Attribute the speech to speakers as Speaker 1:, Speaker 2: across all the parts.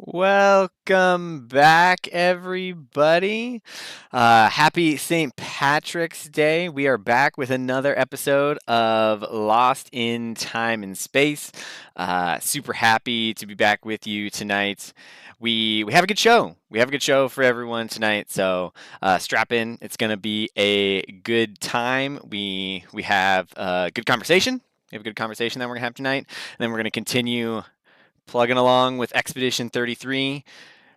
Speaker 1: Welcome back, everybody. Happy St. Patrick's Day. We are back with another episode of Lost in Time and Space. Super happy to be back with you tonight. We have a good show. We have a good show for everyone tonight. So strap in. It's going to be a good time. We have a good conversation. We have a good conversation that we're going to have tonight. And then we're going to continue plugging along with Expedition 33.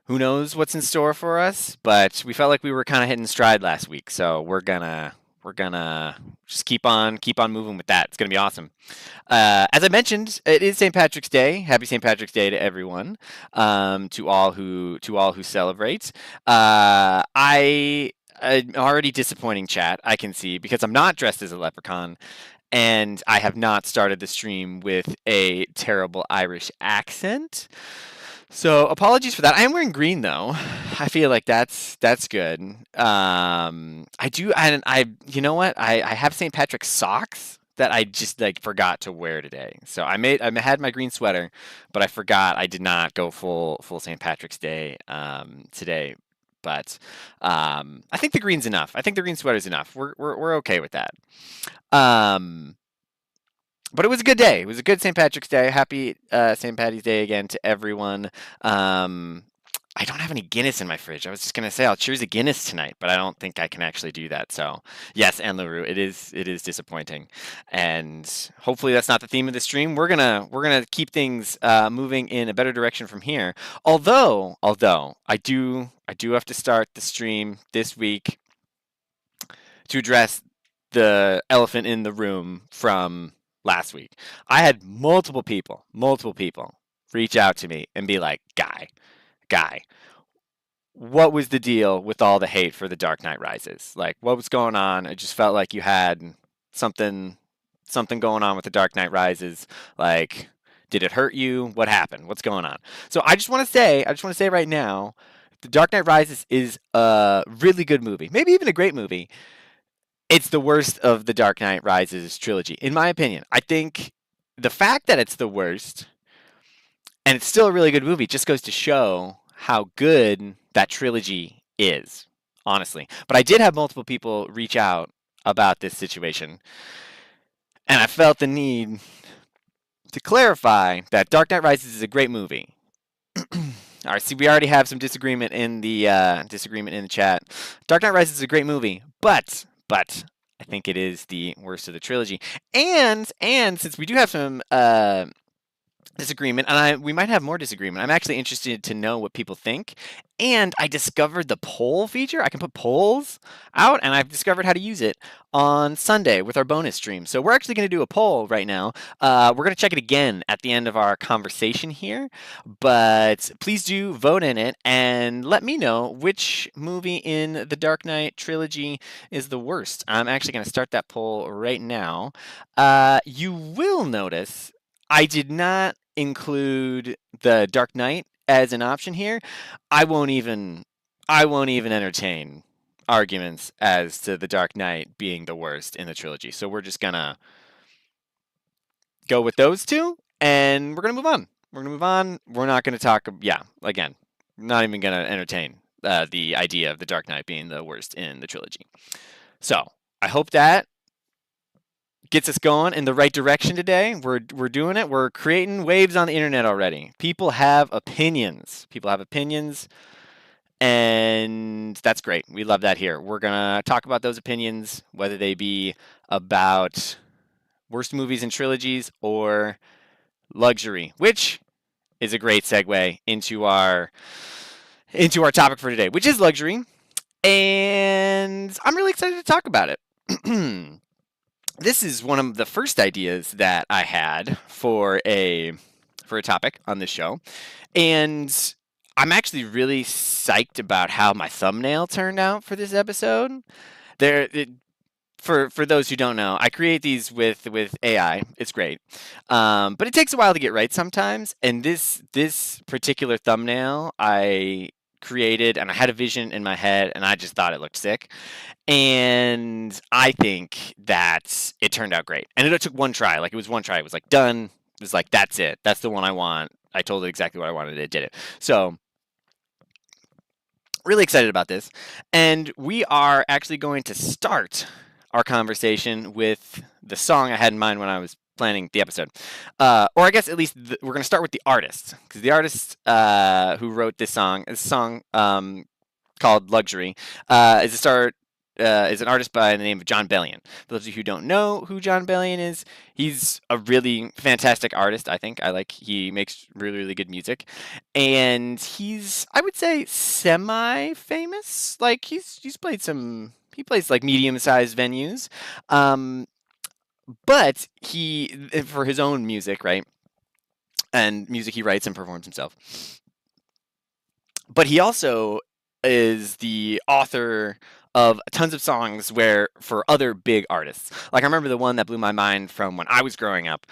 Speaker 1: Who knows what's in store for us? But we felt like we were kind of hitting stride last week, so we're gonna just keep on moving with that. It's gonna be awesome. As I mentioned, it is St. Patrick's Day. Happy St. Patrick's Day to everyone. To all who celebrate. I already disappointing chat. I can see because I'm not dressed as a leprechaun and I have not started the stream with a terrible Irish accent. So apologies for that. I am wearing green though. I feel like that's good. I do, and you know what? I have St. Patrick's socks that I just like forgot to wear today. So I had my green sweater, but I forgot I did not go full St. Patrick's Day today. But I think the green's enough. I think the green sweater's enough. We're okay with that. Um, but it was a good day. It was a good St. Patrick's Day. Happy St. Patty's Day again to everyone. Um, I don't have any Guinness in my fridge. I was just gonna say I'll choose a Guinness tonight, but I don't think I can actually do that. So yes, and Larue, it is disappointing, and hopefully that's not the theme of the stream. We're gonna keep things moving in a better direction from here. Although I do have to start the stream this week to address the elephant in the room from last week. I had multiple people reach out to me and be like, guy, what was the deal with all the hate for The Dark Knight Rises? Like, what was going on? I just felt like you had something going on with The Dark Knight Rises. Like, did it hurt you? What happened? What's going on? So I just want to say right now, The Dark Knight Rises is a really good movie, maybe even a great movie. It's the worst of the Dark Knight Rises trilogy, in my opinion. I think the fact that it's the worst and it's still a really good movie just goes to show how good that trilogy is, honestly. But I did have multiple people reach out about this situation, and I felt the need to clarify that Dark Knight Rises is a great movie. All right, see, we already have some disagreement in the chat. Dark Knight Rises is a great movie, but I think it is the worst of the trilogy. And since we do have some disagreement, and we might have more disagreement, I'm actually interested to know what people think. And I discovered the poll feature. I can put polls out, and I've discovered how to use it on Sunday with our bonus stream. So we're actually going to do a poll right now. We're going to check it again at the end of our conversation here, but please do vote in it and let me know which movie in the Dark Knight trilogy is the worst. I'm actually going to start that poll right now. You will notice I did not include the Dark Knight as an option here. I won't even entertain arguments as to the Dark Knight being the worst in the trilogy. So we're just gonna go with those two, and we're gonna move on. We're gonna move on. We're not gonna talk. Yeah, again, not even gonna entertain the idea of the Dark Knight being the worst in the trilogy. So I hope that gets us going in the right direction today. We're doing it. We're creating waves on the internet already. People have opinions. And that's great. We love that here. We're gonna talk about those opinions, whether they be about worst movies and trilogies or luxury, which is a great segue into our topic for today, which is luxury. And I'm really excited to talk about it. This is one of the first ideas that I had for a topic on this show, and I'm actually really psyched about how my thumbnail turned out for this episode. There, for those who don't know, I create these with AI. It's great, but it takes a while to get right sometimes. And this particular thumbnail I created, and I had a vision in my head, and I just thought it looked sick. And I think that it turned out great. And it took one try. Like, it was one try. It was like done. It was like, that's it. That's the one I want. I told it exactly what I wanted. It did it. So really excited about this. And we are actually going to start our conversation with the song I had in mind when I was planning the episode. Or I guess at least we're going to start with the artist, because the artist who wrote this song called Luxury, is a start. Is an artist by the name of John Bellion. For those of you who don't know who John Bellion is, he's a really fantastic artist. I think he makes really really good music, and he's, I would say, semi famous. Like he's played some. He plays like medium sized venues, um, but he for his own music, right? And music he writes and performs himself. But he also is the author of tons of songs where for other big artists. Like I remember the one that blew my mind from when I was growing up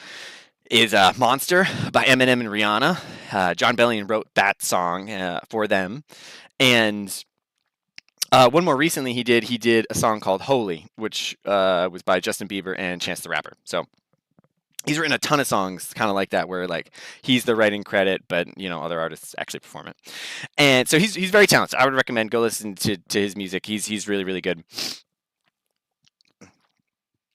Speaker 1: is "Monster" by Eminem and Rihanna. John Bellion wrote that song for them, and one more recently he did a song called "Holy," which was by Justin Bieber and Chance the Rapper. So he's written a ton of songs kind of like that where like he's the writing credit, but other artists actually perform it. And so he's very talented. I would recommend go listen to his music. He's really really good.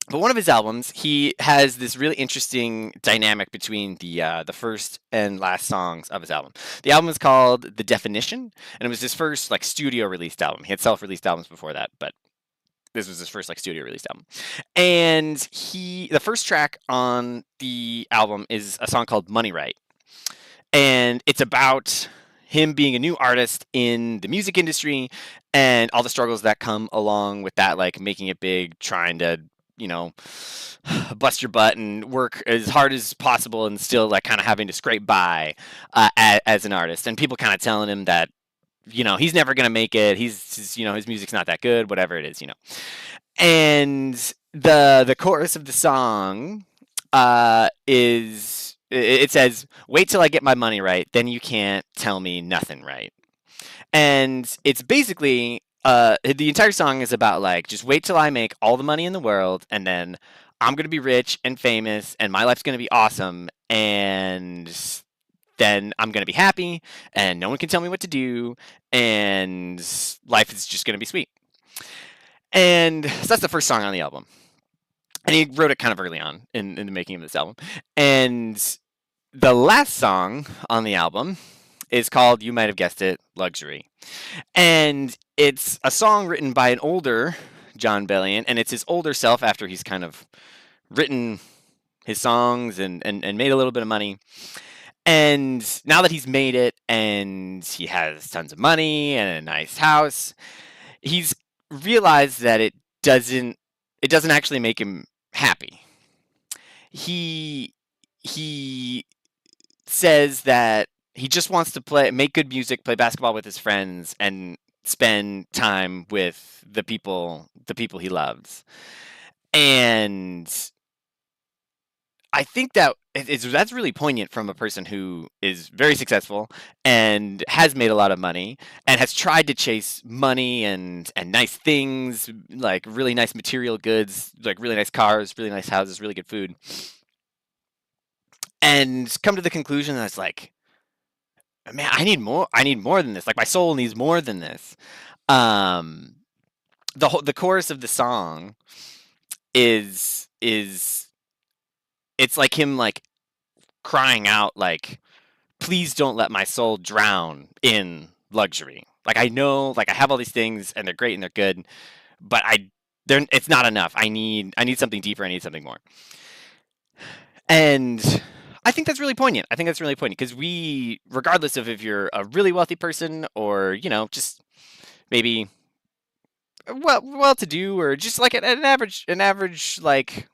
Speaker 1: But one of his albums, he has this really interesting dynamic between the first and last songs of his album. The album is called The Definition, and it was his first like studio released album. He had self-released albums before that, but this was his first like studio released album. And the first track on the album is a song called Money Right. And it's about him being a new artist in the music industry and all the struggles that come along with that, like making it big, trying to, you know, bust your butt and work as hard as possible and still like kind of having to scrape by as an artist. And people kind of telling him that, he's never going to make it. His music's not that good, whatever it is. And the chorus of the song is it says, "Wait till I get my money right, then you can't tell me nothing right." And it's basically the entire song is about like just wait till I make all the money in the world, and then I'm gonna be rich and famous, and my life's gonna be awesome, and then I'm gonna be happy, and no one can tell me what to do, and life is just gonna be sweet. And so that's the first song on the album. And he wrote it kind of early on in the making of this album. And the last song on the album is called, you might have guessed it, Luxury. And it's a song written by an older John Bellion, and it's his older self after he's kind of written his songs and made a little bit of money. And now that he's made it and he has tons of money and a nice house, he's realized that it doesn't actually make him happy. He says that he just wants to make good music, play basketball with his friends, and spend time with the people he loves. And I think that's really poignant from a person who is very successful and has made a lot of money and has tried to chase money and nice things, like really nice material goods, like really nice cars, really nice houses, really good food, and come to the conclusion that it's like, man, I need more. I need more than this. Like my soul needs more than this. Um, the chorus of the song is it's like him like crying out like, please don't let my soul drown in luxury. Like I know, like I have all these things and they're great and they're good, but it's not enough. I need something deeper. I need something more. And I think that's really poignant. I think that's really poignant because regardless of if you're a really wealthy person or just maybe well to do, or just like an average like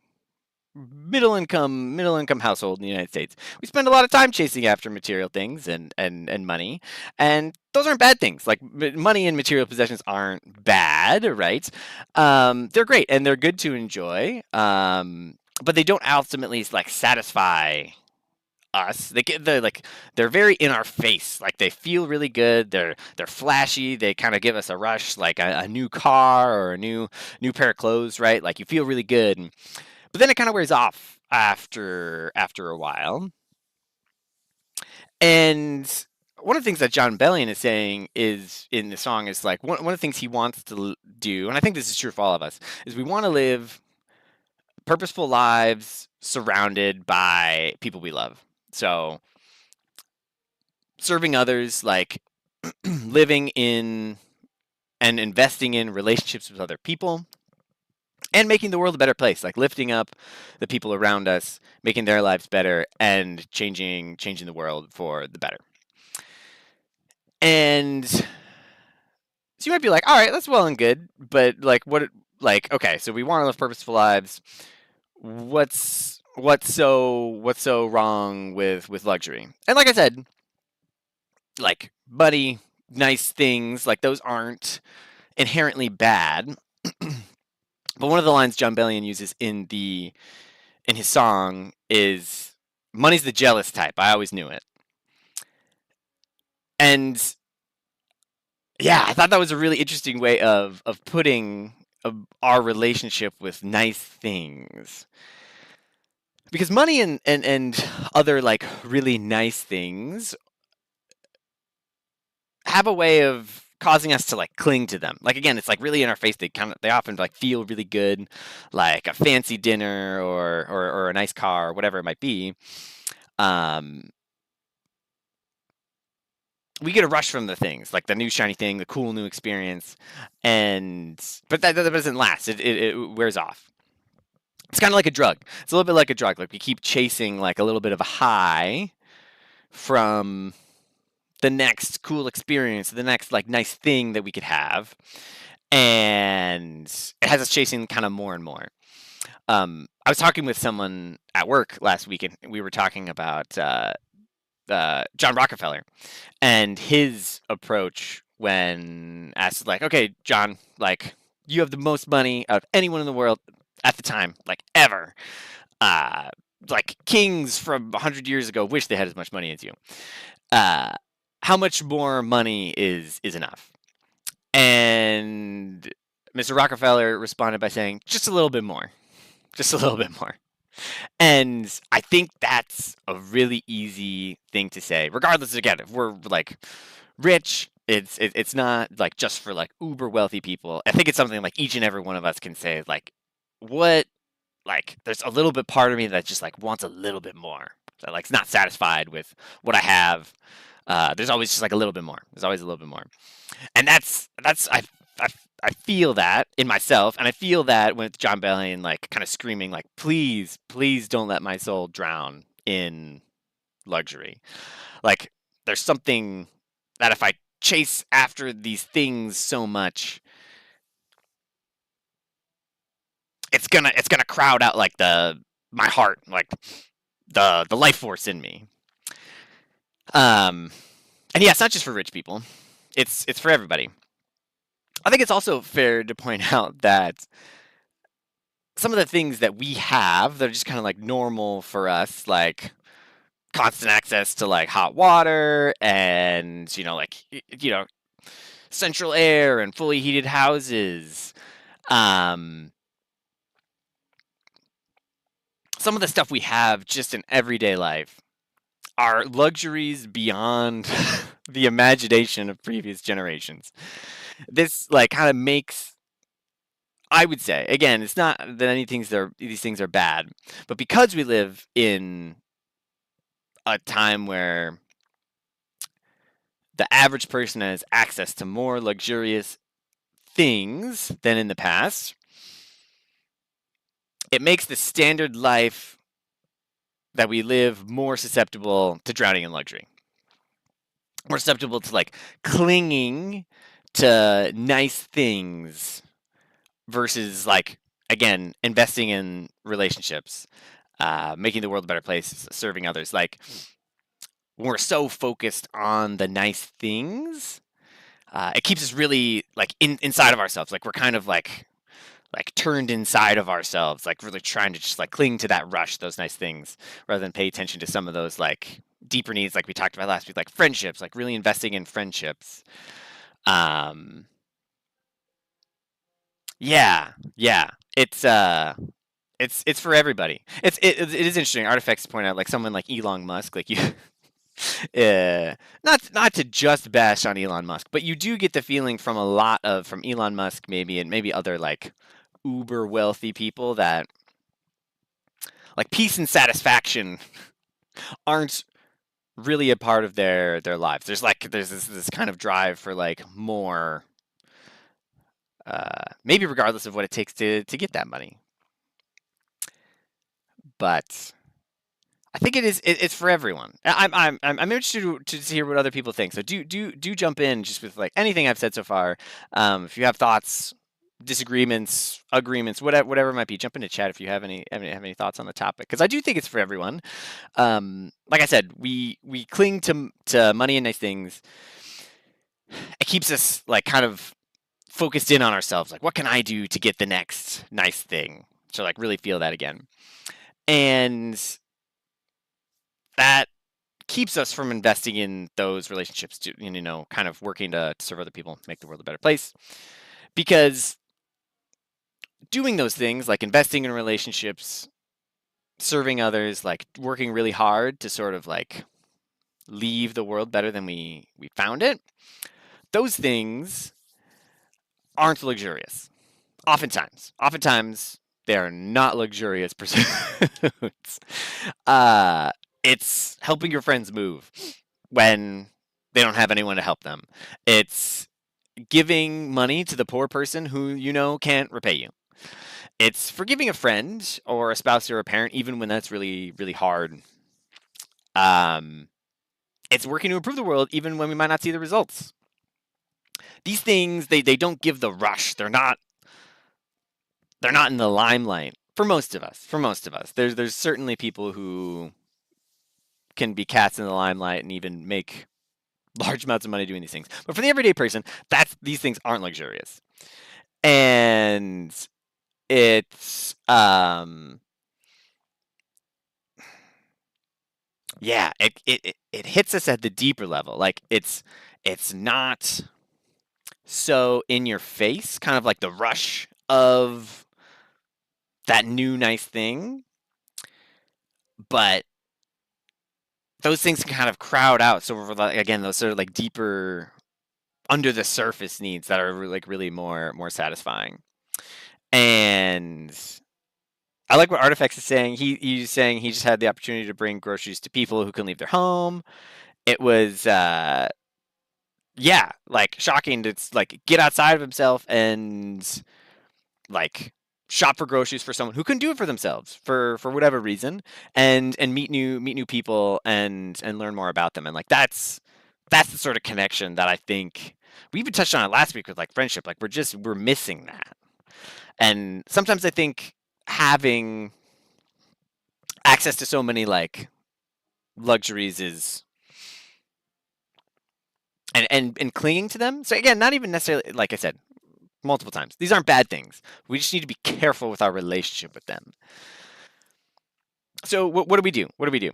Speaker 1: middle income household in the United States. We spend a lot of time chasing after material things and money, and those aren't bad things. Like money and material possessions aren't bad, right? They're great and they're good to enjoy, but they don't ultimately like satisfy us. They're very in our face. Like they feel really good. They're flashy. They kind of give us a rush, like a new car or a new pair of clothes, right? Like you feel really good. But then it kind of wears off after a while. And one of the things that John Bellion is saying is in the song is like one of the things he wants to do, and I think this is true for all of us, is we want to live purposeful lives surrounded by people we love. So serving others, like living in and investing in relationships with other people, and making the world a better place, like lifting up the people around us, making their lives better, and changing the world for the better. And so you might be like, all right, that's well and good, but like what, like, okay, so we want to live purposeful lives. What's so wrong with luxury? And like I said, like buddy, nice things, like those aren't inherently bad. But one of the lines John Bellion uses in his song is money's the jealous type. I always knew it. And yeah, I thought that was a really interesting way of putting our relationship with nice things. Because money and other like really nice things have a way of causing us to like cling to them. Like again, it's like really in our face. They often like feel really good, like a fancy dinner or a nice car or whatever it might be. Um, we get a rush from the things, like the new shiny thing, the cool new experience, and but that doesn't last. It wears off. It's kind of like a drug. It's a little bit like a drug. Like we keep chasing like a little bit of a high from the next cool experience, the next like nice thing that we could have, and it has us chasing kind of more and more. I was talking with someone at work last week, and we were talking about John Rockefeller and his approach when asked, like, okay, John, like, you have the most money of anyone in the world at the time, like ever. Uh, like kings from 100 years ago wish they had as much money as you. Uh, how much more money is enough? And Mr. Rockefeller responded by saying, just a little bit more, just a little bit more. And I think that's a really easy thing to say, regardless. Again, if we're like rich, it's not like just for like uber wealthy people. I think it's something like each and every one of us can say, like, what, like, there's a little bit part of me that just like wants a little bit more. That like is not satisfied with what I have. There's always just like a little bit more. There's always a little bit more, and I I feel that in myself, and I feel that with John Bellion, like kind of screaming, like, please, please don't let my soul drown in luxury. Like, there's something that if I chase after these things so much, it's gonna crowd out like my heart, like the life force in me. Um, and yeah, it's not just for rich people; it's for everybody. I think it's also fair to point out that some of the things that we have that are just kind of like normal for us, like constant access to like hot water and like central air and fully heated houses. Um, some of the stuff we have just in everyday life are luxuries beyond the imagination of previous generations. This like kind of makes, I would say, again, it's not that these things are bad, but because we live in a time where the average person has access to more luxurious things than in the past, it makes the standard life that we live more susceptible to drowning in luxury, more susceptible to like clinging to nice things versus like, again, investing in relationships, making the world a better place, serving others. Like, we're so focused on the nice things, it keeps us really like inside of ourselves. Like we're kind of like turned inside of ourselves, like really trying to just like cling to that rush, those nice things, rather than pay attention to some of those like deeper needs, like we talked about last week, like friendships, like really investing in friendships. Um, yeah, yeah, it's for everybody. It is interesting. Artifacts point out like someone like Elon Musk, like you. Not to just bash on Elon Musk, but you do get the feeling from a lot of from Elon Musk maybe and maybe other like uber wealthy people that like peace and satisfaction aren't really a part of their lives. There's this kind of drive for like more, maybe regardless of what it takes to get that money. But I think it's for everyone. I'm interested to hear what other people think. So do jump in just with like anything I've said so far. If you have thoughts, disagreements, agreements, whatever it might be, jump into chat if you have any thoughts on the topic because I do think it's for everyone. Like I said, we cling to money and nice things. It keeps us like kind of focused in on ourselves. Like, what can I do to get the next nice thing? To like really feel that again, and that keeps us from investing in those relationships to kind of working to serve other people, make the world a better place. Because doing those things like investing in relationships, serving others, like working really hard to sort of like leave the world better than we found it, those things aren't luxurious. Oftentimes they are not luxurious pursuits. uh it's helping your friends move when they don't have anyone to help them. It's giving money to the poor person who can't repay you. It's forgiving a friend or a spouse or a parent even when that's really really hard. um it's working to improve the world even when we might not see the results. These things, they don't give the rush. They're not in the limelight for most of us. There's certainly people who can be cats in the limelight and even make large amounts of money doing these things. But for the everyday person, these things aren't luxurious. And it's yeah, it hits us at the deeper level. Like it's not so in your face, kind of like the rush of that new nice thing, but those things can kind of crowd out. So like, again, those sort of like deeper under the surface needs that are like really more satisfying. And I like what Artifacts is saying. He's saying he just had the opportunity to bring groceries to people who couldn't leave their home. It was yeah, like shocking to like get outside of himself and like shop for groceries for someone who couldn't do it for themselves for whatever reason, and meet new people and learn more about them. And like that's the sort of connection that I think we even touched on it last week with like friendship. Like we're missing that. And sometimes I think having access to so many like luxuries is and clinging to them. So again, not even necessarily, like I said multiple times, these aren't bad things. We just need to be careful with our relationship with them. So what do we do? What do we do?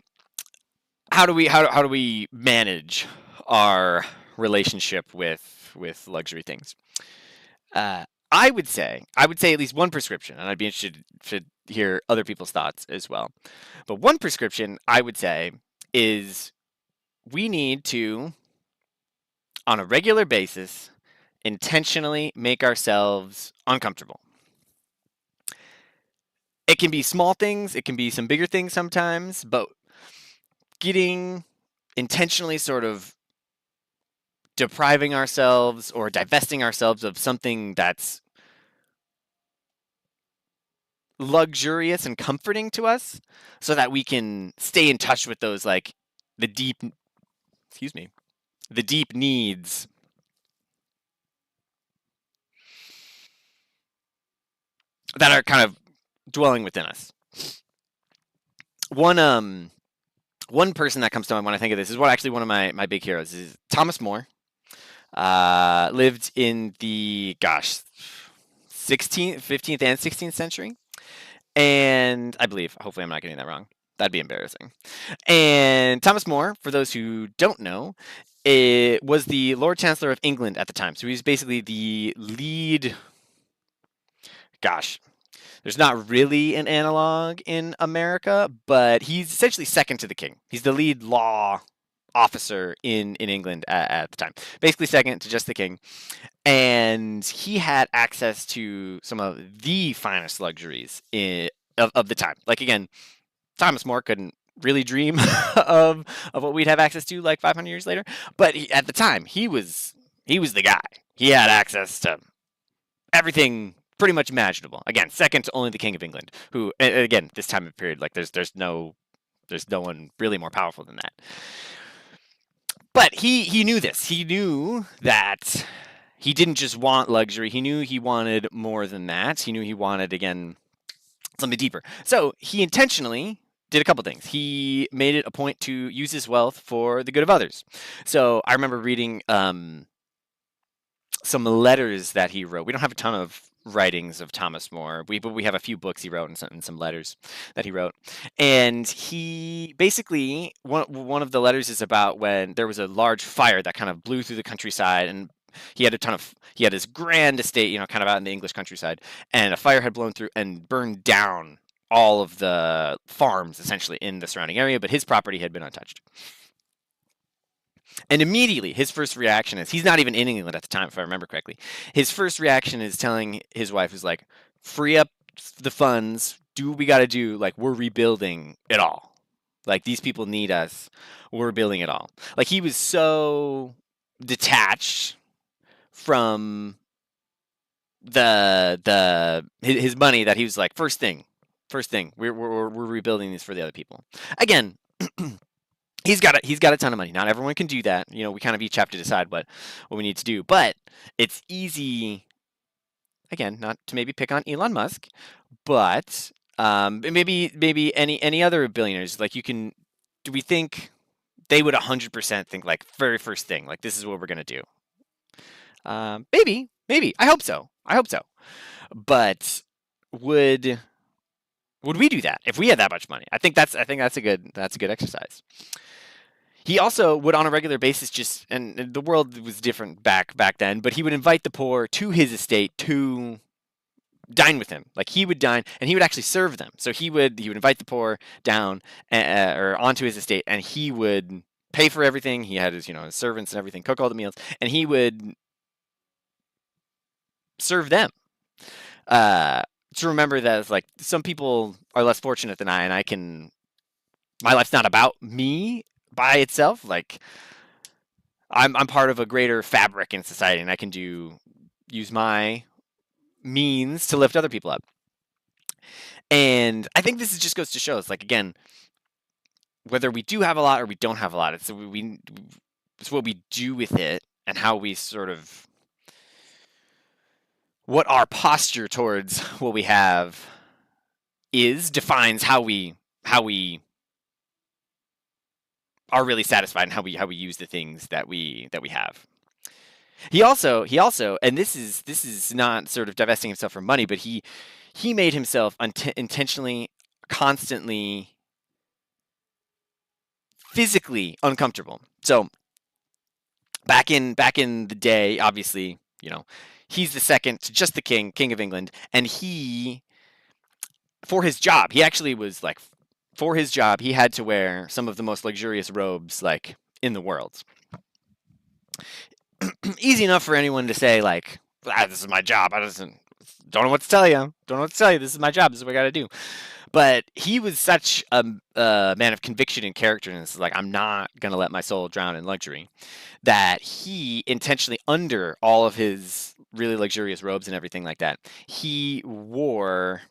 Speaker 1: How do we manage our relationship with luxury things? I would say at least one prescription, and I'd be interested to hear other people's thoughts as well. But one prescription I would say is we need to, on a regular basis, intentionally make ourselves uncomfortable. It can be small things, it can be some bigger things sometimes, but getting intentionally sort of depriving ourselves or divesting ourselves of something that's luxurious and comforting to us so that we can stay in touch with those like the deep excuse me the deep needs that are kind of dwelling within us. One person that comes to mind when I think of this is what actually one of my big heroes is Thomas More. Lived in the 16th, 15th, and 16th century, and I believe, hopefully, I'm not getting that wrong. That'd be embarrassing. And Thomas More, for those who don't know, it was the Lord Chancellor of England at the time. So he was basically the lead. Gosh, there's not really an analog in America, but he's essentially second to the king. He's the lead law officer in England at the time. Basically second to just the king. And he had access to some of the finest luxuries of the time. Like again, Thomas More couldn't really dream of what we'd have access to like 500 years later, but at the time he was the guy. He had access to everything pretty much imaginable. Again, second to only the King of England, who again this time of period like there's no one really more powerful than that. But he knew this. He knew that he didn't just want luxury. He knew he wanted more than that. He knew he wanted again something deeper. So he intentionally did a couple things. He made it a point to use his wealth for the good of others. So I remember reading some letters that he wrote. We don't have a ton of writings of Thomas More, but we have a few books he wrote and some letters that he wrote. And he basically one of the letters is about when there was a large fire that kind of blew through the countryside, and he had his grand estate, kind of out in the English countryside, and a fire had blown through and burned down all of the farms essentially in the surrounding area, but his property had been untouched. And immediately, his first reaction is, he's not even in England at the time, if I remember correctly. His first reaction is telling his wife, who's like, free up the funds, do what we got to do. Like, we're rebuilding it all. Like, these people need us. We're building it all. Like, he was so detached from his money that he was like, first thing, we're rebuilding these for the other people. Again, he's got a ton of money. Not everyone can do that. We kind of each have to decide what we need to do. But it's easy, again, not to maybe pick on Elon Musk, but maybe any other billionaires. Like do we think they would 100% think like very first thing, like this is what we're gonna do? Maybe. I hope so. But would we do that if we had that much money? I think that's a good exercise. He also would, on a regular basis, and the world was different back then, but he would invite the poor to his estate to dine with him. Like, he would dine, and he would actually serve them. So he would invite the poor down or onto his estate, and he would pay for everything. He had his his servants and everything, cook all the meals, and he would serve them. To remember that it's like some people are less fortunate than I, and my life's not about me by itself. Like, I'm part of a greater fabric in society, and I can use my means to lift other people up. And I think this just goes to show, it's like, again, whether we do have a lot or we don't have a lot, it's what we do with it, and how we sort of, what our posture towards what we have defines how we are really satisfied, and how we use the things that we have. He also, and this is not sort of divesting himself from money, but he made himself intentionally, constantly, physically uncomfortable. So back in the day, obviously, he's the second to just the king of England, and for his job, he actually was like, for his job, he had to wear some of the most luxurious robes like in the world. Easy enough for anyone to say like, this is my job. I don't know what to tell you. This is my job. This is what I got to do. But he was such a man of conviction and character, and it's like, I'm not gonna let my soul drown in luxury, that he intentionally, under all of his really luxurious robes and everything like that, he wore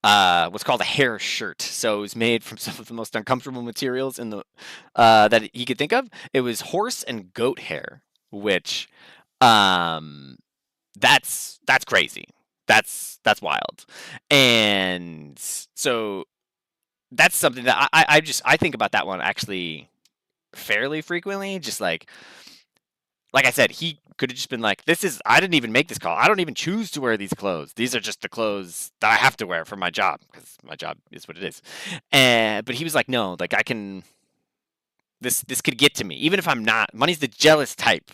Speaker 1: what's called a hair shirt. So it was made from some of the most uncomfortable materials in the that he could think of. It was horse and goat hair, which that's crazy. That's wild. And so that's something that I think about that one actually fairly frequently. Just like I said, he could have just been like, I didn't even make this call. I don't even choose to wear these clothes. These are just the clothes that I have to wear for my job, because my job is what it is. But he was like, no, like, this could get to me. Even if I'm not, money's the jealous type.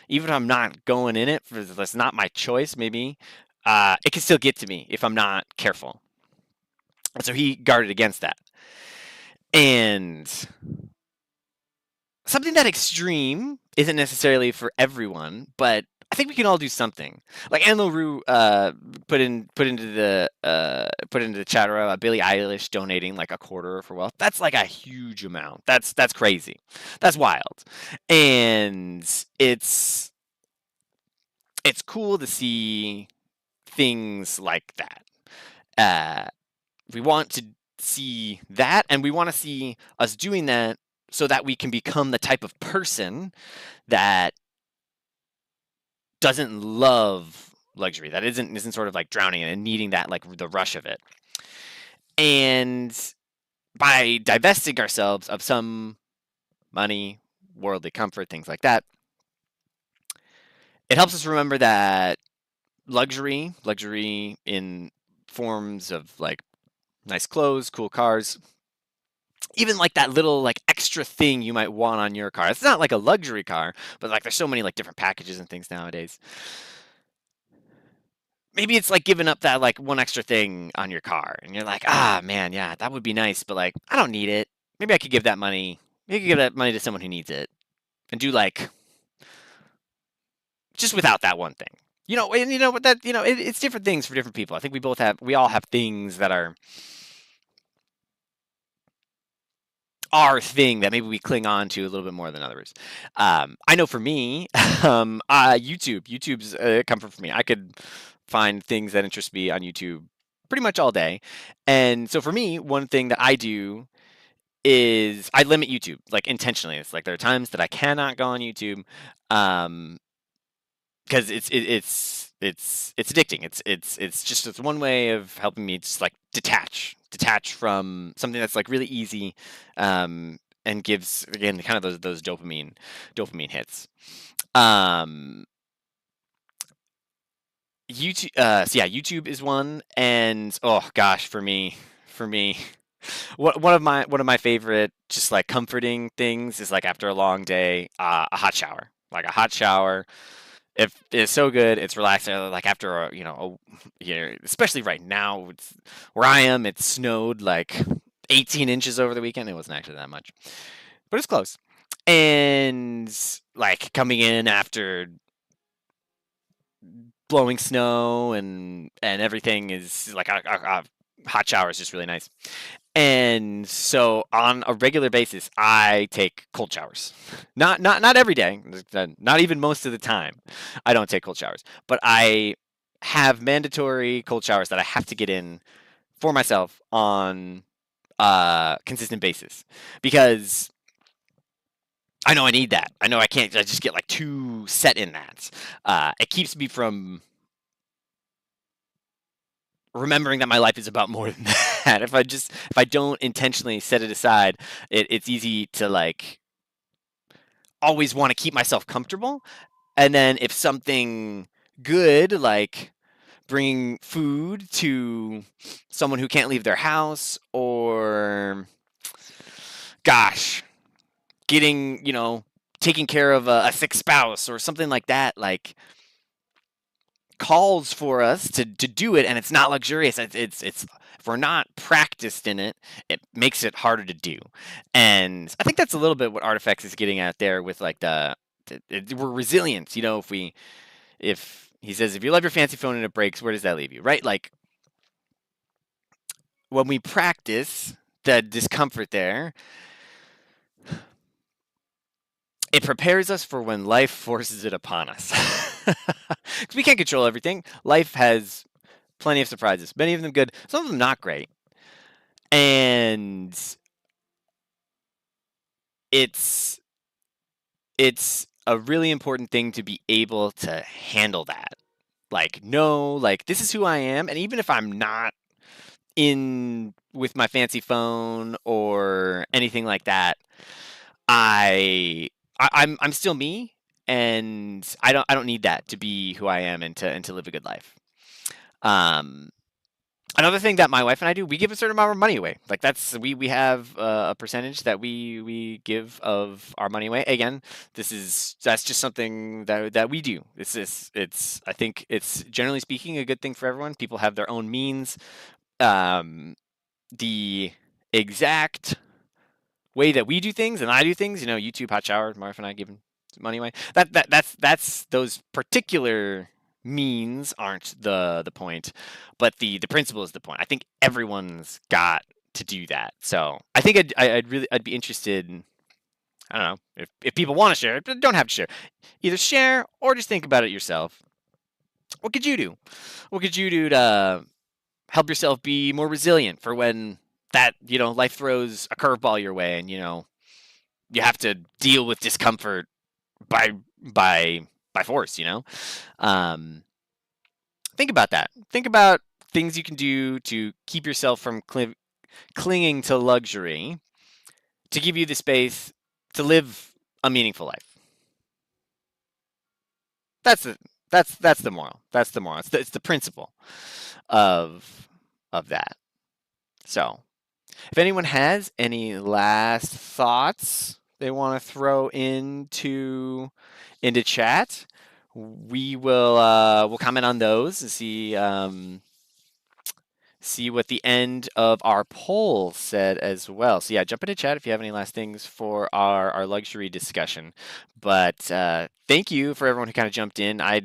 Speaker 1: Even if I'm not going in it, that's not my choice, maybe, it can still get to me if I'm not careful. And so he guarded against that. And something that extreme isn't necessarily for everyone, but I think we can all do something. Like Anne LaRue put into the chat room, Billie Eilish donating like a quarter for wealth. That's like a huge amount. That's crazy. That's wild, and it's cool to see things like that. Uh, we want to see that, and we want to see us doing that so that we can become the type of person that doesn't love luxury, that isn't sort of like drowning in and needing that like the rush of it. And by divesting ourselves of some money, worldly comfort, things like that, it helps us remember that luxury in forms of like nice clothes, cool cars, even like that little like extra thing you might want on your car. It's not like a luxury car, but like there's so many like different packages and things nowadays. Maybe it's like giving up that like one extra thing on your car and you're like, ah man, yeah, that would be nice, but like I don't need it. Maybe I could give that money. Maybe I could give that money to someone who needs it and do like just without that one thing. And you know what that it's different things for different people. I think we all have things that are our thing that maybe we cling on to a little bit more than others. I know for me, YouTube's a comfort for me. I could find things that interest me on YouTube pretty much all day. And so for me, one thing that I do is I limit YouTube like intentionally. It's like there are times that I cannot go on YouTube um, because it's addicting. It's one way of helping me just like detach from something that's like really easy, and gives again kind of those dopamine hits. Um, YouTube, so yeah, YouTube is one, and oh gosh, for me, one of my favorite just like comforting things is like after a long day, a hot shower, like a hot shower if it's so good, it's relaxing. Like after especially right now, where I am, it snowed like 18 inches over the weekend. It wasn't actually that much, but it's close. And like coming in after blowing snow and everything is like a hot shower is just really nice. And so on a regular basis, I take cold showers. Not every day, not even most of the time. I don't take cold showers, but I have mandatory cold showers that I have to get in for myself on a consistent basis because I know I need that. I know I just get like too set in that. It keeps me from remembering that my life is about more than that. If I don't intentionally set it aside, it's easy to like always want to keep myself comfortable. And then if something good like bringing food to someone who can't leave their house, or gosh, getting taking care of a sick spouse or something like that, like calls for us to do it, and it's not luxurious. It's if we're not practiced in it, it makes it harder to do. And I think that's a little bit what Artifacts is getting at there with like we're resilient. If he says if you love your fancy phone and it breaks, where does that leave you? Right? Like when we practice the discomfort there, it prepares us for when life forces it upon us. Because we can't control everything. Life has plenty of surprises, many of them good, some of them not great. And it's it's a really important thing to be able to handle that. Like, no, like this is who I am, and even if I'm not in with my fancy phone or anything like that, I, I'm still me, and I don't need that to be who I am and to live a good life. Um, Another thing that my wife and I do, we give a certain amount of money away. Like we have a percentage that we give of our money away. Again, that's just something that we do. It's I think it's generally speaking a good thing for everyone. People have their own means. The exact way that we do things and I do things. You know, YouTube, hot shower, Marv and I giving money away. That's those particular means aren't the point, but the principle is the point. I think everyone's got to do that. So I think I'd be interested. I don't know if people want to share it, but don't have to share. Either share or just think about it yourself. What could you do? What could you do to help yourself be more resilient for when that life throws a curveball your way and you have to deal with discomfort by by force. Um, think about that. Think about things you can do to keep yourself from clinging to luxury to give you the space to live a meaningful life. That's the that's the moral. That's the moral. It's the principle of that. So, if anyone has any last thoughts they want to throw into chat, we'll comment on those and see what the end of our poll said as well. So yeah, jump into chat if you have any last things for our luxury discussion. But thank you for everyone who kind of jumped in. I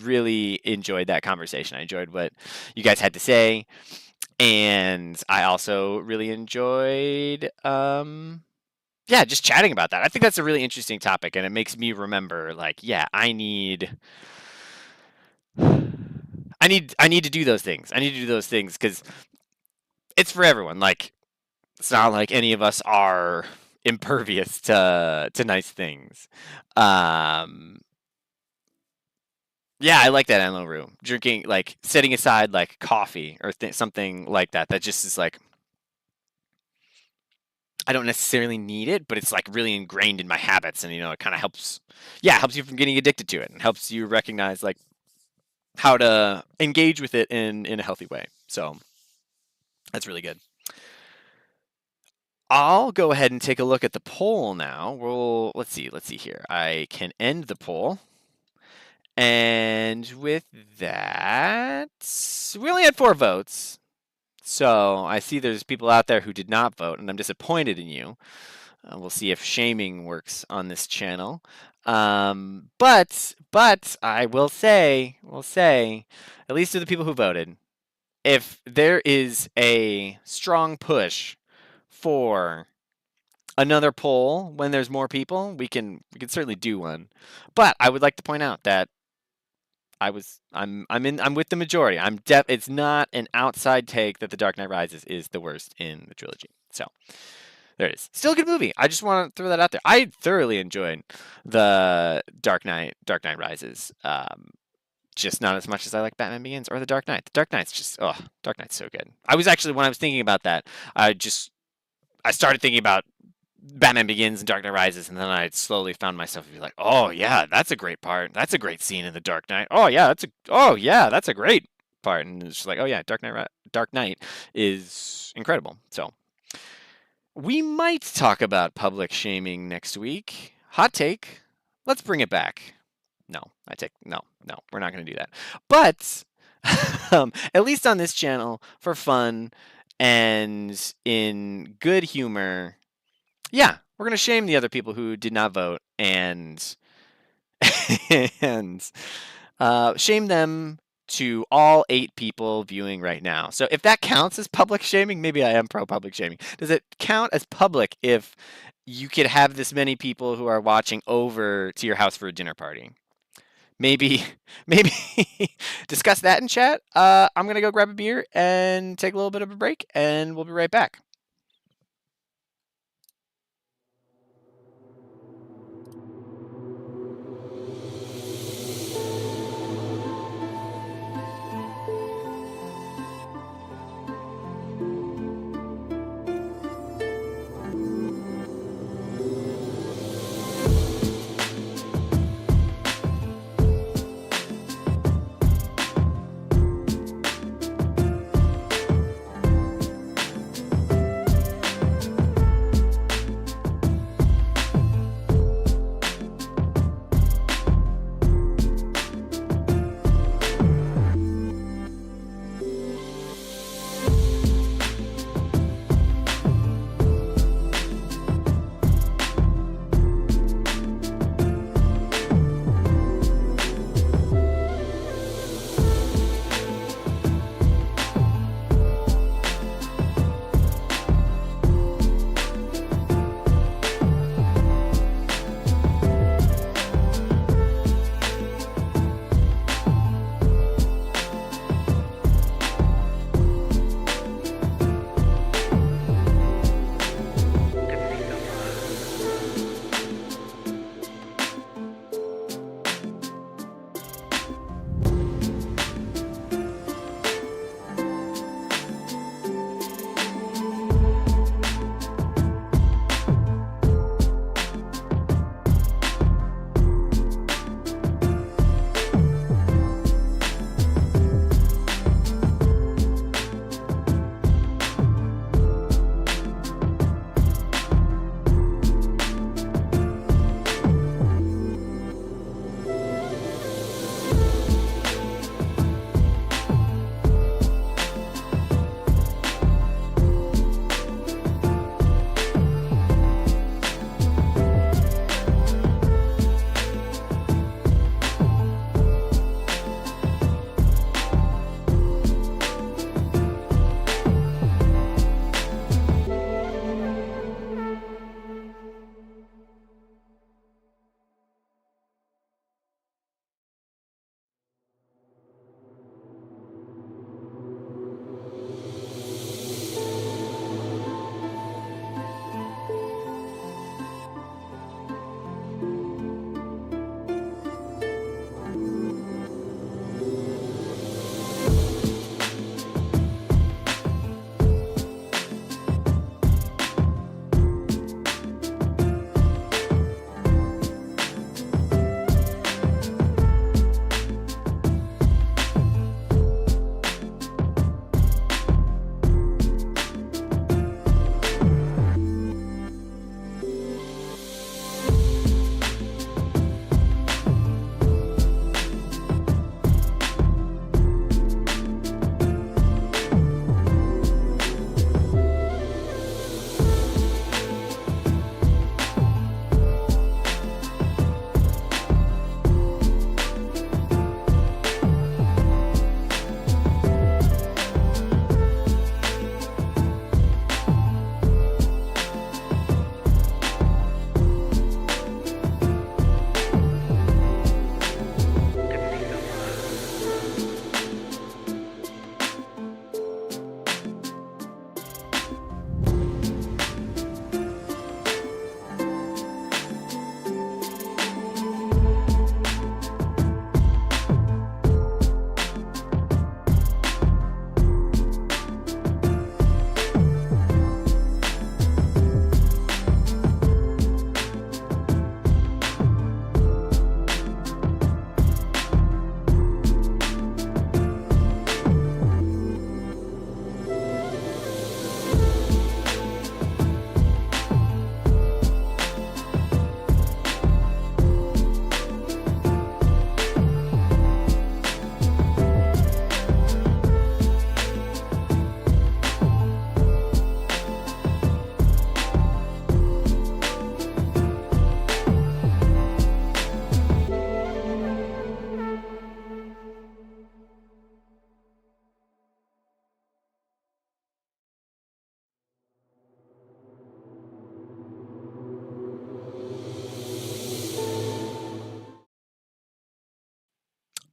Speaker 1: really enjoyed that conversation. I enjoyed what you guys had to say. And I also really enjoyed just chatting about that. I think that's a really interesting topic, and it makes me remember, like, yeah, I need to do those things. I need to do those things because it's for everyone. Like, it's not like any of us are impervious to nice things. Yeah, I like that Enlo Rue. Drinking, like, setting aside like coffee or something like that. That just is like, I don't necessarily need it, but it's like really ingrained in my habits, and it kind of helps. Yeah, helps you from getting addicted to it, and helps you recognize like how to engage with it in a healthy way. So that's really good. I'll go ahead and take a look at the poll now. Let's see here. I can end the poll. And with that, we only had 4 votes. So I see there's people out there who did not vote, and I'm disappointed in you. We'll see if shaming works on this channel. But I will say, at least to the people who voted, if there is a strong push for another poll when there's more people, we can certainly do one. But I would like to point out that I'm with the majority. It's not an outside take that The Dark Knight Rises is the worst in the trilogy. So there it is. Still a good movie. I just want to throw that out there. I thoroughly enjoyed the Dark Knight Rises. Just not as much as I like Batman Begins or The Dark Knight. The Dark Knight's Dark Knight's so good. I was actually, when I was thinking about that, I started thinking about Batman Begins and Dark Knight Rises, and then I slowly found myself be like, oh yeah, that's a great part. That's a great scene in The Dark Knight. Oh yeah, that's a great part. And it's just like, oh yeah, Dark Knight is incredible. So we might talk about public shaming next week. Hot take. Let's bring it back. No, we're not going to do that. But at least on this channel, for fun and in good humor, yeah, we're going to shame the other people who did not vote and shame them to all 8 people viewing right now. So if that counts as public shaming, maybe I am pro public shaming. Does it count as public if you could have this many people who are watching over to your house for a dinner party? Maybe discuss that in chat. I'm going to go grab a beer and take a little bit of a break, and we'll be right back.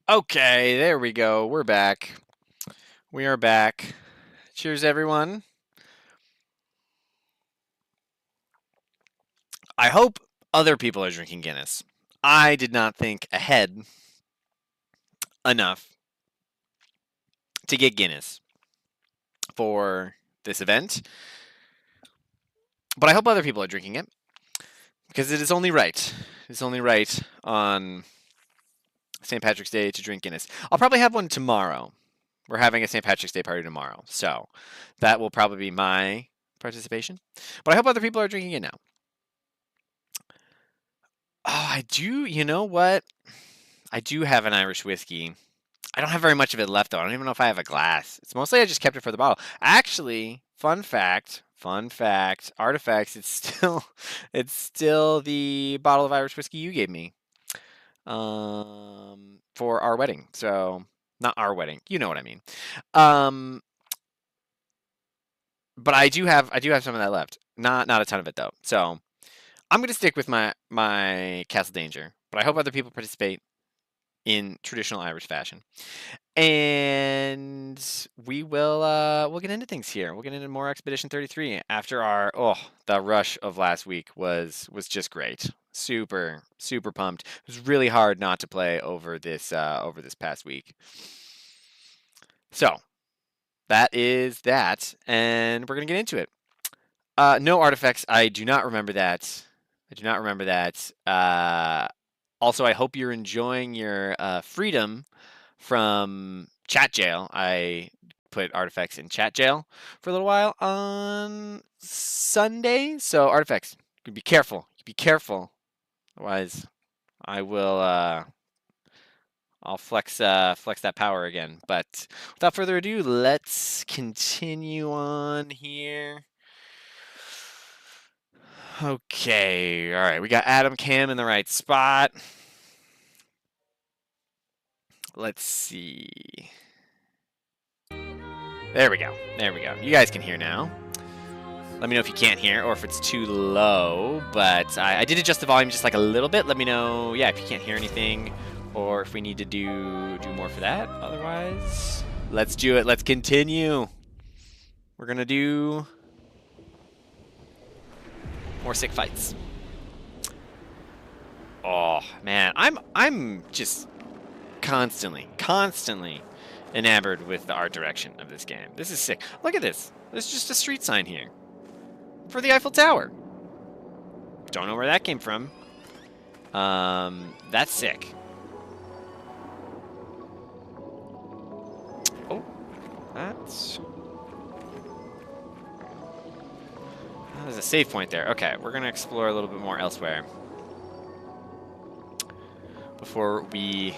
Speaker 1: Okay, there we go. We're back. We are back. Cheers, everyone. I hope other people are drinking Guinness. I did not think ahead enough to get Guinness for this event, but I hope other people are drinking it because it is only right. It's only right on St. Patrick's Day to drink Guinness. I'll probably have one tomorrow. We're having a St. Patrick's Day party tomorrow, so that will probably be my participation. But I hope other people are drinking it now. Oh, I do. You know what? I do have an Irish whiskey. I don't have very much of it left, though. I don't even know if I have a glass. It's mostly I just kept it for the bottle. Actually, fun fact, Artifacts. It's still the bottle of Irish whiskey you gave me, for our wedding. So not our wedding, you know what I mean. Um, but I do have some of that left. Not a ton of it though. So I'm gonna stick with my Castle Danger. But I hope other people participate in traditional Irish fashion. And we'll get into things here. We'll get into more Expedition 33 after the rush of last week was just great. Super pumped. It was really hard not to play over this past week. So that is that, and we're gonna get into it. No artifacts. I do not remember that. Also, I hope you're enjoying your freedom from chat jail. I put artifacts in chat jail for a little while on Sunday. So artifacts, be careful. Be careful. Otherwise, I'll flex that power again. But without further ado, let's continue on here. Okay, all right. We got Adam Cam in the right spot. Let's see. There we go. You guys can hear now. Let me know if you can't hear or if it's too low. But I did adjust the volume just like a little bit. Let me know, if you can't hear anything or if we need to do more for that. Otherwise, let's do it. Let's continue. We're gonna do more sick fights. Oh man, I'm just constantly enamored with the art direction of this game. This is sick. Look at this. There's just a street sign here for the Eiffel Tower. Don't know where that came from. That's sick. Oh, that's... There's a save point there. Okay, we're going to explore a little bit more elsewhere before we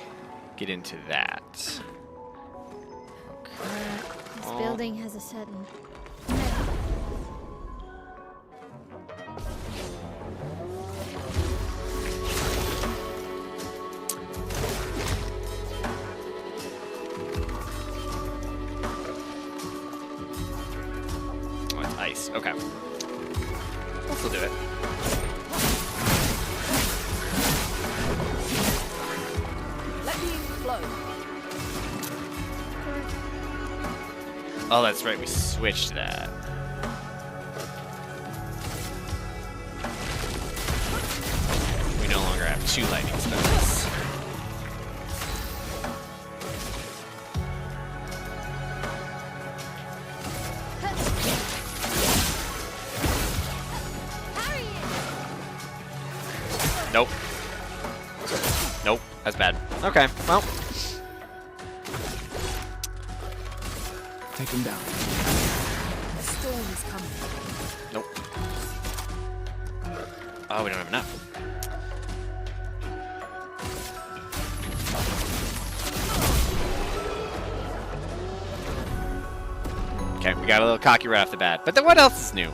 Speaker 1: get into that. Okay.
Speaker 2: This building has a certain...
Speaker 1: Oh, it's ice. Okay. We'll still do it.
Speaker 3: Let me explode.
Speaker 1: Oh, that's right. We switched that. We no longer have 2 lightning spells. Nope. Nope. That's bad. Okay, well.
Speaker 4: Take him down.
Speaker 3: A storm is coming.
Speaker 1: Nope. Oh, we don't have enough. Okay, we got a little cocky right off the bat. But then what else is new?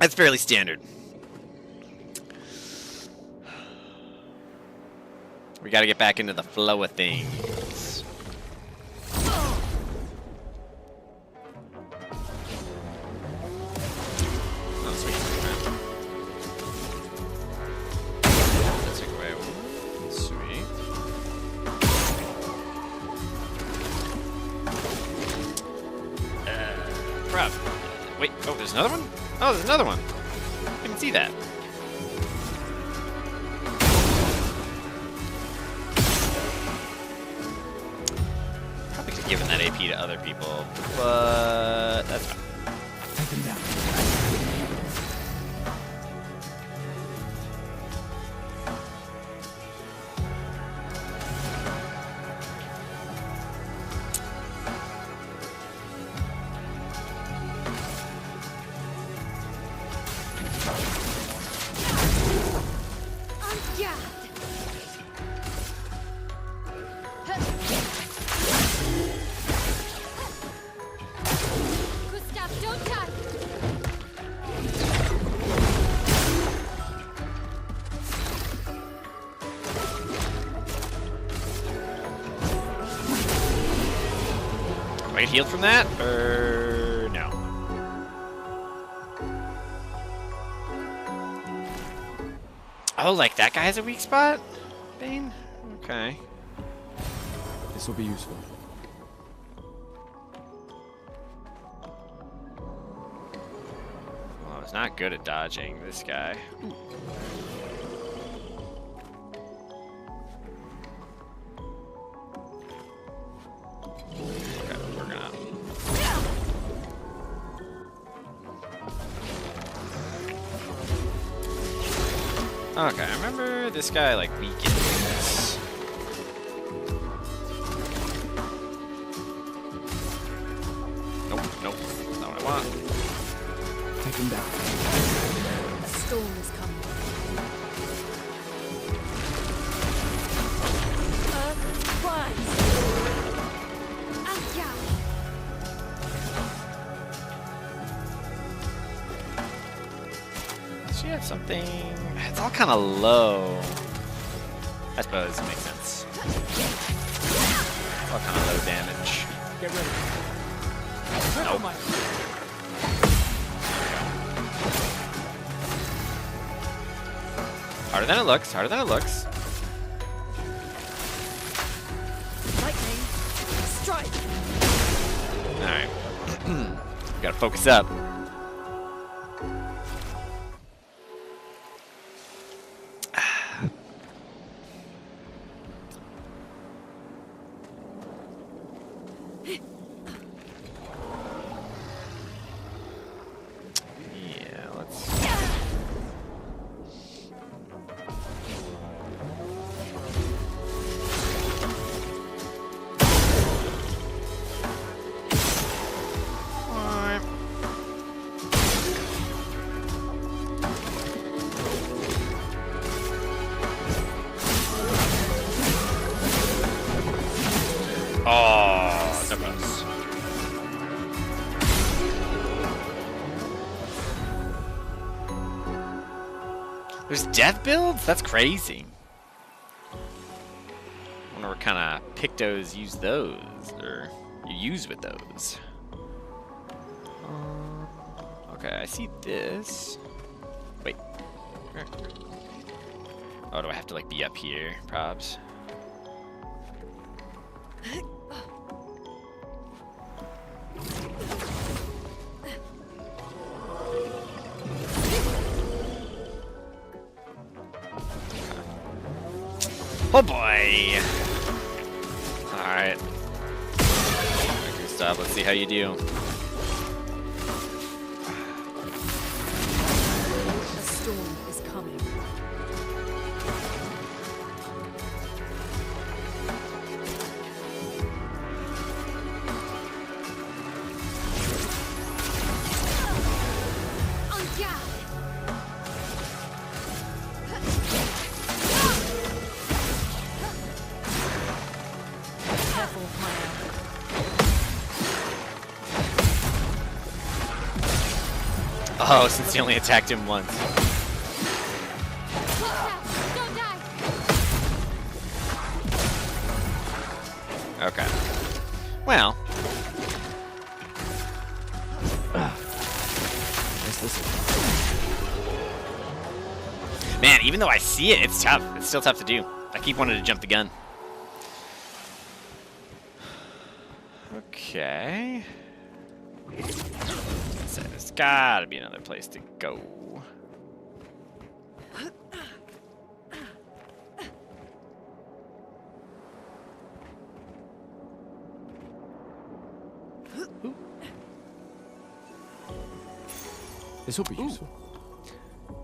Speaker 1: That's fairly standard. We got to get back into the flow of things. Oh, sweet. there's another one? Oh, there's another one. I didn't see that. Probably could have given that AP to other people, but that's fine.
Speaker 4: Take him down.
Speaker 2: Gustav, don't die!
Speaker 1: Do I get healed from that? Or no? Oh, like that guy has a weak spot? Bane? Okay.
Speaker 4: This will be useful.
Speaker 1: Well, I was not good at dodging this guy. Okay, we're gonna... Okay, I remember this guy like weakens. Nope, nope, that's not what I want.
Speaker 4: Take him down.
Speaker 3: A storm is coming. Earth rise.
Speaker 1: Does she have something? It's all kind of low. I suppose it makes sense. It's all kind of low damage.
Speaker 4: Get ready.
Speaker 1: Nope. Harder than it looks. Harder than it looks.
Speaker 3: Lightning. Strike.
Speaker 1: All right. Gotta focus up. Yeah, let's. Alright. Oh, so close. There's death builds? That's crazy. Wonder what kind of pictos use those, or you use with those. Okay, I see this. Wait. Where? Oh, do I have to like be up here, probs? Oh boy! Alright. Gustav, let's see how you do.
Speaker 3: A storm is coming.
Speaker 2: En garde!
Speaker 3: Careful, Maya.
Speaker 1: Oh, since he only attacked him once.
Speaker 2: Gustav, don't die!
Speaker 1: Okay. Well,
Speaker 4: What's this?
Speaker 1: man, even though I see it, it's tough. It's still tough to do. I keep wanting to jump the gun. Okay. So this gotta be another place to go.
Speaker 4: This will be useful.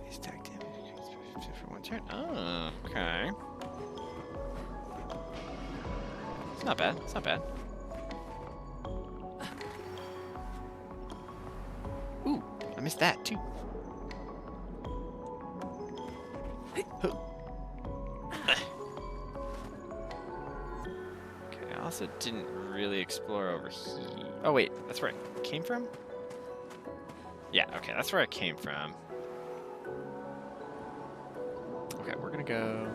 Speaker 1: Base attack damage for one turn. Oh, okay. It's not bad. It's not bad. Ooh, I missed that too. Okay, I also didn't really explore over here. Oh wait, that's where it came from? Yeah, okay, that's where it came from. Okay, we're gonna go.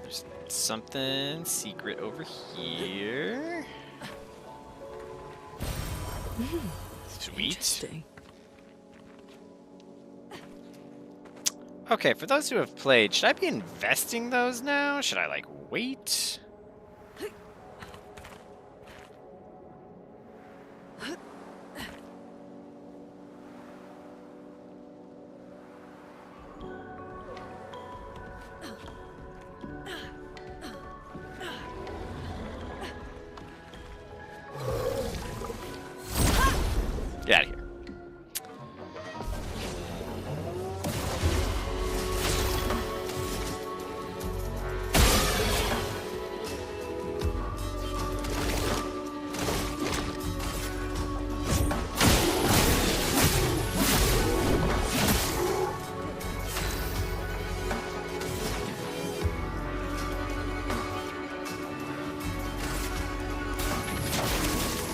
Speaker 1: There's something secret over here. Sweet.
Speaker 3: Interesting.
Speaker 1: Okay, for those who have played, should I be investing those now? Should I, like, wait? Get out of here.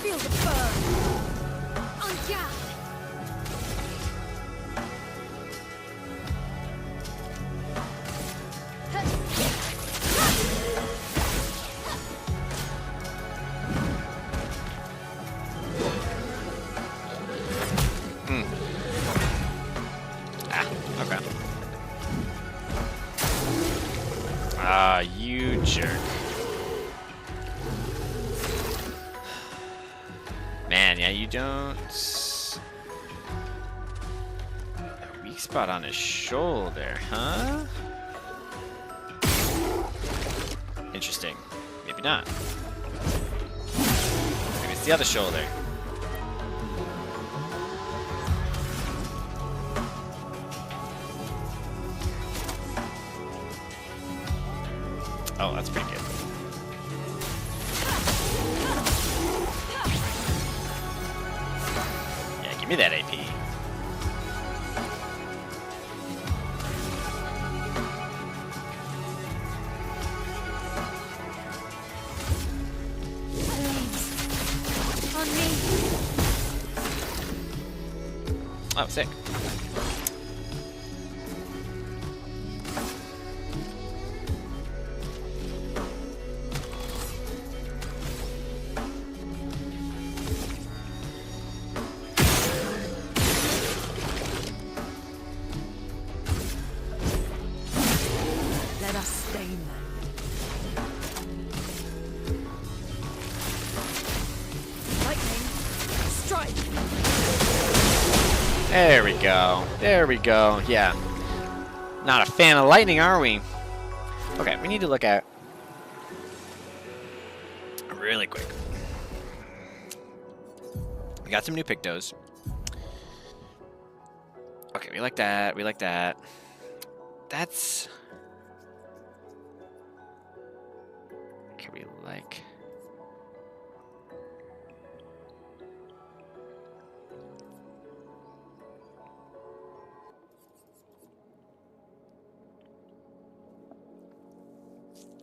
Speaker 3: Feel the burn.
Speaker 2: On guard.
Speaker 1: Ah, okay. Ah, you jerk. Man, yeah, you don't. A weak spot on his shoulder, huh? Interesting. Maybe not. Maybe it's the other shoulder. Oh, that's pretty good. Yeah, give me that AP.
Speaker 2: On me.
Speaker 1: Oh, sick.
Speaker 3: Let us stain them. Lightning, strike.
Speaker 1: There we go. There we go. Yeah. Not a fan of lightning, are we? Okay, we need to look at really quick. We got some new pictos. Okay, we like that. We like that. That's. Okay, we like.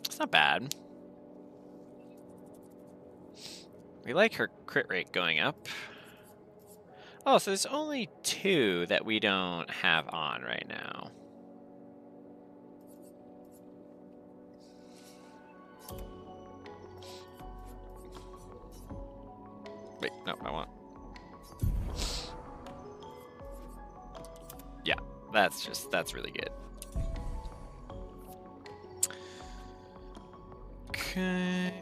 Speaker 1: It's not bad. We like her crit rate going up. Oh, so there's only 2 that we don't have on right now. Wait, no, I want. Yeah, that's really good. Okay.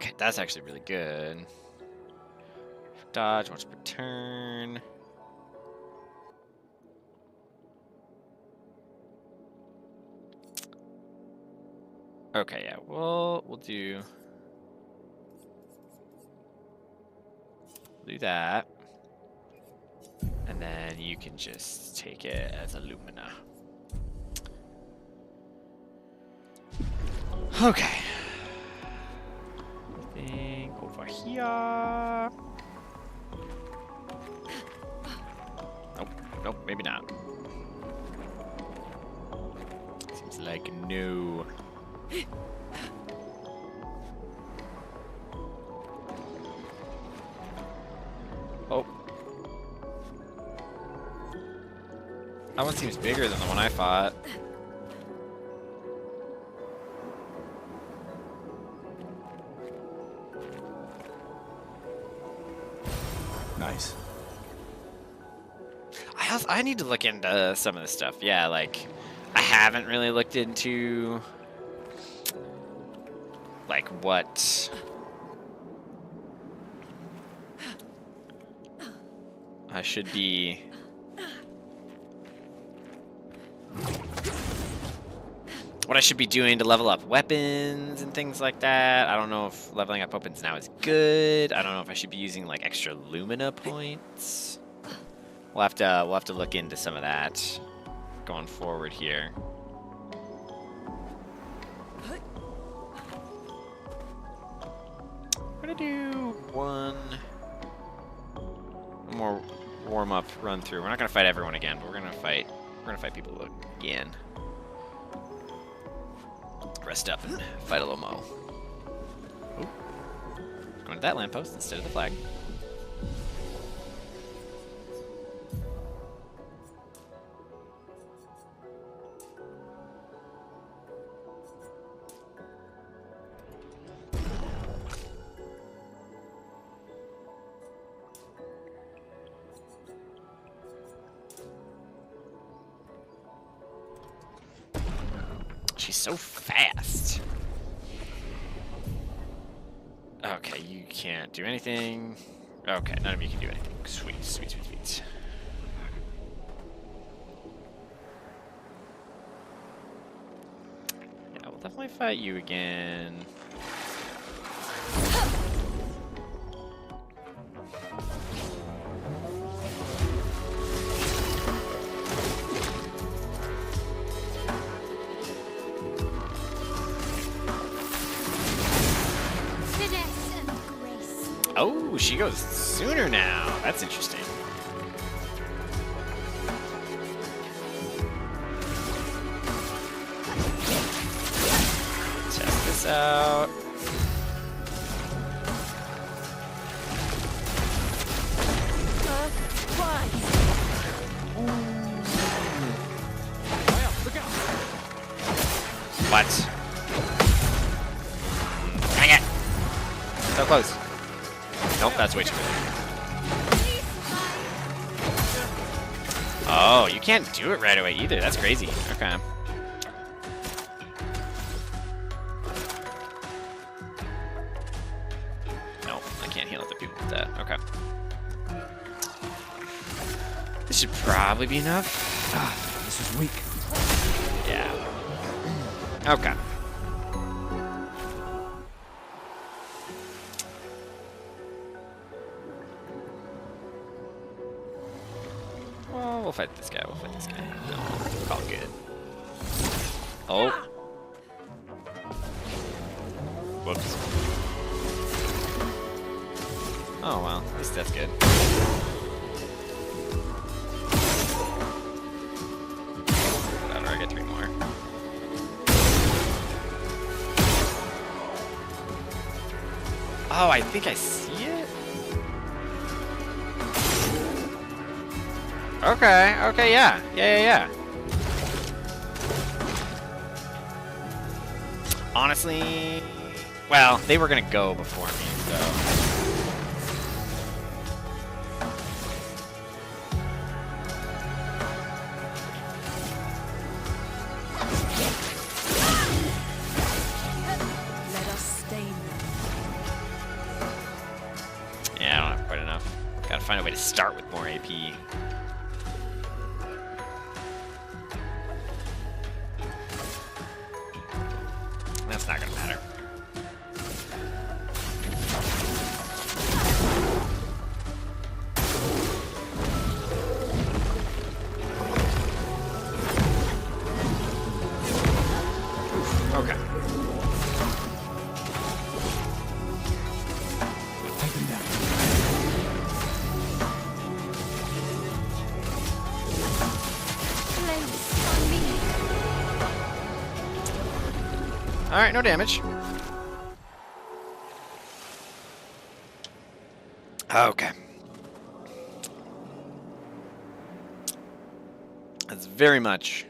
Speaker 1: Okay, that's actually really good. Dodge, once per turn. Okay, yeah, we'll do that. And then you can just take it as a Lumina. Okay. Anything over here? Nope, nope, maybe not. Seems like no. Oh. That one seems bigger than the one I fought.
Speaker 4: Nice.
Speaker 1: I need to look into some of this stuff. Yeah, like, I haven't really looked into, like, what I should be... what I should be doing to level up weapons and things like that. I don't know if leveling up weapons now is good. I don't know if I should be using like extra Lumina points. We'll have to look into some of that going forward here. We're gonna do one more warm up run through. We're not gonna fight everyone again, but we're gonna fight people again. Rest up and fight a little mo. Ooh. Going to that lamppost instead of the flag. She's so fast. Okay, you can't do anything. Okay, none of you can do anything. Sweet, sweet, sweet, sweet. Yeah, we'll definitely fight you again. Oh, she goes sooner now. That's interesting. Check this out. What? Dang it! So close. Nope, that's way too early. Oh, you can't do it right away either. That's crazy. Okay. Nope, I can't heal other people with that. Okay. This should probably be enough.
Speaker 4: This is weak.
Speaker 1: Yeah. Okay. Well, we'll fight this guy. We'll fight this guy. No, all good. Oh. Whoops. Oh, well. At least that's good. Whatever, I get 3 more. Oh, I think I see it? Okay, okay, yeah. Yeah. Honestly, well, they were gonna go before me, so.
Speaker 3: Let us stain them.
Speaker 1: start with more AP. That's not gonna matter. Okay.
Speaker 4: Take them down.
Speaker 2: Place on me.
Speaker 1: Alright, no damage. Okay. That's very much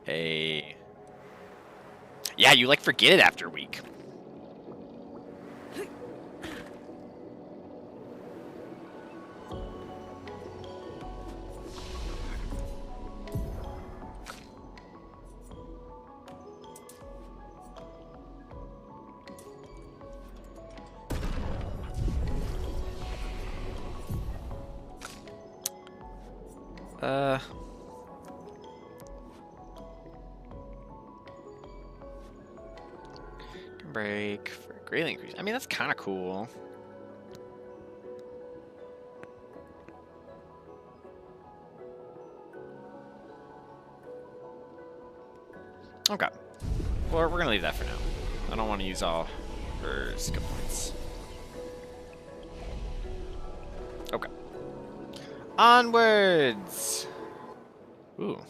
Speaker 1: a... Yeah, you like forget it after a week. Break for greatly increase. I mean, that's kind of cool. Okay. Well, we're gonna leave that for now. I don't want to use all her skill points. Okay. Onwards! Ooh.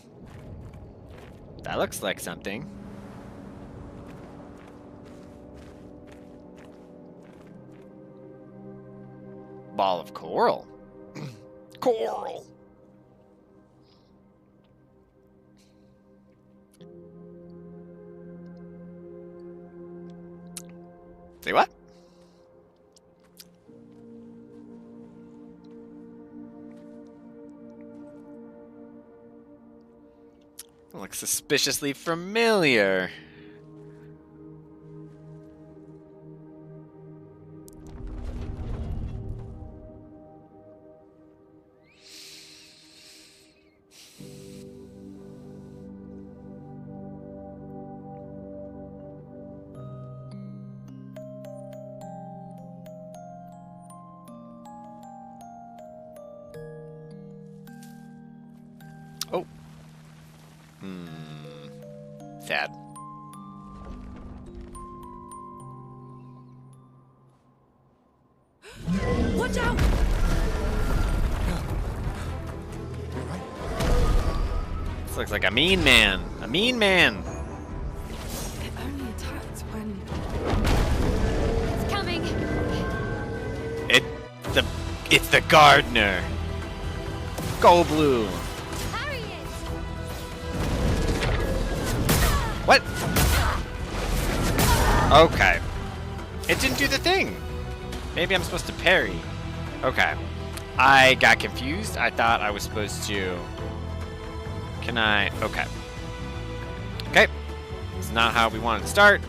Speaker 1: That looks like something. Ball of coral. Coral! Say what? Looks suspiciously familiar. Oh. Sad.
Speaker 3: Watch out!
Speaker 1: This looks like a mean man. A mean man.
Speaker 3: It only attacks when...
Speaker 2: It's coming.
Speaker 1: It's the gardener. Go blue.
Speaker 2: Harry it.
Speaker 1: What? Okay. It didn't do the thing. Maybe I'm supposed to parry. Okay. I got confused. I thought I was supposed to... Can I... Okay. Okay. It's not how we wanted to start.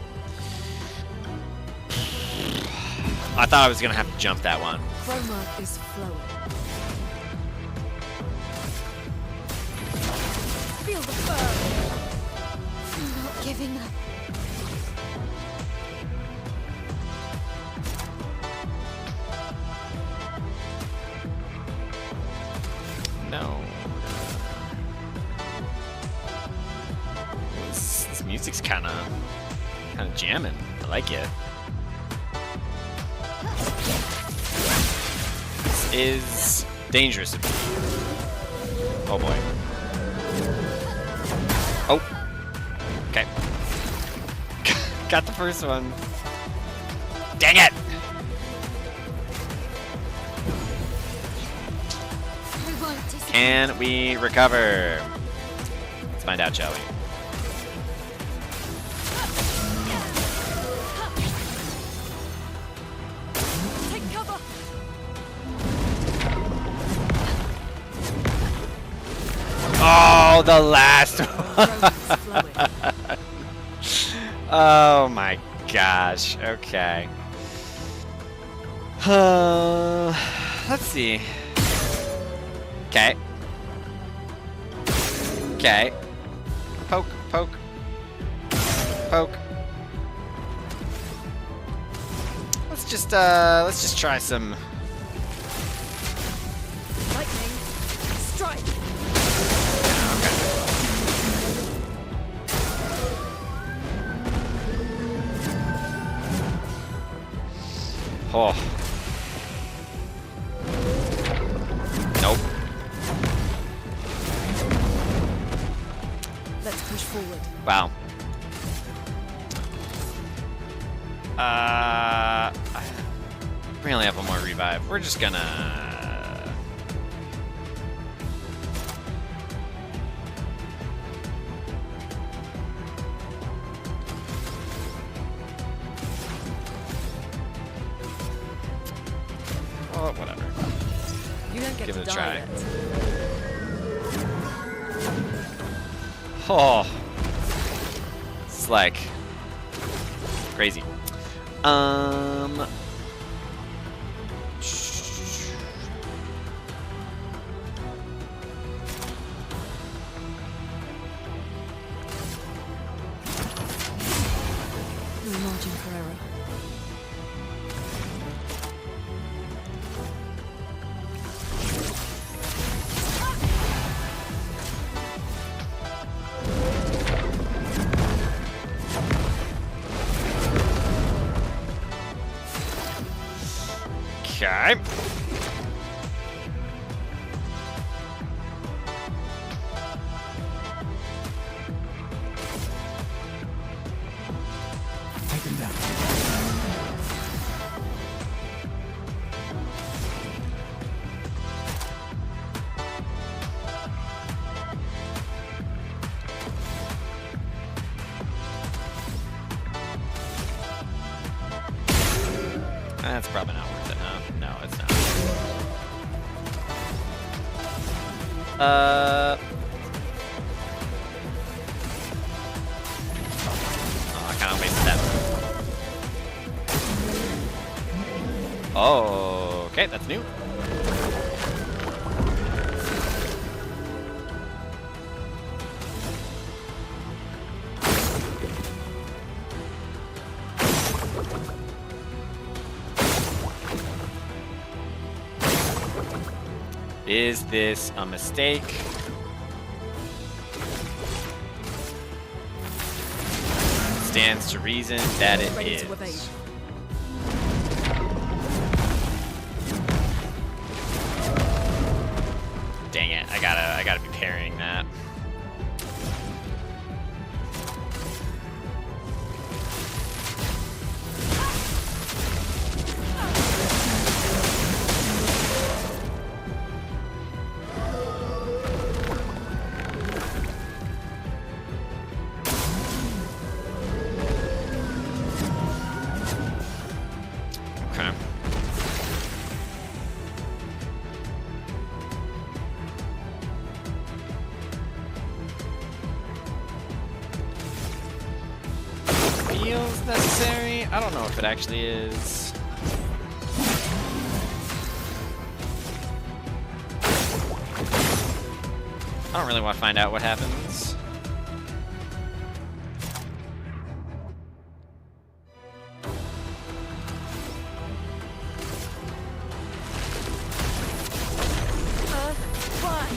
Speaker 1: I thought I was going to have to jump that one.
Speaker 3: Chroma is flowing. Feel the burn.
Speaker 2: I'm not giving up.
Speaker 1: No. This music's kind of jamming. I like it. This is dangerous. Oh boy. Oh. Okay. Got the first one. Dang it!
Speaker 2: We won't disappoint.
Speaker 1: Can we recover? Let's find out, shall we?
Speaker 3: Take cover!
Speaker 1: Oh, the last one.
Speaker 3: Chroma is flowing.
Speaker 1: Oh my gosh. Okay. Let's see. Okay. Okay. Poke, poke, poke. Let's just try some.
Speaker 3: Lightning. Strike.
Speaker 1: Oh. Nope.
Speaker 3: Let's push forward.
Speaker 1: Wow. We only have one more revive. We're just gonna. Oh, whatever.
Speaker 3: You don't get
Speaker 1: Give
Speaker 3: to
Speaker 1: it a
Speaker 3: die
Speaker 1: try.
Speaker 3: yet.
Speaker 1: Oh. It's like crazy.
Speaker 3: No margin for error.
Speaker 1: Okay.
Speaker 4: Take him down.
Speaker 1: That's probably not worth it, huh? No, it's not. Oh, I kind of wasted that. Oh, okay, that's new. Is this a mistake? Stands to reason that it
Speaker 3: Ready
Speaker 1: is.
Speaker 3: to evade.
Speaker 1: Dang it! I gotta be parrying that. Okay. Feels necessary? I don't know if it actually is. I don't really want to find out what happens.
Speaker 3: Why?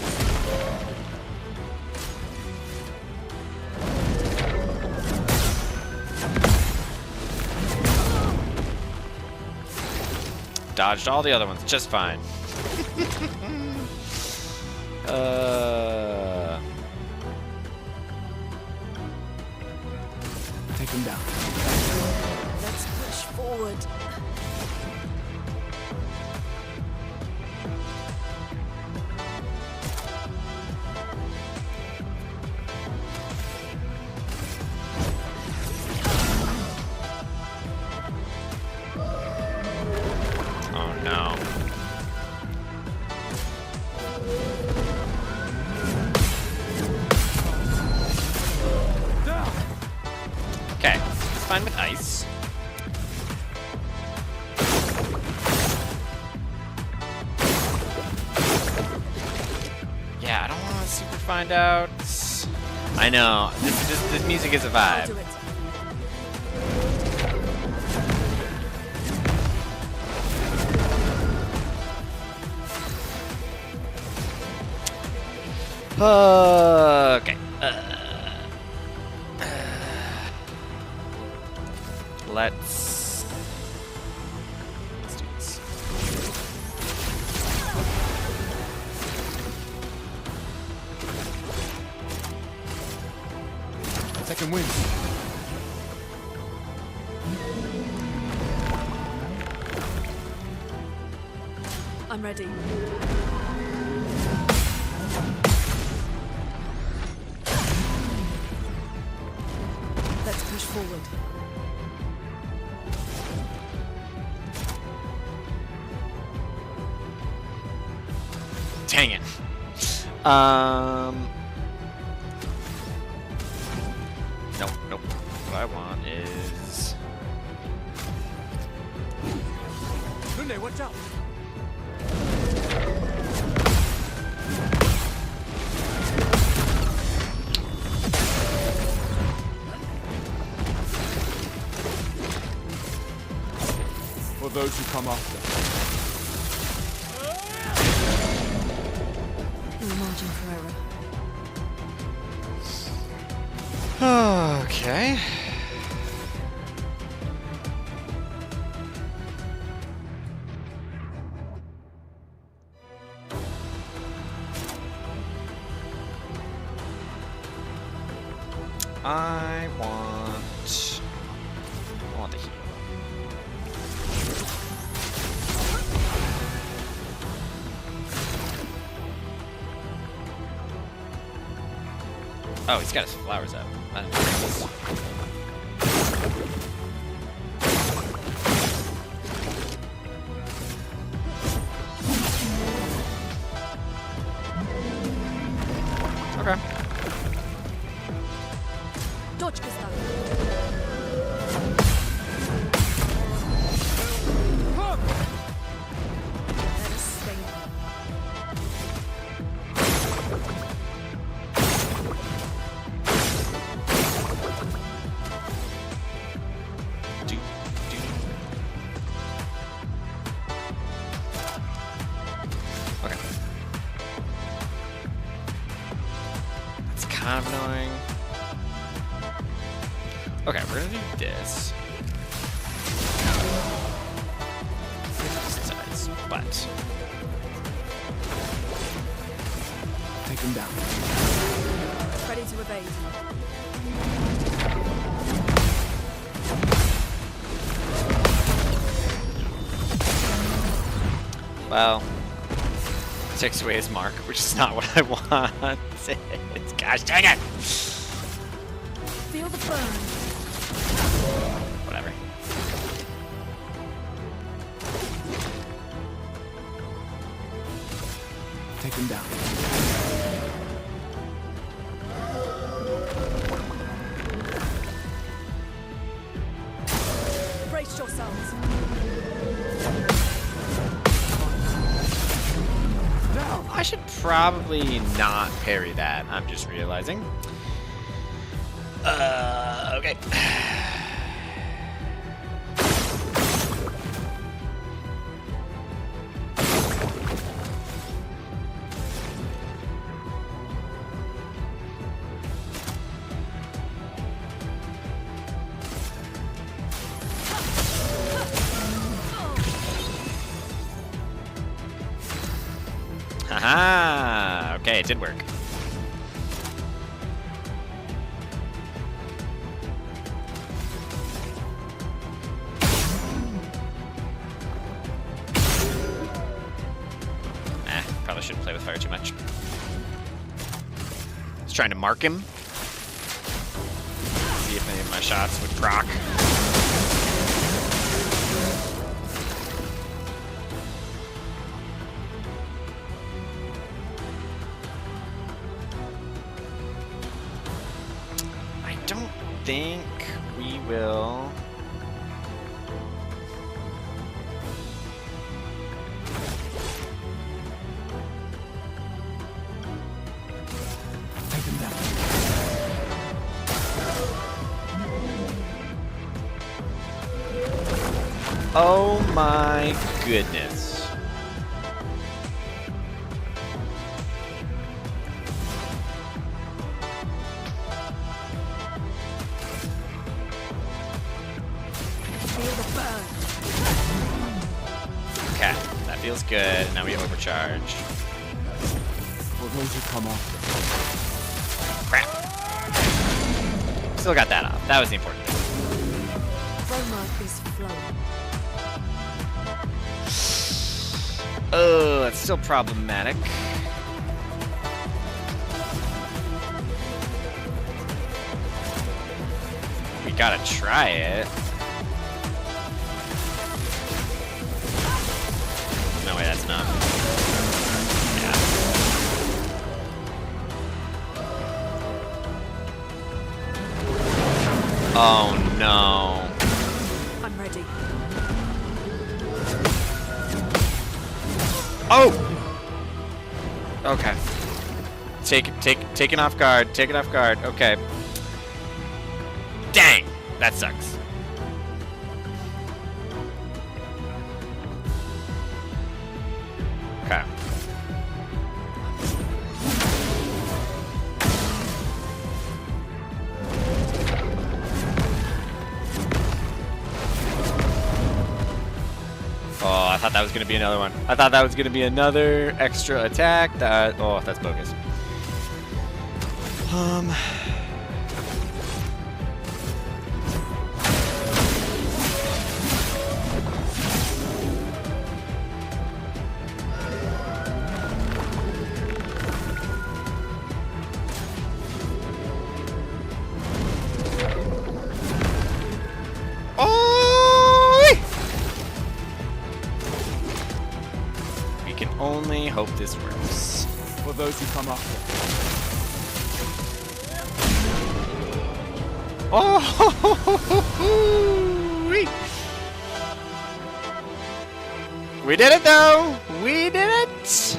Speaker 1: Dodged all the other ones just fine.
Speaker 4: Take him down.
Speaker 3: Let's push forward.
Speaker 1: Oh no. Okay, it's fine with ice. Yeah, I don't want to super find out. I know. This music is a
Speaker 3: I'll
Speaker 1: vibe.
Speaker 3: do it.
Speaker 1: Okay. Let's do this.
Speaker 4: Second wind.
Speaker 3: I'm ready. Let's push forward.
Speaker 1: Dang it. Nope. What I want is.
Speaker 4: Lunde, watch out. For those who come after.
Speaker 3: No margin for error.
Speaker 1: Okay. I want the hero. Oh, he's got his flowers up. I didn't know this. Okay.
Speaker 3: Dodge, Gustav. Let us stay.
Speaker 1: Do. Okay. That's kind of annoying. Okay, we're gonna do this. Size, but
Speaker 4: Take him down.
Speaker 3: Ready to evade.
Speaker 1: well, takes away his mark, which is not what I want. Gosh dang it!
Speaker 3: Feel the burn.
Speaker 1: Whatever.
Speaker 4: Take him down.
Speaker 3: Brace yourselves.
Speaker 4: Down.
Speaker 1: I should probably not parry that. I'm just realizing. Okay. Haha! Okay, it did work. Probably shouldn't play with fire too much. Just trying to mark him. See if any of my shots would proc. I don't think we will. Oh my goodness.
Speaker 3: Feel the burn.
Speaker 1: Okay, that feels good. Now we overcharge.
Speaker 4: For those who come after.
Speaker 1: Crap. Still got that off. That was the important thing.
Speaker 3: Chroma is flowing.
Speaker 1: Oh, that's still problematic. We gotta try it. No way, that's not. Yeah. Oh no.
Speaker 3: I'm ready.
Speaker 1: Oh! Okay. Taken off guard. Taken off guard. Okay. Dang! That sucks. Okay. Oh, I thought that was going to be another one. I thought that was going to be another extra attack. Oh, that's bogus. We can only hope this works.
Speaker 4: For those who come after.
Speaker 1: Oh! We did it though! We did it!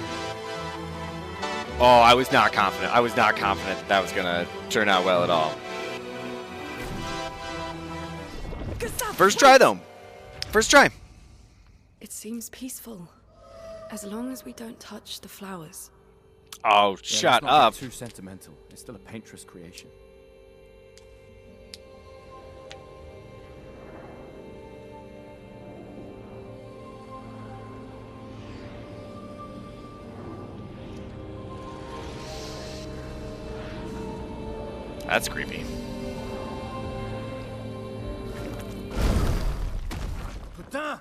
Speaker 1: Oh, I was not confident. I was not confident that was gonna turn out well at all.
Speaker 3: Gustav,
Speaker 1: First try though. First try.
Speaker 3: it seems peaceful. As long as we don't touch the flowers.
Speaker 1: Oh,
Speaker 4: Yeah,
Speaker 1: shut
Speaker 4: let's not
Speaker 1: up.
Speaker 4: get too sentimental. It's still a painter's creation.
Speaker 1: That's creepy.
Speaker 4: Putain!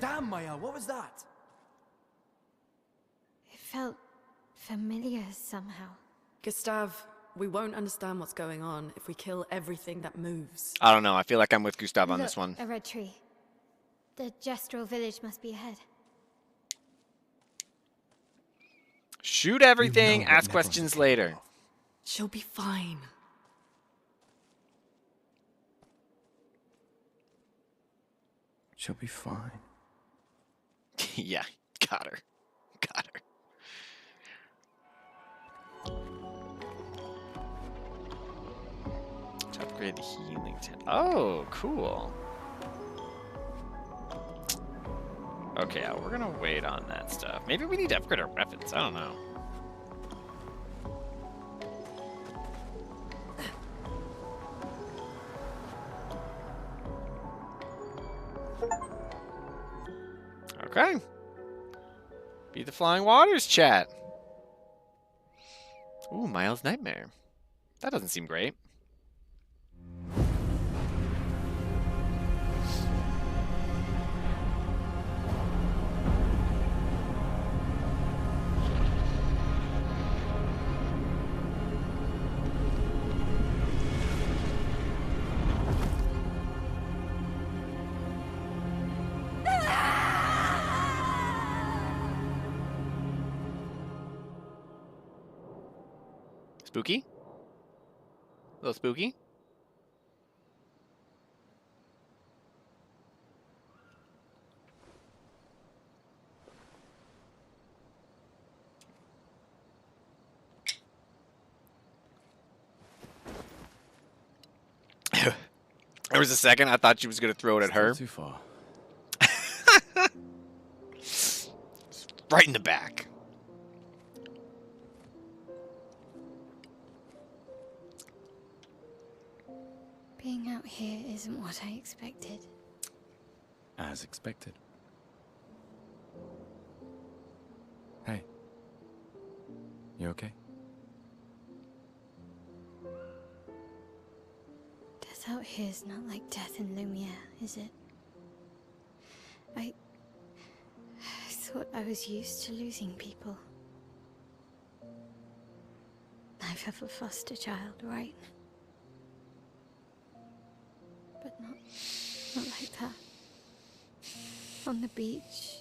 Speaker 4: Damn, Maya, what was that?
Speaker 2: It felt familiar somehow.
Speaker 3: Gustav, we won't understand what's going on if we kill everything that moves.
Speaker 1: I don't know. I feel like I'm with Gustav on
Speaker 2: Look,
Speaker 1: this one.
Speaker 2: a red tree. The gestural village must be ahead.
Speaker 1: Shoot everything,
Speaker 4: You know it
Speaker 1: ask
Speaker 4: never
Speaker 1: questions
Speaker 4: came
Speaker 1: later.
Speaker 4: off.
Speaker 3: She'll be fine.
Speaker 4: She'll be fine.
Speaker 1: Yeah, got her. Got her. To upgrade the healing tent. Oh, cool. Okay, we're gonna wait on that stuff. Maybe we need to upgrade our weapons. I don't know. Okay. Beat the Flying Waters, chat. Ooh, Miles' Nightmare. That doesn't seem great. Spooky? A little spooky? There was a second I thought she was going to throw it at
Speaker 4: Still
Speaker 1: her.
Speaker 4: too far.
Speaker 1: Right in the back.
Speaker 2: Being out here isn't what I expected.
Speaker 4: As expected. Hey. You okay?
Speaker 2: Death out here's not like death in Lumiere, is it? I thought I was used to losing people. Life of a foster child, right? But not like that. On the beach.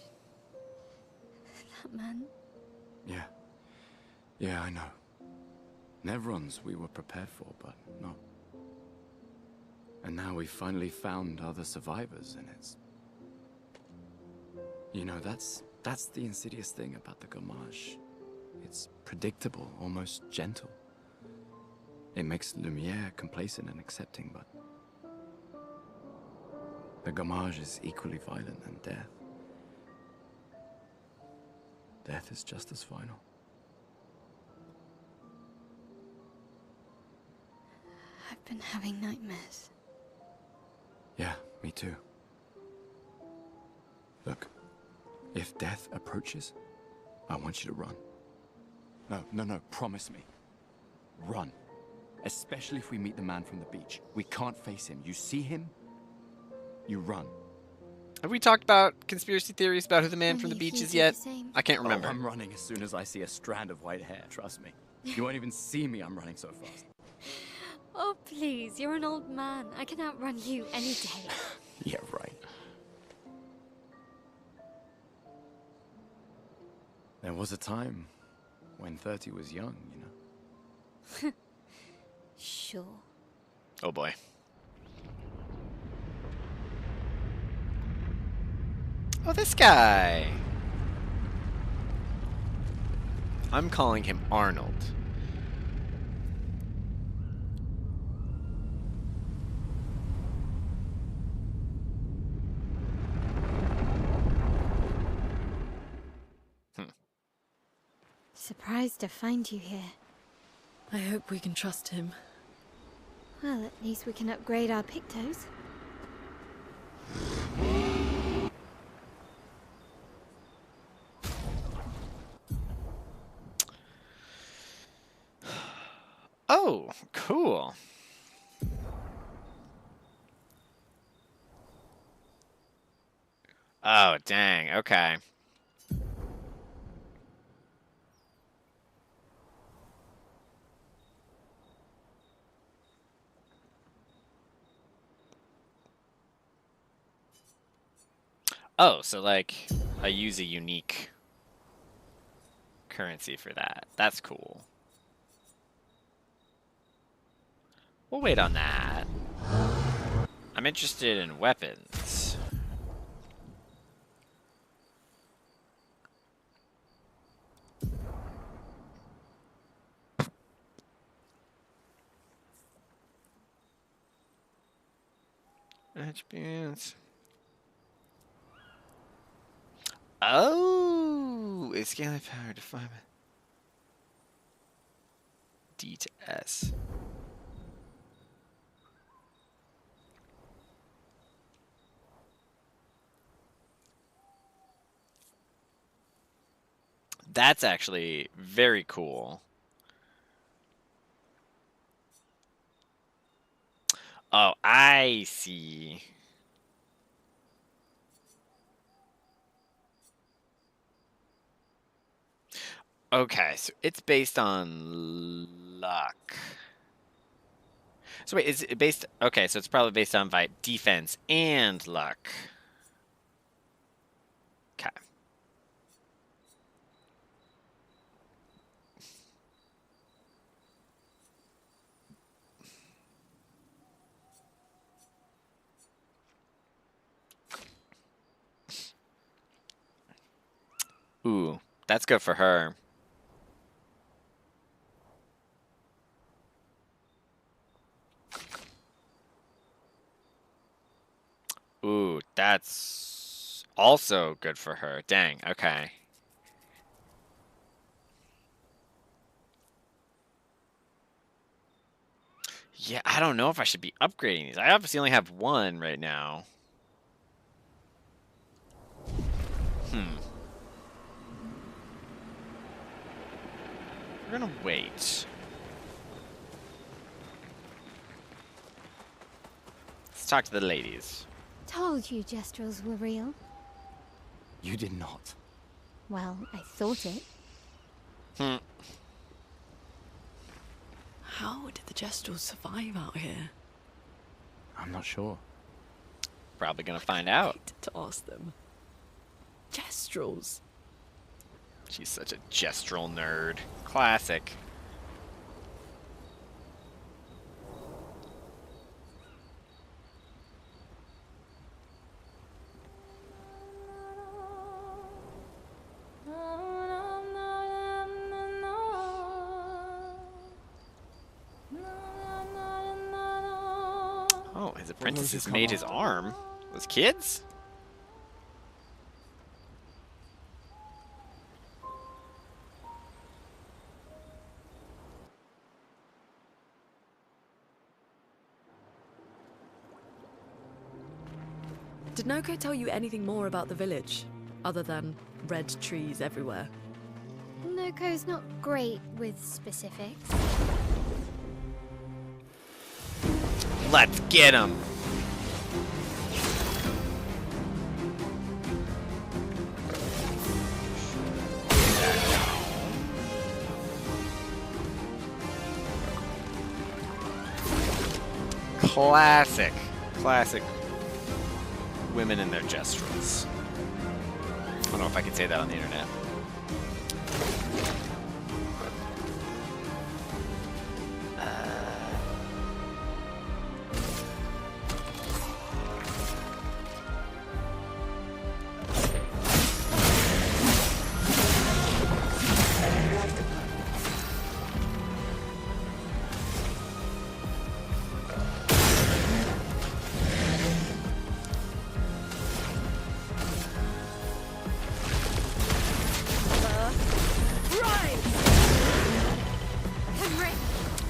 Speaker 2: That man.
Speaker 4: Yeah. Yeah, I know. Nevrons we were prepared for, but not. And now we finally found other survivors, and it's... You know, that's the insidious thing about the Gamage. It's predictable, almost gentle. It makes Lumiere complacent and accepting, but... The Gamage is equally violent than death. Death is just as final.
Speaker 2: I've been having nightmares.
Speaker 4: Yeah, me too. Look, if death approaches, I want you to run. No, promise me. Run. Especially if we meet the man from the beach. We can't face him. You see him, you run.
Speaker 1: Have we talked about conspiracy theories about who the man
Speaker 2: And
Speaker 1: from the
Speaker 2: you
Speaker 1: beach
Speaker 2: think
Speaker 1: is
Speaker 2: do
Speaker 1: yet?
Speaker 2: the same?
Speaker 1: I can't remember.
Speaker 4: Oh, I'm running as soon as I see a strand of white hair, trust me. You won't even see me, I'm running so fast.
Speaker 2: Oh, please, you're an old man. I can outrun you any day.
Speaker 4: Yeah, right. There was a time when 30 was young, you know?
Speaker 2: Sure.
Speaker 1: Oh boy. Oh, this guy. I'm calling him Arnold.
Speaker 2: Surprised to find you here.
Speaker 3: I hope we can trust him.
Speaker 2: Well, at least we can upgrade our Pictos.
Speaker 1: Oh, cool. Oh, dang. Okay. Oh, so like I use a unique currency for that. That's cool. We'll wait on that. I'm interested in weapons. Attributes. Oh, it's scaling power definement. D to S. That's actually very cool. Oh, I see. Okay, so it's based on luck. So wait, is it based... Okay, so it's probably based on defense and luck. Okay. Ooh, that's good for her. that's also good for her. Dang, okay. Yeah, I don't know if I should be upgrading these. I obviously only have one right now. We're gonna wait. Let's talk to the ladies.
Speaker 2: Told you Gestrels were real.
Speaker 4: You did not.
Speaker 2: Well, I thought it.
Speaker 3: How did the Gestrels survive out here?
Speaker 4: I'm not sure.
Speaker 1: Probably gonna find out.
Speaker 3: Hate to ask them. Gestrels.
Speaker 1: She's such a gestural nerd. Classic. Oh, his apprentice has made his arm. Those kids?
Speaker 3: Did Noko tell you anything more about the village, other than red trees everywhere?
Speaker 2: Noko's not great with specifics.
Speaker 1: Let's get him. Classic. Classic women and their gestrels. I don't know if I can say that on the internet.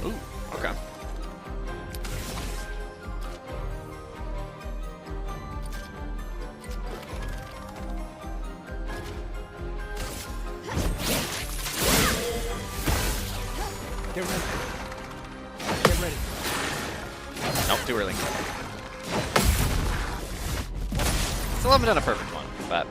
Speaker 1: Ooh, okay.
Speaker 4: Get ready. Get ready.
Speaker 1: Nope, too early. Still haven't done a perfect one, but...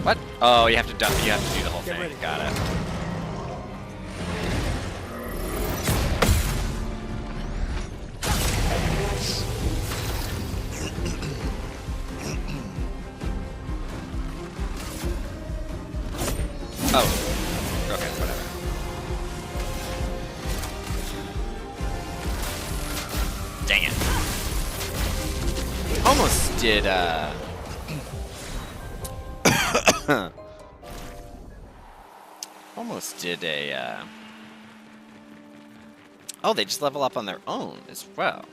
Speaker 1: What? Oh, you have to do the whole thing.
Speaker 4: ready.
Speaker 1: Got it. Oh. Okay, whatever. Dang it. Almost did, almost did a, Oh, they just level up on their own as well.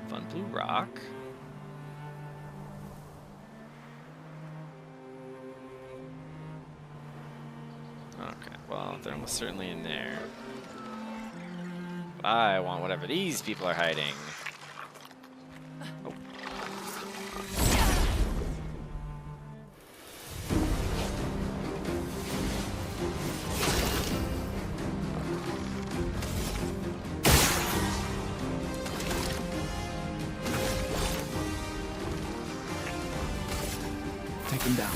Speaker 1: Fun blue rock. Okay, well, they're almost certainly in there. I want whatever these people are hiding. Oh.
Speaker 4: Take him down.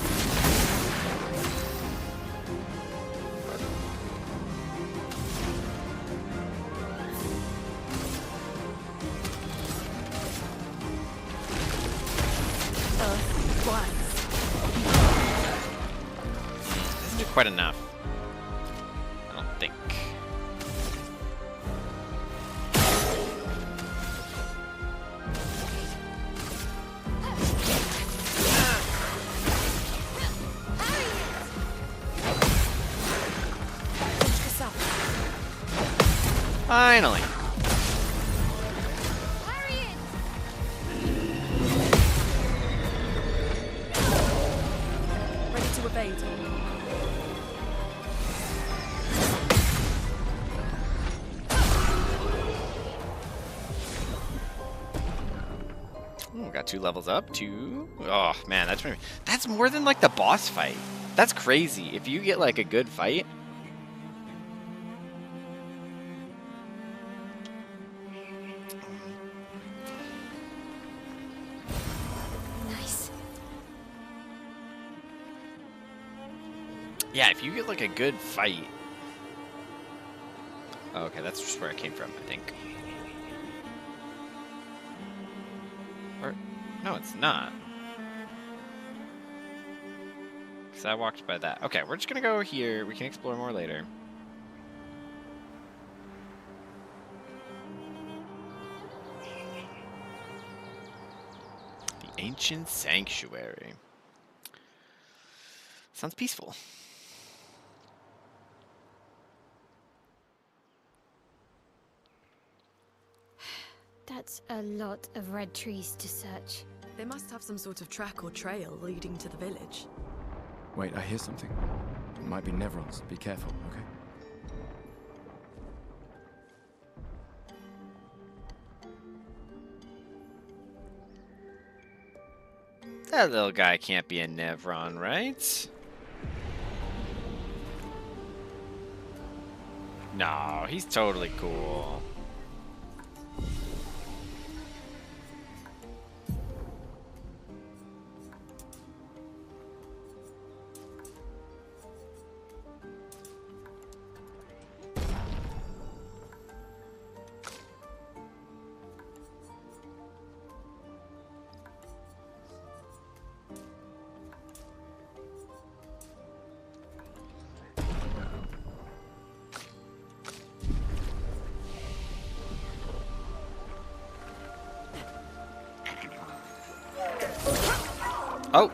Speaker 1: Doesn't do quite enough. I don't think. Finally.
Speaker 3: Ready to evade.
Speaker 1: Ooh, got 2 levels up. 2. Oh man, that's more than like the boss fight. That's crazy. If you get like a good fight.
Speaker 2: Nice.
Speaker 1: Yeah, if you get like a good fight. Oh, okay, that's just where I came from, I think. Or no, it's not. Because I walked by that. Okay, we're just gonna go here. We can explore more later. The Ancient Sanctuary. Sounds peaceful.
Speaker 2: That's a lot of red trees to search.
Speaker 3: They must have some sort of track or trail leading to the village.
Speaker 4: Wait, I hear something. It might be Nevrons. Be careful, okay?
Speaker 1: That little guy can't be a Nevron, right? No, he's totally cool. Oh!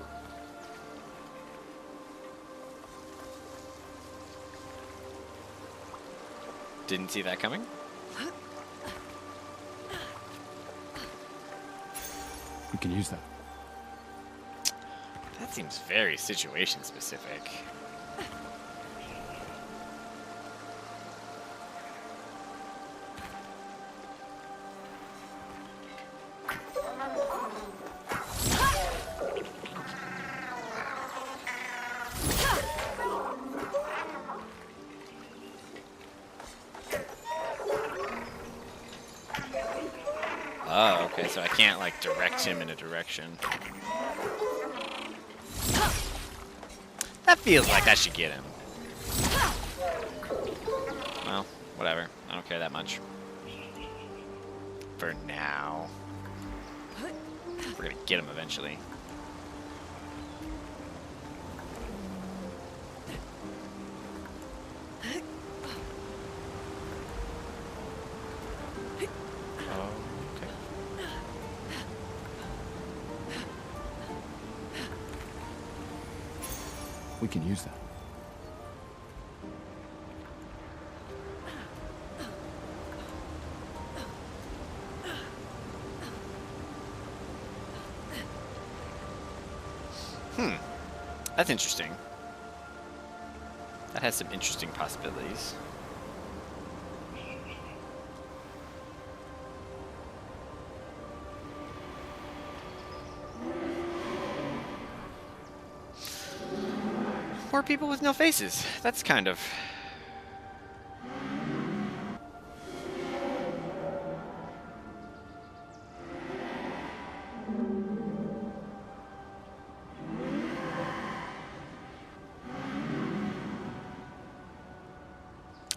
Speaker 1: Didn't see that coming.
Speaker 4: We can use that.
Speaker 1: That seems very situation specific. Oh, okay, so I can't, like, direct him in a direction. That feels like I should get him. Well, whatever. I don't care that much. For now. We're gonna get him eventually.
Speaker 4: We can use that.
Speaker 1: That's interesting. That has some interesting possibilities. More people with no faces. That's kind of...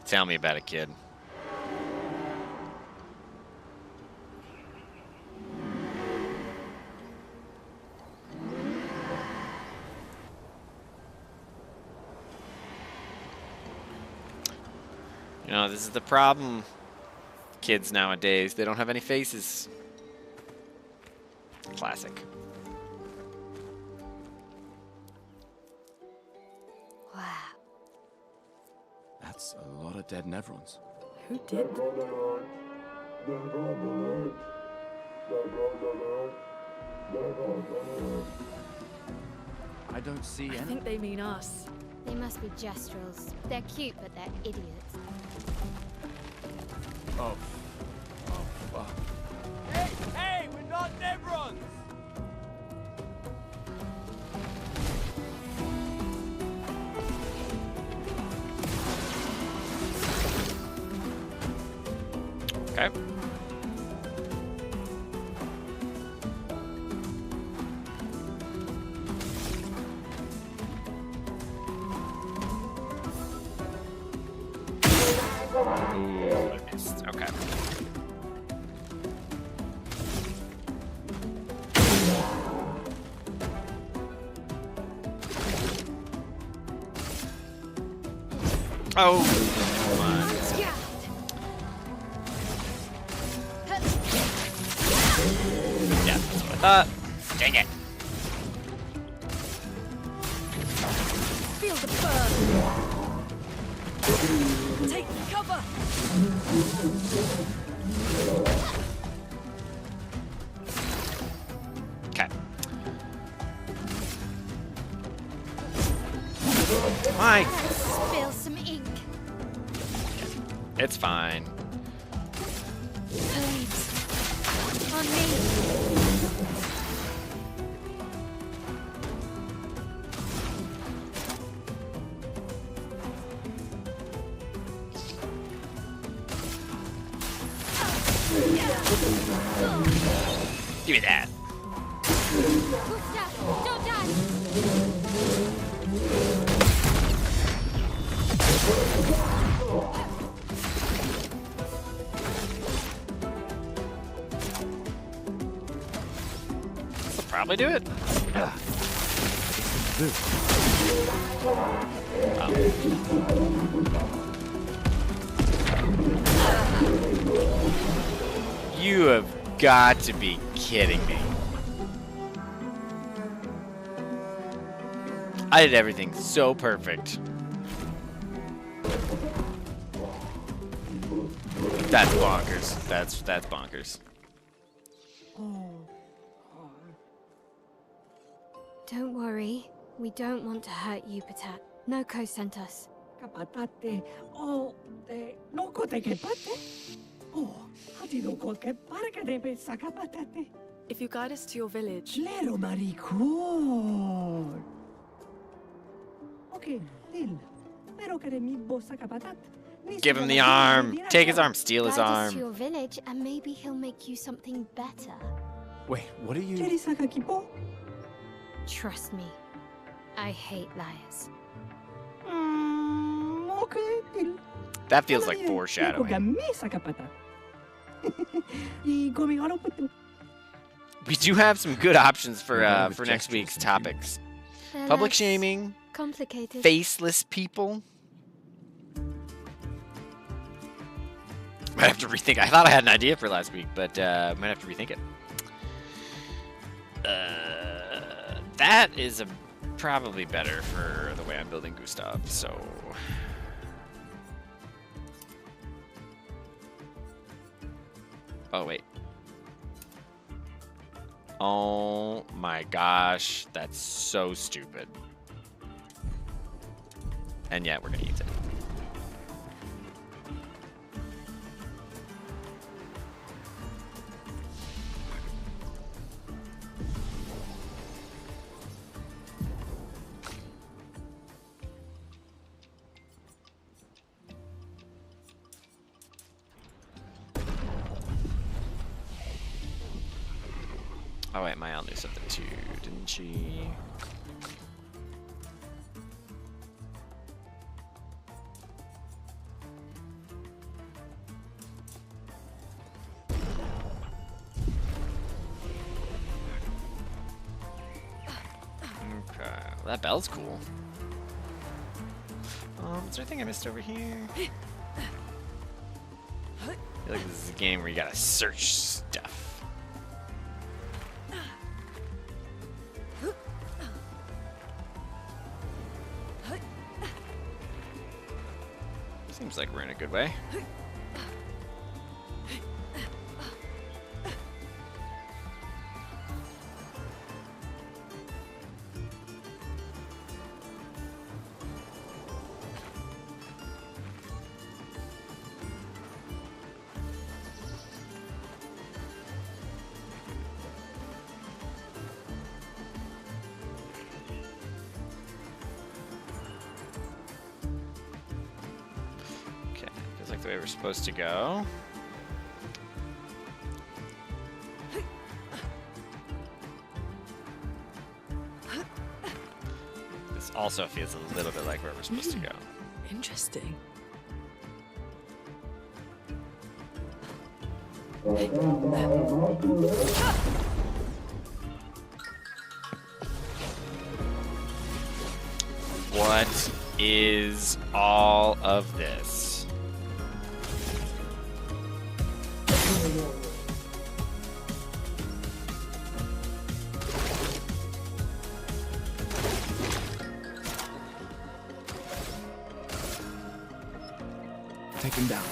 Speaker 1: Tell me about it, kid. You know, this is the problem. Kids nowadays, they don't have any faces. Classic.
Speaker 2: Wow.
Speaker 4: That's a lot of dead Nevrons.
Speaker 3: Who did?
Speaker 4: I don't see
Speaker 3: I
Speaker 4: any.
Speaker 3: think they mean us.
Speaker 2: They must be Gestrels. They're cute, but they're idiots.
Speaker 4: Oh. Oh, fuck.
Speaker 5: Hey, we're not Nevrons!
Speaker 1: Okay. Ooh, I missed. Okay. Oh, come on. Yeah, that's what I thought. Dang it.
Speaker 3: Feel the burn. Take cover.
Speaker 1: Okay. Why?
Speaker 2: Spill some ink.
Speaker 1: It's fine.
Speaker 2: Please. On me.
Speaker 1: Give me that.
Speaker 2: Gustav, don't die.
Speaker 1: I'll probably do it. You have got to be kidding me. I did everything so perfect. That's bonkers. That's bonkers.
Speaker 2: Don't worry. We don't want to hurt you, Patat. Noko sent us.
Speaker 6: Kapatate. Oh, te noko te kepate. Oh, hati no kol ke parka debe sakapatate.
Speaker 3: If you guide us to your village,
Speaker 6: Lero maricor. Okay, Dil. Pero que mi bosa kapatat.
Speaker 1: Give him the arm. Take his arm. Steal his
Speaker 2: Guide us to
Speaker 1: arm.
Speaker 2: your village, and maybe he'll make you something better.
Speaker 4: Wait, what are you?
Speaker 6: Cheri sakakipo.
Speaker 2: Trust me. I hate liars.
Speaker 6: Okay, Dil.
Speaker 1: That feels like
Speaker 6: Nako
Speaker 1: foreshadowing.
Speaker 6: gami sakapatat. I gomigaro putu.
Speaker 1: We do have some good options for
Speaker 4: Yeah, with
Speaker 1: next
Speaker 4: gestures
Speaker 1: week's
Speaker 4: and
Speaker 1: topics.
Speaker 2: They're
Speaker 1: Public
Speaker 2: less
Speaker 1: shaming,
Speaker 2: complicated.
Speaker 1: faceless people. Might have to rethink. I thought I had an idea for last week, but might have to rethink it. That is probably better for the way I'm building Gustav. So. Oh wait. Oh my gosh, that's so stupid. And yet we're gonna use it. Oh wait, Mayal knew something too, didn't she? Okay, well, that bell's cool. Is there anything I missed over here? I feel like this is a game where you gotta search stuff. Seems like we're in a good way. the way we're supposed to go. This also feels a little bit like where we're supposed to go.
Speaker 3: Interesting.
Speaker 1: What is all of this?
Speaker 4: Take him down.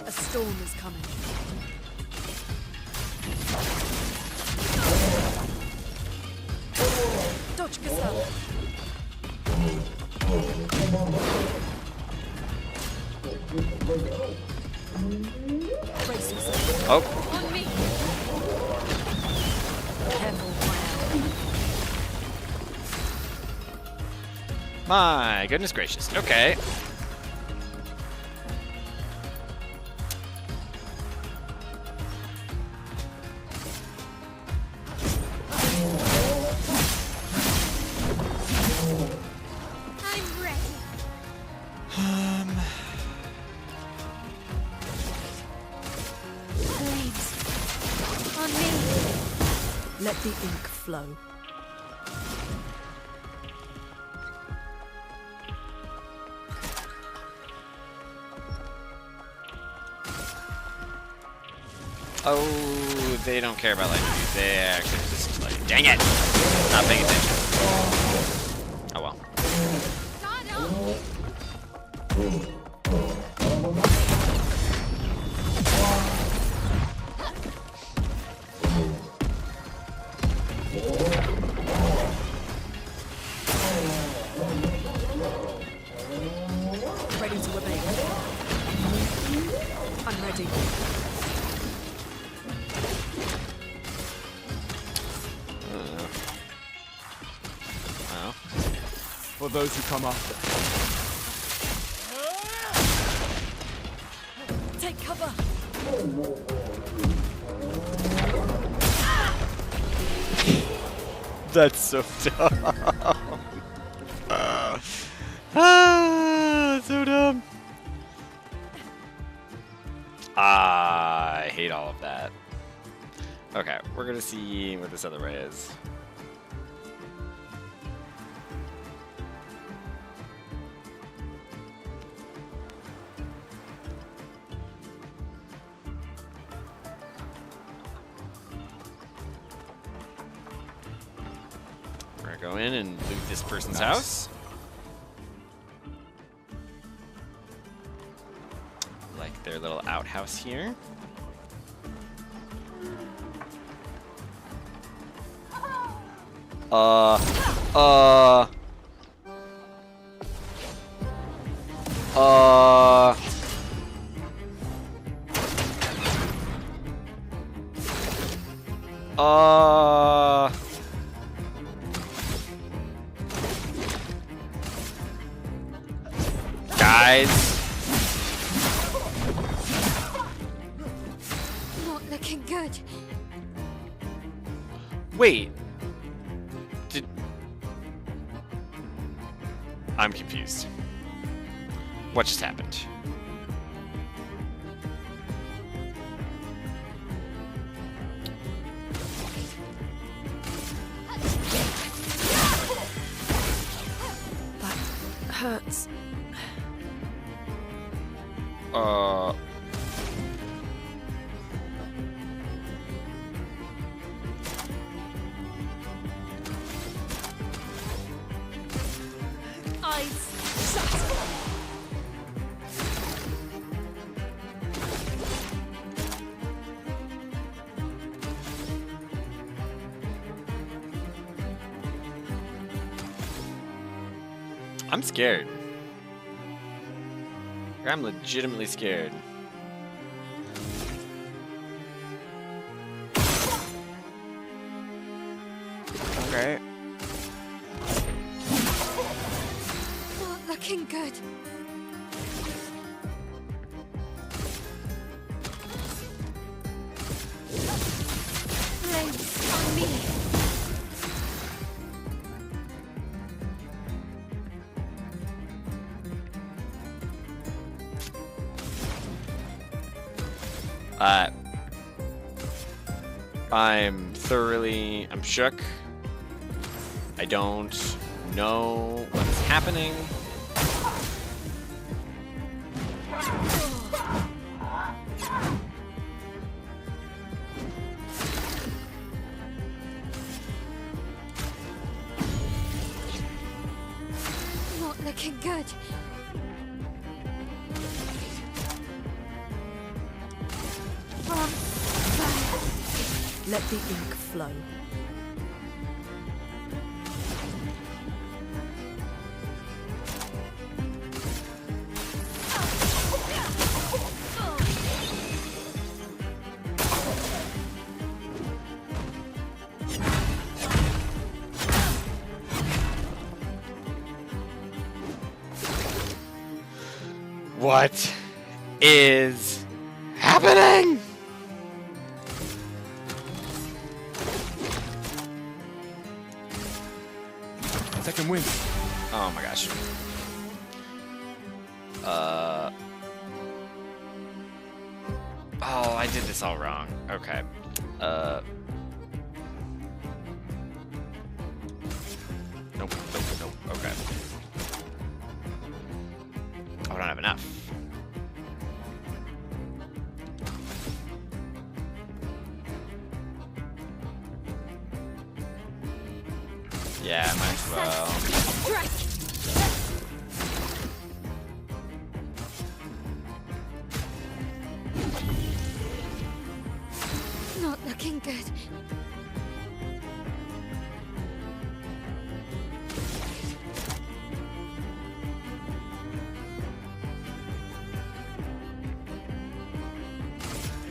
Speaker 3: A storm is coming. Dodge Gazelle. Brace yourself.
Speaker 1: Oh,
Speaker 3: On me. Careful,
Speaker 1: my goodness gracious. Okay.
Speaker 2: I'm ready. Flames. On me.
Speaker 3: Let the ink flow.
Speaker 1: Oh, they don't care about lightning. They actually just like, dang it! Not paying attention. Oh well.
Speaker 2: Start up.
Speaker 3: Ready to obey. I'm ready.
Speaker 1: Well,
Speaker 4: For those who come after.
Speaker 3: Take cover.
Speaker 1: that's so dumb. So dumb. I hate all of that. Okay, we're gonna see what this other way is. We're gonna go in and loot this person's house. Like their little outhouse here. Uh. Uh. Guys.
Speaker 2: Not looking good.
Speaker 1: Wait. I'm confused. What just happened?
Speaker 3: That hurts.
Speaker 2: Eyes shut.
Speaker 1: I'm scared. I'm legitimately scared. Okay.
Speaker 2: Not looking good. Flames on me.
Speaker 1: I'm shook. I don't know what's happening.
Speaker 2: Not looking good. On fire.
Speaker 3: Let the ink flow.
Speaker 1: What is happening?
Speaker 4: Second wind.
Speaker 1: Oh my gosh. Oh, I did this all wrong. Okay. Nope, nope, nope. Okay. Oh, I don't have enough. Yeah, might as well.
Speaker 2: Strike. Not looking good.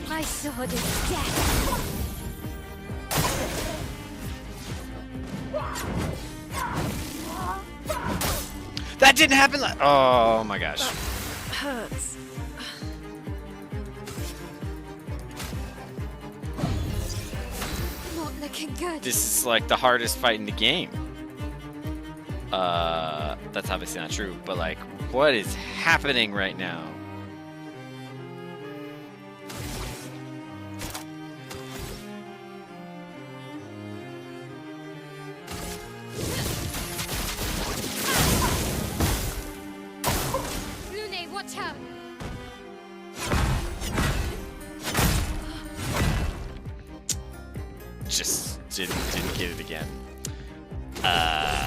Speaker 2: My sword is death.
Speaker 1: That didn't happen. Oh my gosh.
Speaker 3: Hurts.
Speaker 2: Not looking good.
Speaker 1: This is like the hardest fight in the game. That's obviously not true, but like, what is happening right now?
Speaker 2: Lune, watch out.
Speaker 1: Just didn't get it again. Wow.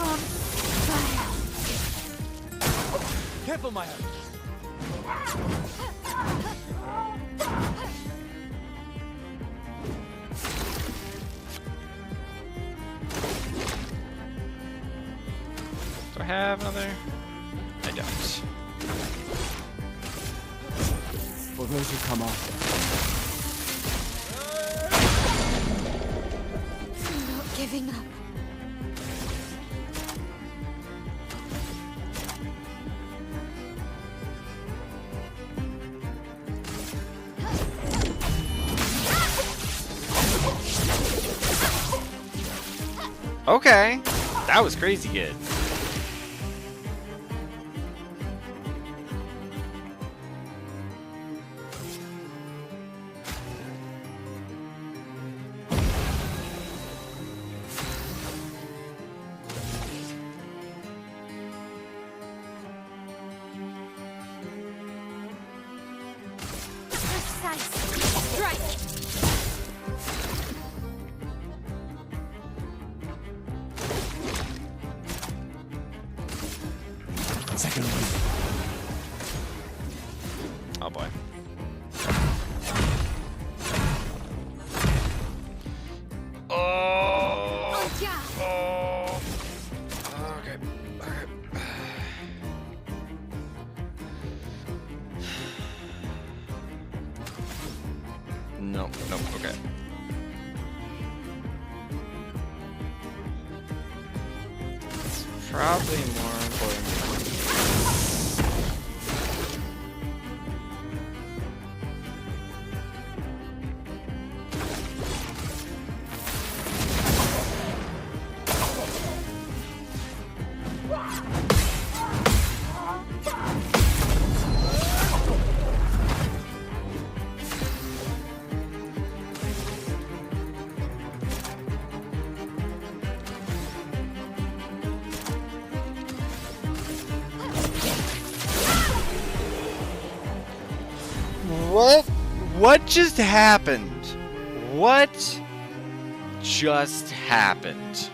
Speaker 2: On fire.
Speaker 5: Careful, my hand.
Speaker 1: Do I have another? I don't.
Speaker 4: For those who come after.
Speaker 2: Not giving up.
Speaker 1: Okay, that was crazy good.
Speaker 2: Precise. Strike.
Speaker 4: Second wind.
Speaker 1: Oh boy. Oh. No, no, okay. It's probably more important. What just happened? What just happened?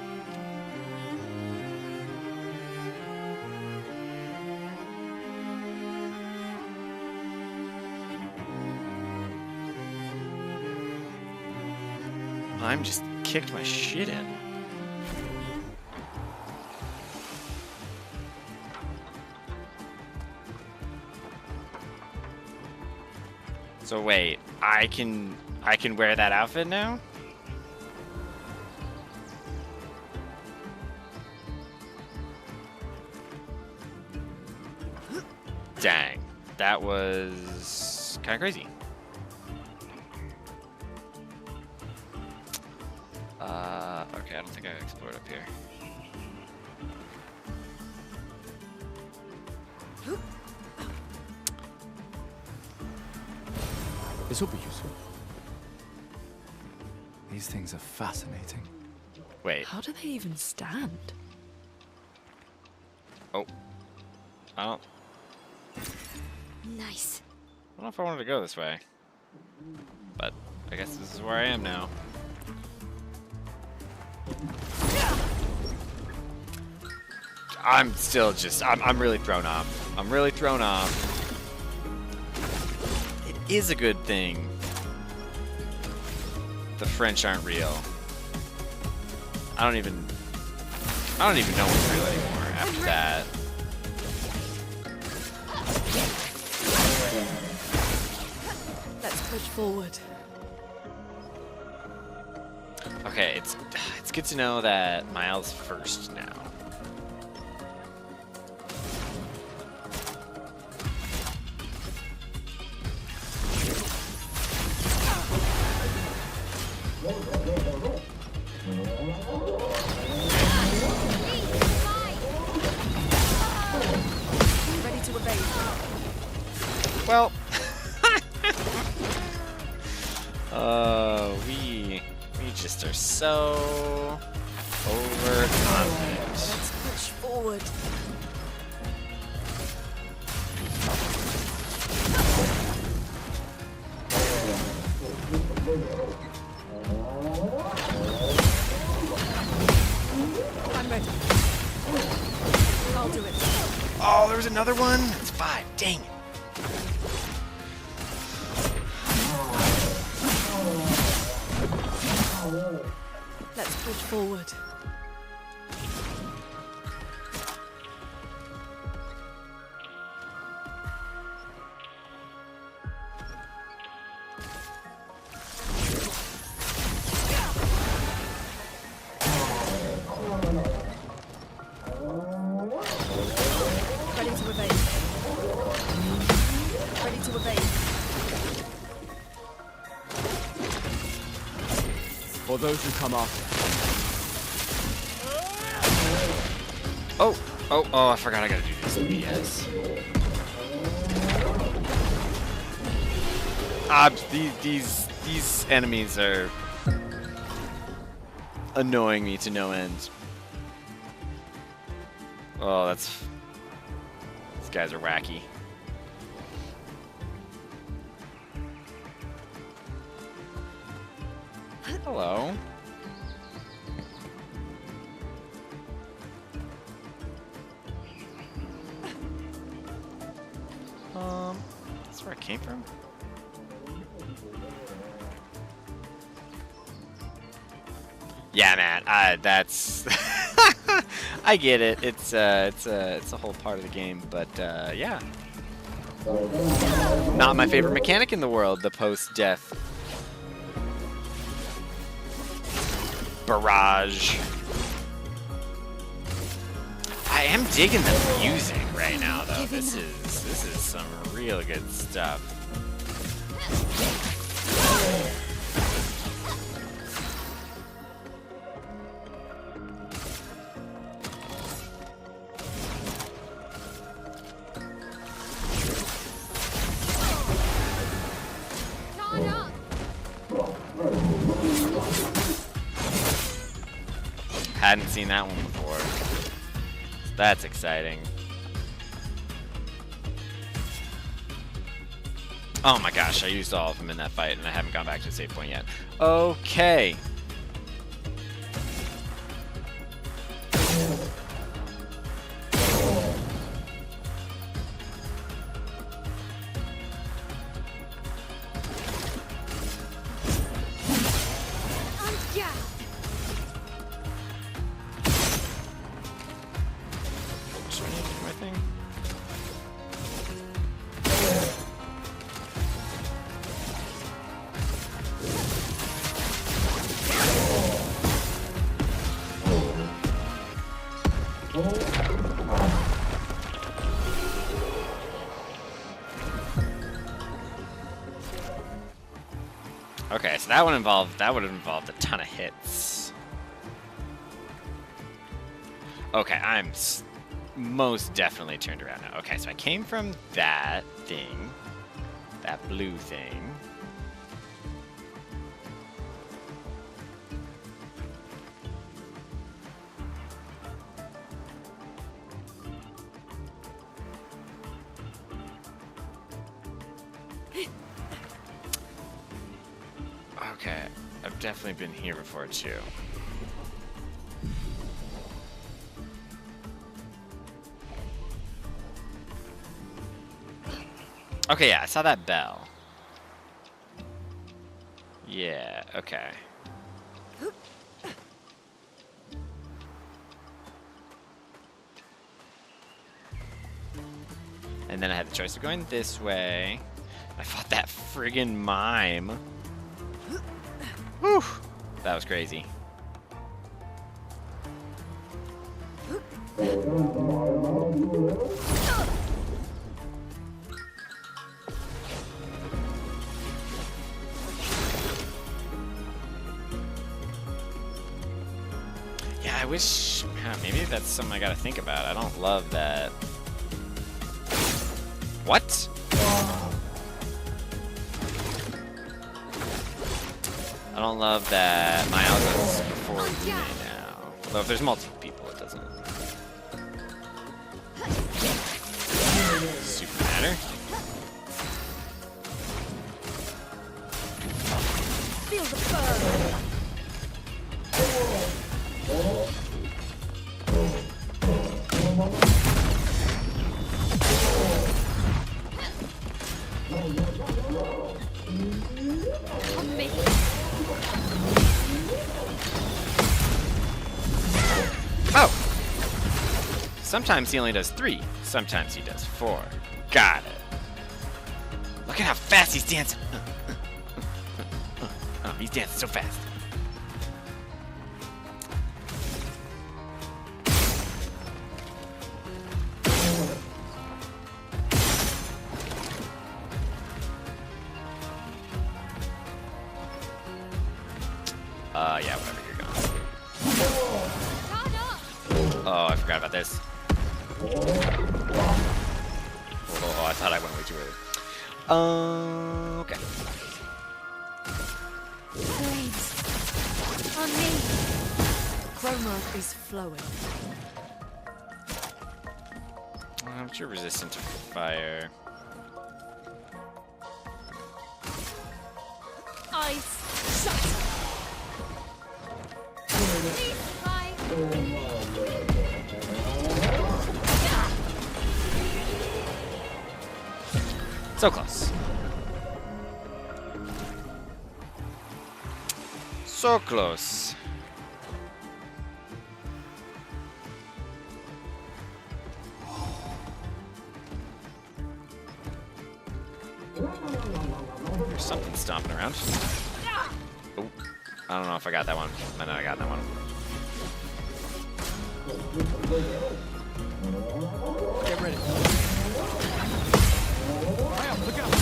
Speaker 1: I'm just kicked my shit in. So wait, I can wear that outfit now? Dang, that was kind of crazy. Okay, I don't think I explored up here.
Speaker 4: This will be useful. These things are fascinating.
Speaker 1: Wait.
Speaker 3: How do they even stand?
Speaker 1: Oh. I don't
Speaker 2: Nice.
Speaker 1: know if I wanted to go this way. But I guess this is where I am now. I'm still just, I'm really thrown off. I'm really thrown off. It is a good thing the French aren't real. I don't even know what's real anymore after that.
Speaker 3: Let's push forward.
Speaker 1: Okay, it's good to know that Miles first now.
Speaker 3: Ready to evade.
Speaker 1: Well, we just are so overconfident.
Speaker 3: Let's push forward. I'm ready. I'll do it.
Speaker 1: Oh, there was another one? It's 5. Dang it.
Speaker 3: Let's push forward. Ready to evade. Ready to evade.
Speaker 4: For those who come after.
Speaker 1: Oh, I forgot I gotta do this. Yes. These enemies are annoying me to no end. Oh, these guys are wacky. Hello. That's where I came from? Yeah, man. That's I get it. It's a whole part of the game, but yeah. Not my favorite mechanic in the world, the post-death barrage. I am digging the music right now, though. This is some real good stuff. Hadn't seen that one before. So that's exciting. Oh my gosh, I used all of them in that fight and I haven't gone back to the save point yet. Okay. Okay, so that would have involved a ton of hits. Okay, I'm most definitely turned around now. Okay, so I came from that thing, that blue thing. Okay, I've definitely been here before too. Okay, yeah, I saw that bell. Yeah, okay. And then I had the choice of going this way. I fought that friggin' mime. Whew, that was crazy. Yeah, I wish... maybe that's something I gotta think about. I don't love that. What? I don't love that my algo's before Lume now. Although if there's multiple people, it doesn't super matter.
Speaker 3: Feel the burn.
Speaker 1: Oh! Sometimes he only does 3. Sometimes he does 4. Got it. Look at how fast he's dancing. Oh, he's dancing so fast. Yeah, whatever, you're gone. Oh, I forgot about this. Oh, I thought I went way too early. Okay.
Speaker 2: Flames. On me.
Speaker 3: Chroma is flowing.
Speaker 1: But you're resistant to fire.
Speaker 3: Ice shut.
Speaker 1: So close. So close. There's something stomping around. Oh. I don't know if I got that one. I know I got that one.
Speaker 5: Get ready. Look out.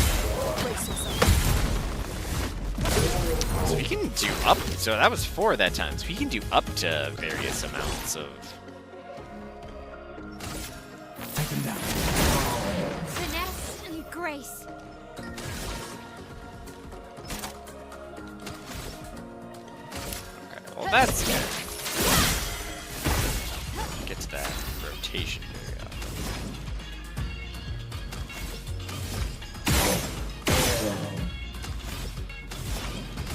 Speaker 1: So we can do up. So that was 4 that time. So we can do up to various amounts of.
Speaker 4: Take them down.
Speaker 2: Finesse and grace.
Speaker 1: Okay, well that's good. Get to that rotation area.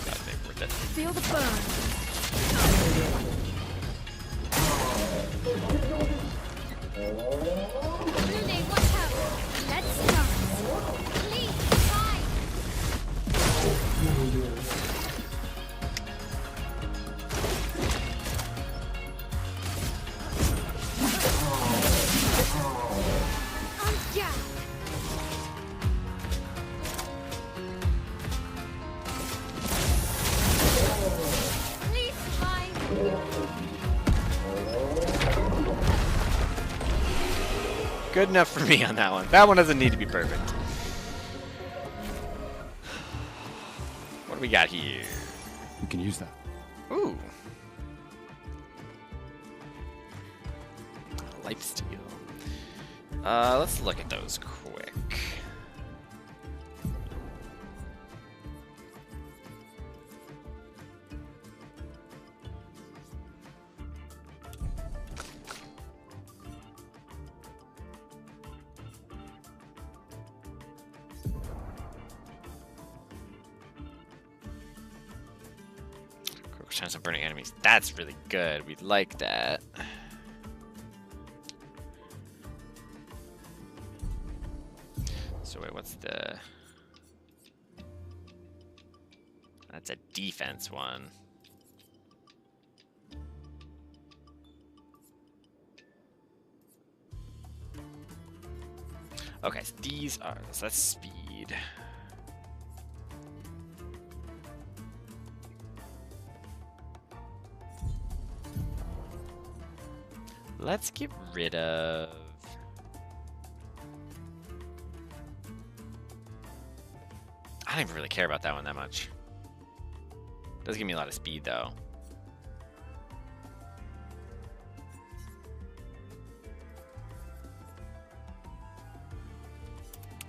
Speaker 1: God, maybe we're dead.
Speaker 3: Feel the burn.
Speaker 2: Lune, watch out. Let's start. Please, fine. Yeah. Please, fine.
Speaker 1: Good enough for me on that one. That one doesn't need to be perfect. What do we got here?
Speaker 4: We can use that.
Speaker 1: Ooh. Lifesteal. Let's look at those quick. Quick chance of burning enemies. That's really good. We'd like that. So wait, what's the... That's a defense one. Okay, so these are... So that's speed. Let's get rid of... I don't even really care about that one that much. Does give me a lot of speed though.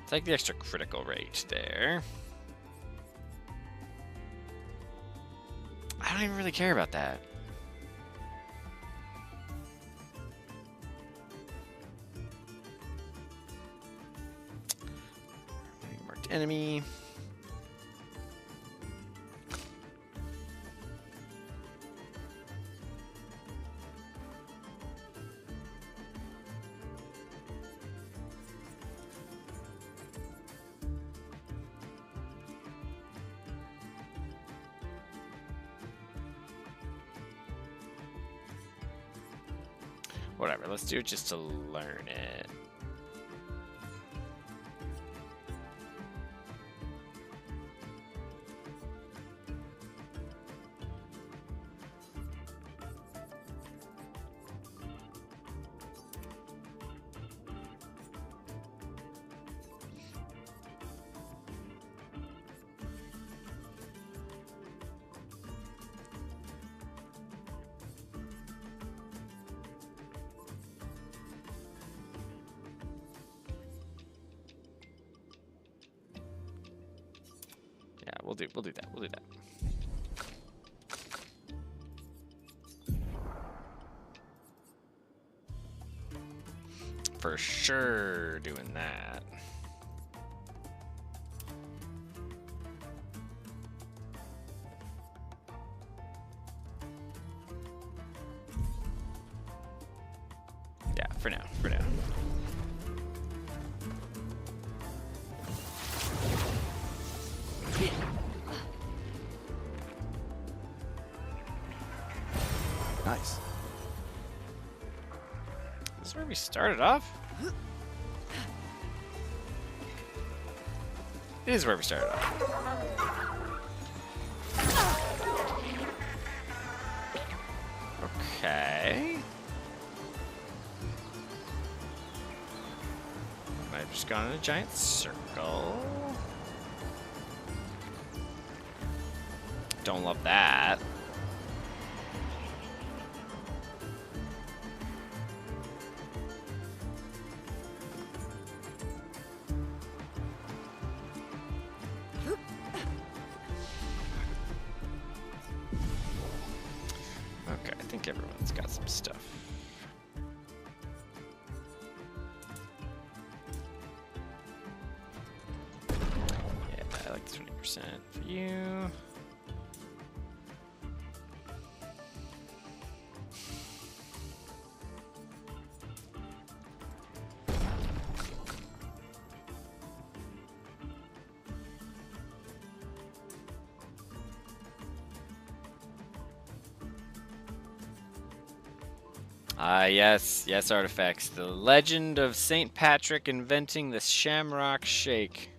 Speaker 1: Take the extra critical rate there. I don't even really care about that. Marked enemy. Whatever, let's do it just to learn it. Yeah, we'll do that. We'll do that. For sure doing that. Yeah, for now, for now.
Speaker 4: Nice.
Speaker 1: This is where we started off? It is where we started off. I've just gone in a giant circle. Don't love that. Okay, I think everyone's got some stuff. Yeah, I like 20% for you. Yes, artifacts. The legend of St. Patrick inventing the Shamrock Shake.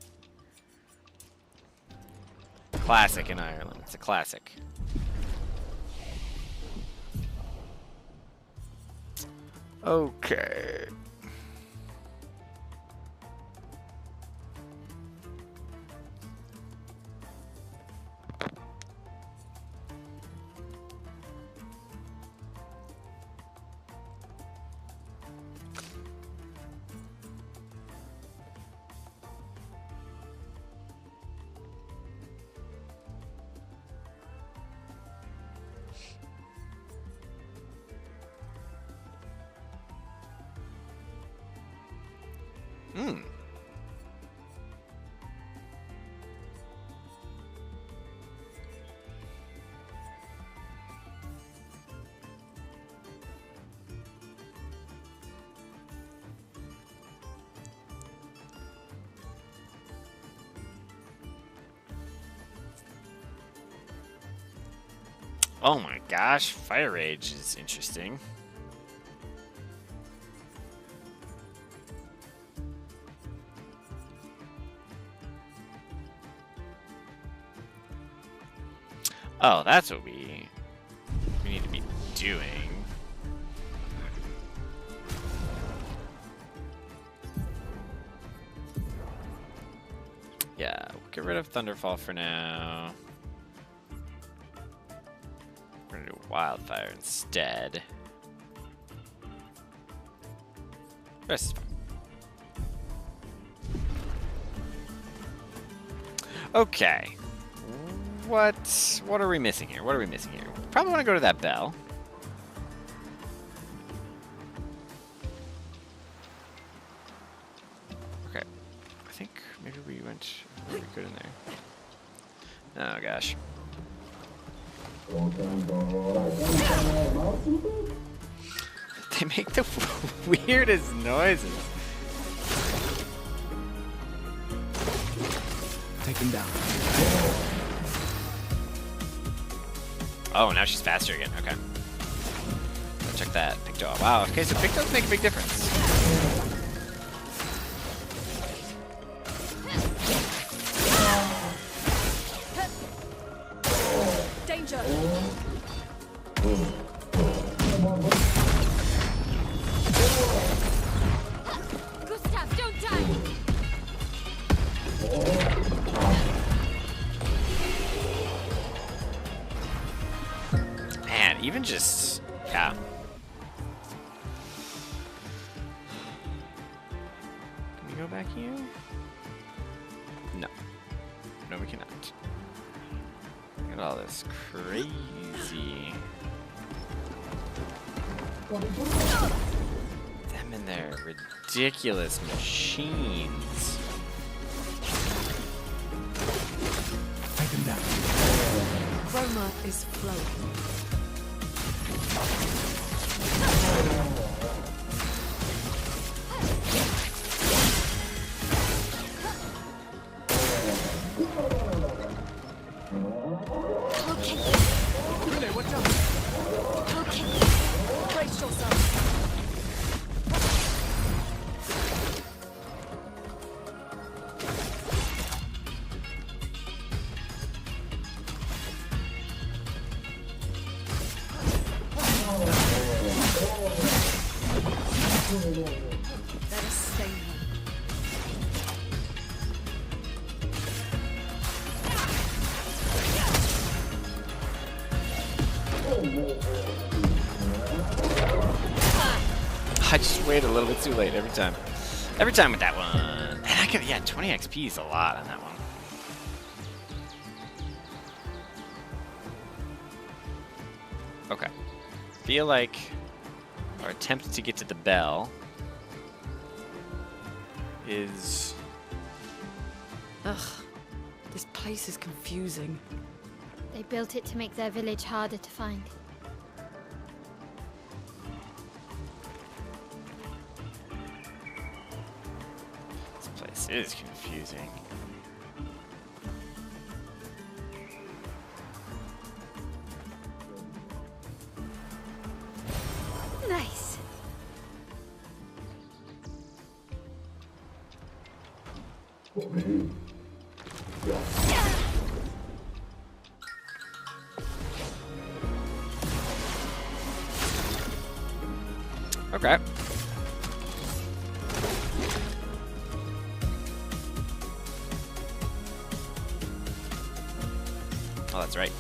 Speaker 1: Classic in Ireland. It's a classic. Okay. Hmm. Oh my gosh, Fire Rage is interesting. Oh, that's what we need to be doing. Yeah, we'll get rid of Thunderfall for now. We're gonna do Wildfire instead. Rest is fine. Okay. What are we missing here? What are we missing here? Probably want to go to that bell. Okay. I think maybe we went pretty good in there. Oh gosh. They make the weirdest noises.
Speaker 5: Take him down.
Speaker 1: Oh, now she's faster again. Okay. Check that. Picto. Wow. Okay, so Pictos make a big difference.
Speaker 3: Danger!
Speaker 2: Gustav, don't die!
Speaker 1: Man, even just... yeah. Can we go back here? No. No, we cannot. Look at all this crazy... them and their ridiculous machines.
Speaker 5: Take him down.
Speaker 3: Chroma is flowing.
Speaker 5: Through there, watch out.
Speaker 3: Brace yourself.
Speaker 1: I just wait a little bit too late every time. Every time with that one. And I could, yeah, 20 XP is a lot on that one. Okay. Feel like our attempt to get to the bell is...
Speaker 3: Ugh, this place is confusing.
Speaker 2: They built it to make their village harder to find.
Speaker 1: This place is confusing.
Speaker 2: Nice.
Speaker 1: Okay. Oh, that's right.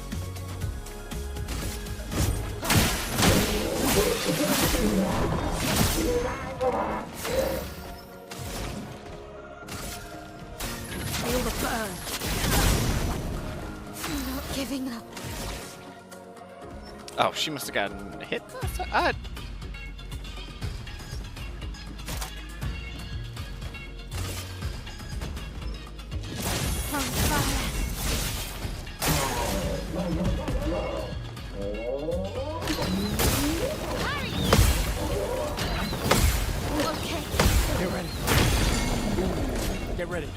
Speaker 3: Feel the burn.
Speaker 2: I'm not giving up.
Speaker 1: Oh, she must have gotten hit. Ah.
Speaker 2: On fire. Okay.
Speaker 5: Get ready. Get ready.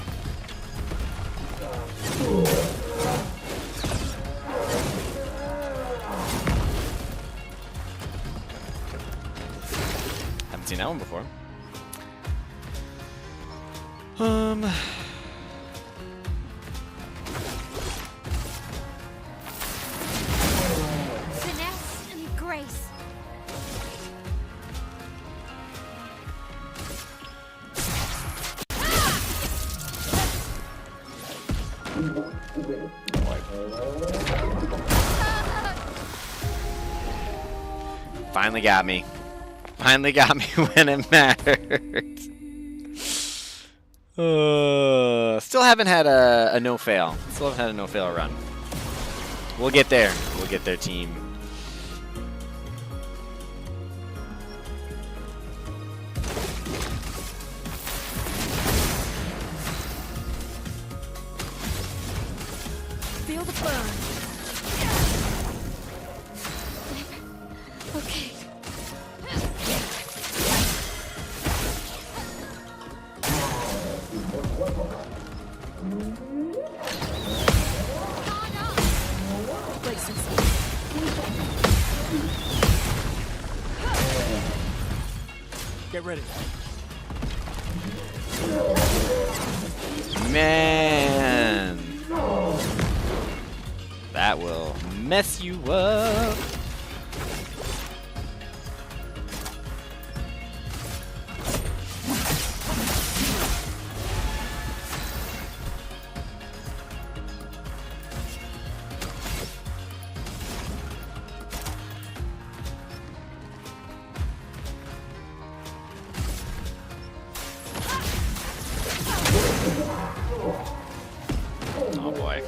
Speaker 1: Haven't seen that one before.
Speaker 2: Finesse and grace.
Speaker 1: Finally got me. Finally got me when it mattered. Still haven't had a no-fail. Still haven't had a no-fail run. We'll get there. We'll get there, team.
Speaker 3: Feel the burn.
Speaker 2: Okay.
Speaker 3: Brace yourself.
Speaker 5: Get ready.
Speaker 1: Man. That will mess you up. Oh boy.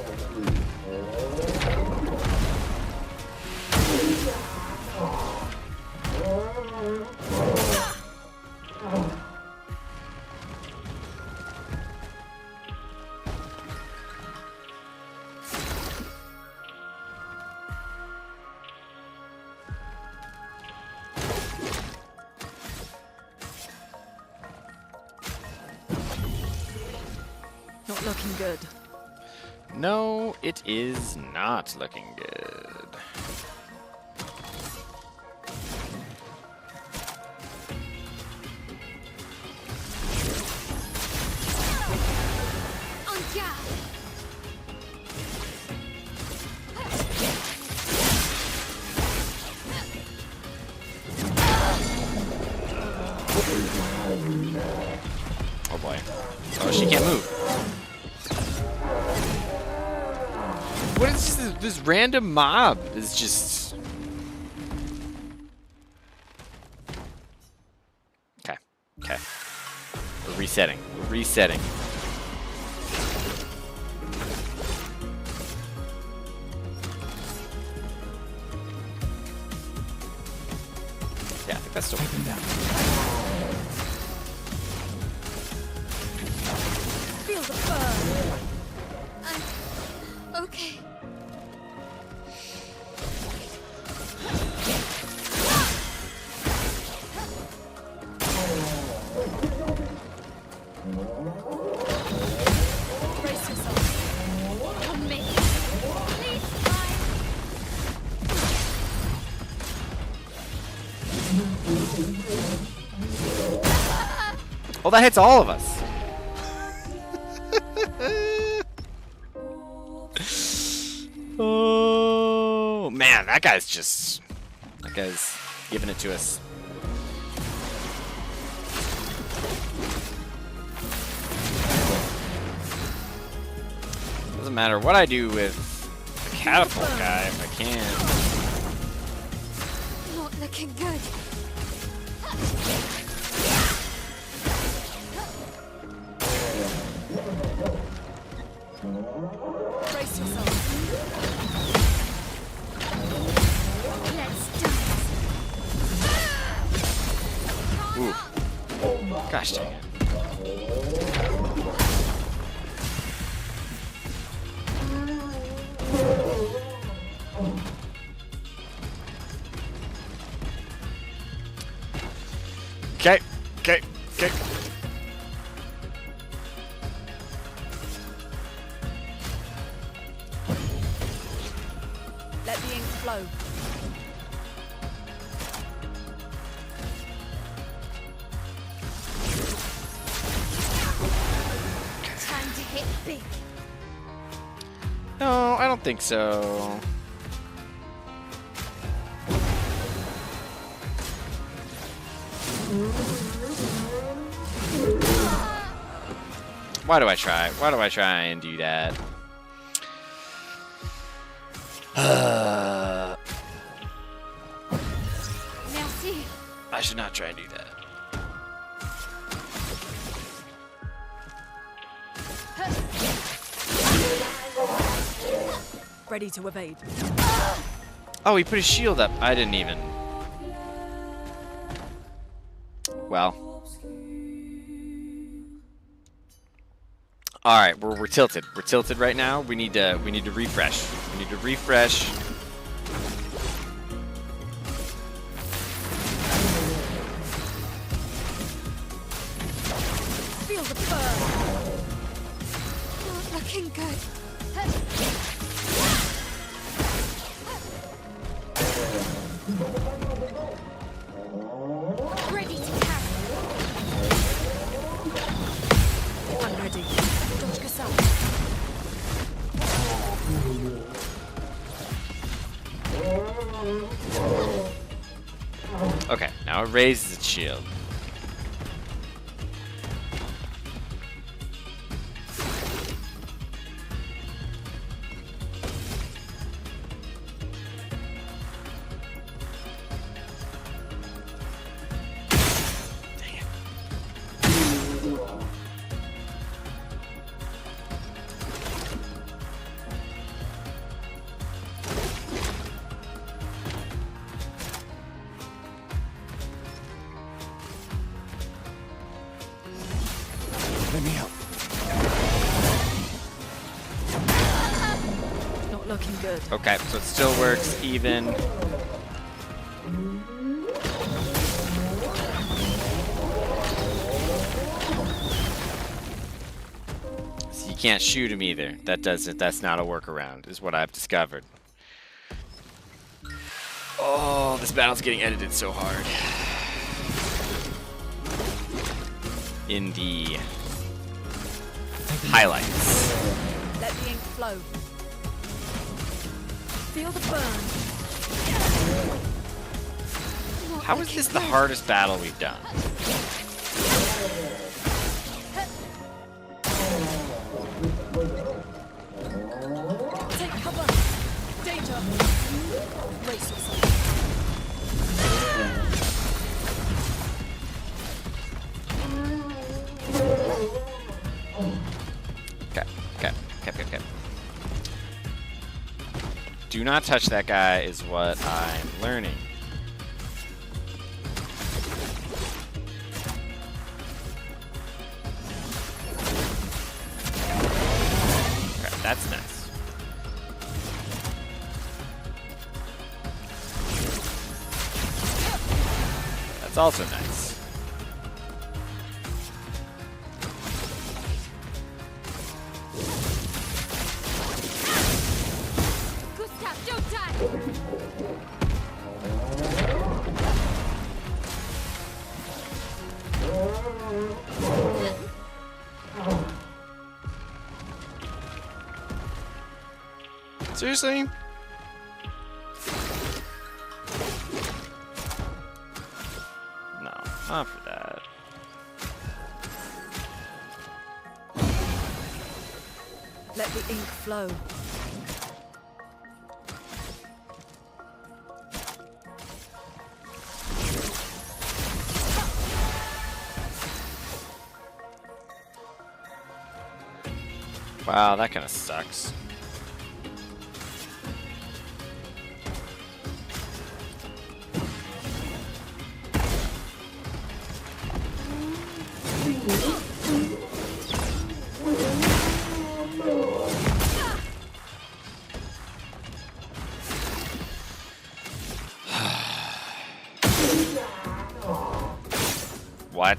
Speaker 3: Not looking good.
Speaker 1: No, it is not looking good.
Speaker 2: On guard.
Speaker 1: Oh boy. Oh, she can't move. What is this random mob? Is just... resetting. We're resetting. Yeah, I think that's still working down.
Speaker 2: Feel the burn. Okay.
Speaker 3: Brace yourself.
Speaker 2: On me. Please, fine.
Speaker 1: Oh, that hits all of us. Oh man, that guy's giving it to us. Doesn't matter what I do with the catapult guy if I can't.
Speaker 2: Not looking good.
Speaker 3: Brace yourself.
Speaker 2: Let's dance.
Speaker 1: Ooh. Gosh dang it. Okay.
Speaker 3: Let the ink flow.
Speaker 2: Time to hit big.
Speaker 1: No, I don't think so. Why do I try? Why do I try and do that?
Speaker 2: Merci.
Speaker 1: I should not try and do that.
Speaker 3: Ready to evade.
Speaker 1: Oh, he put his shield up. I didn't even. Well. All right, we're tilted. We're tilted right now. We need to refresh. We need to refresh.
Speaker 3: Feel the burn.
Speaker 2: Not looking good. Ready to carry.
Speaker 3: I'm ready. Dodge Gasal.
Speaker 1: Okay, now it raises its shield.
Speaker 4: Let me help.
Speaker 3: Not looking good.
Speaker 1: Okay, so it still works even. So you can't shoot him either. That's not a workaround, is what I've discovered. Oh, this battle's getting edited so hard. In the highlights.
Speaker 3: Let the ink flow. Feel the burn.
Speaker 1: How is this the hardest battle we've done?
Speaker 3: Take cover. Danger. Brace yourself.
Speaker 1: Do not touch that guy is what I'm learning. Okay, that's nice. That's also nice.
Speaker 2: Gustav, don't die!
Speaker 1: Seriously? No, not for that.
Speaker 3: Let the ink flow.
Speaker 1: Wow, that kind of sucks. What?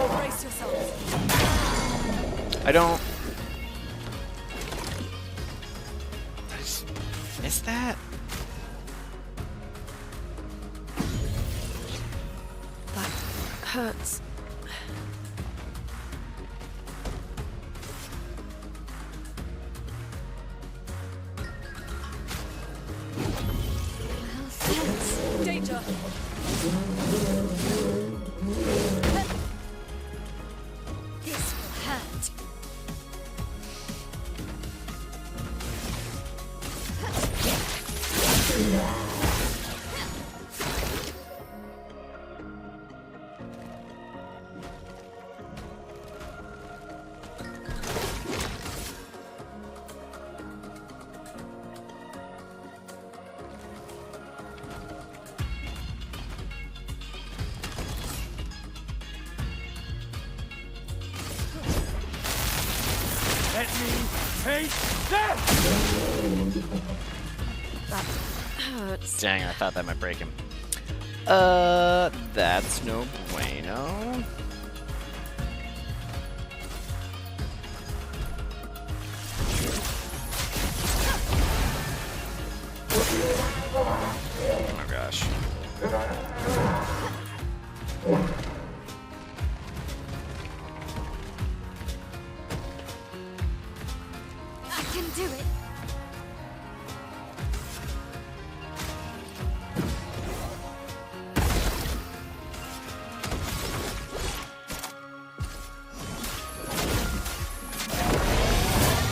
Speaker 3: Brace yourselves.
Speaker 1: I don't... I just missed that?
Speaker 3: That hurts.
Speaker 2: Well, thanks.
Speaker 3: Danger!
Speaker 2: This will hurt.
Speaker 5: Let me taste death!
Speaker 3: That hurts.
Speaker 1: Dang, I thought that might break him. That's no bueno. Oh gosh.
Speaker 2: I can do it.